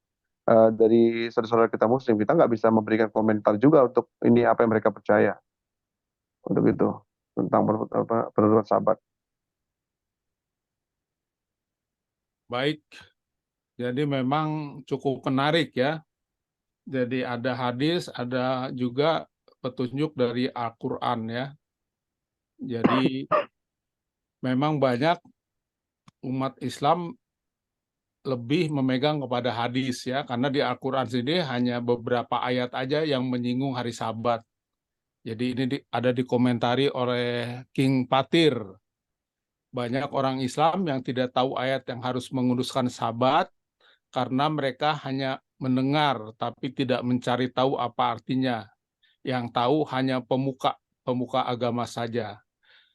dari saudara-saudara kita Muslim. Kita nggak bisa memberikan komentar juga untuk ini apa yang mereka percaya. untuk itu tentang penentuan Sabat. Baik, jadi memang cukup menarik ya. Jadi ada hadis, ada juga petunjuk dari Al-Quran ya. Jadi memang banyak umat Islam lebih memegang kepada hadis ya, karena di Al-Quran sendiri hanya beberapa ayat aja yang menyinggung hari Sabat. Jadi ini ada dikomentari oleh King Patir. Banyak orang Islam yang tidak tahu ayat yang harus menguduskan Sabat karena mereka hanya mendengar tapi tidak mencari tahu apa artinya. Yang tahu hanya pemuka agama saja.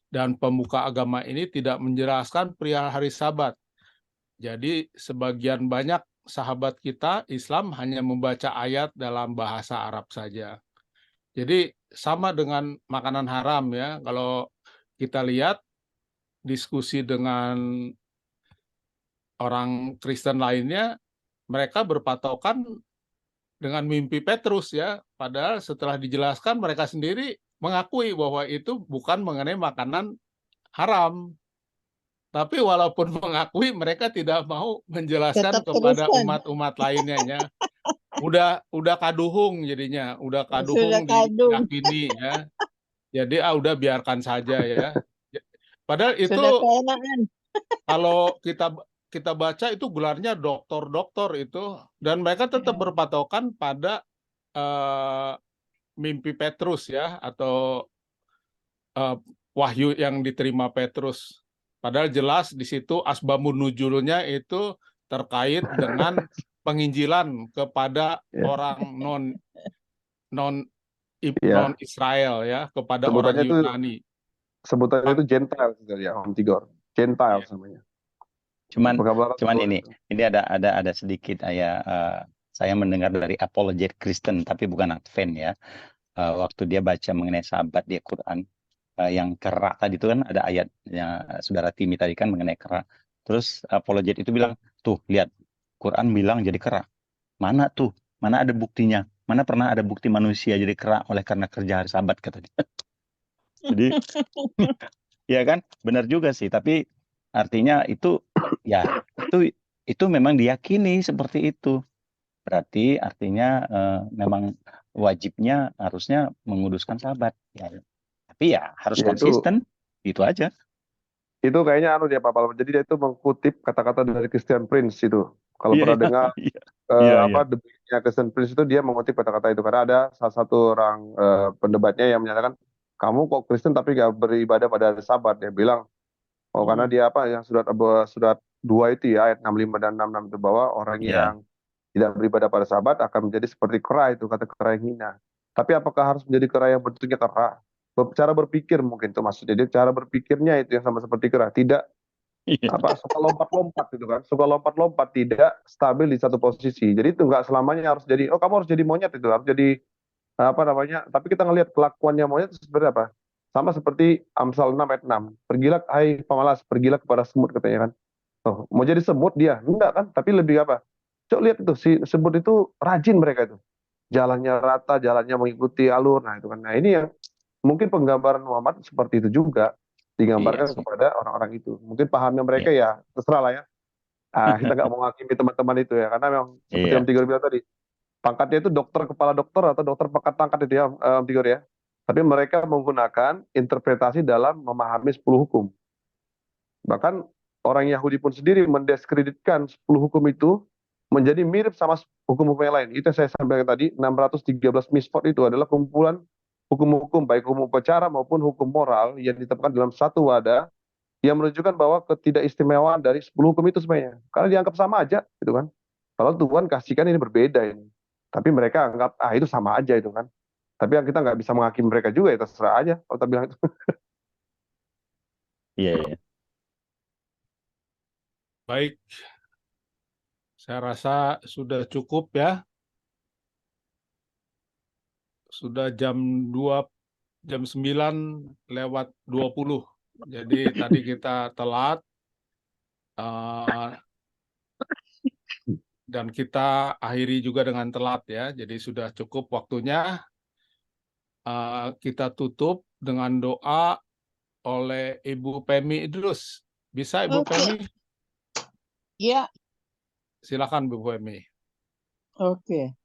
Dan pemuka agama ini tidak menjelaskan perihal hari Sabat. Jadi sebagian banyak sahabat kita Islam hanya membaca ayat dalam bahasa Arab saja. Jadi sama dengan makanan haram ya. Kalau kita lihat diskusi dengan orang Kristen lainnya, mereka berpatokan dengan mimpi Petrus ya. Padahal setelah dijelaskan mereka sendiri mengakui bahwa itu bukan mengenai makanan haram. Tapi walaupun mengakui, mereka tidak mau menjelaskan Tetap kepada teruskan. umat-umat lainnya ya. Udah kaduhung jadinya, udah Sudah kaduhung kadung. diyakini ya. Jadi udah biarkan saja ya. Padahal itu Sudah keenakan. kalau kita baca itu gelarnya doktor-doktor itu, dan mereka tetap berpatokan pada mimpi Petrus ya, atau wahyu yang diterima Petrus. Padahal jelas di situ asbabun nuzulnya itu terkait dengan penginjilan kepada Ya. orang non Ya. Israel ya, kepada orang Sebutannya itu Yunani. sebutannya itu Gentiles ya, Om Tigor. Gentiles namanya. Cuman Penggambaran cuman Tuhan ini itu. ada sedikit saya mendengar dari apologet Kristen tapi bukan Advent ya. Waktu dia baca mengenai Sabat di Quran, yang kera tadi itu kan ada ayatnya saudara Timi tadi kan mengenai kera. Terus apologet itu bilang, tuh lihat Quran bilang jadi kera. Mana tuh? Mana ada buktinya? Mana pernah ada bukti manusia jadi kera oleh karena kerja hari Sabat kata dia. Jadi ya kan benar juga sih. Tapi artinya itu ya itu memang diyakini seperti itu. Berarti artinya memang wajibnya harusnya menguduskan Sabat. Ya. Tapi ya harus Ya, konsisten, itu aja. itu kayaknya dia Pak Palmer. Jadi dia itu mengkutip kata-kata dari Christian Prince itu. Kalau Iya, pernah dengar iya, iya, iya. debatnya Christian Prince itu dia mengutip kata-kata itu karena ada salah satu orang pendebatnya yang menyatakan kamu kok Kristen tapi gak beribadah pada hari Sabat. Dia bilang karena dia yang surat 2 itu ya ayat 65 dan 66 itu bahwa orang Iya. yang tidak beribadah pada Sabat akan menjadi seperti kera, itu kata kera yang hina. Tapi apakah harus menjadi kera yang bentuknya kera? Cara berpikir mungkin itu maksudnya. Jadi cara berpikirnya itu yang sama seperti kera, tidak Iya. suka lompat-lompat gitu kan, suka lompat-lompat, tidak stabil di satu posisi. Jadi itu nggak selamanya harus jadi kamu harus jadi monyet, itu harus jadi tapi kita ngelihat kelakuannya monyet itu seperti apa, sama seperti Amsal 6 ayat 6, pergilah hai pemalas, pergilah kepada semut katanya kan. Mau jadi semut dia enggak kan, tapi lebih apa, coba lihat itu si semut itu rajin mereka itu, jalannya rata, jalannya mengikuti alur. Nah itu kan, nah ini yang mungkin penggambaran Muhammad seperti itu juga Iya digambarkan sih. kepada orang-orang itu. Mungkin pahamnya mereka Iya. ya terserah lah ya. Kita nggak mau menghakimi teman-teman itu ya, karena memang seperti Iya. Om Tigor bilang tadi, pangkatnya itu dokter, kepala dokter atau dokter pangkat itu ya, Om Tigor ya. Tapi mereka menggunakan interpretasi dalam memahami 10 hukum. Bahkan orang Yahudi pun sendiri mendiskreditkan 10 hukum itu menjadi mirip sama hukum-hukum yang lain. Itu yang saya sampaikan tadi, 613 misfot itu adalah kumpulan hukum-hukum, baik hukum upacara maupun hukum moral yang ditetapkan dalam satu wadah yang menunjukkan bahwa ketidakistimewaan dari 10 hukum itu sebenarnya. Karena dianggap sama aja, gitu kan. Kalau Tuhan kasihkan ini berbeda ini. Tapi mereka anggap, itu sama aja itu kan. Tapi yang kita nggak bisa menghakimi mereka juga, ya terserah aja kalau kita bilang itu. Iya, iya. Baik, saya rasa sudah cukup ya. Sudah jam 9:20. Jadi tadi kita telat dan kita akhiri juga dengan telat ya. Jadi sudah cukup waktunya. Kita tutup dengan doa oleh Ibu Pemi Idrus. Bisa Ibu Oke. Pemi? Ya, Silakan Bu Pemi. oke.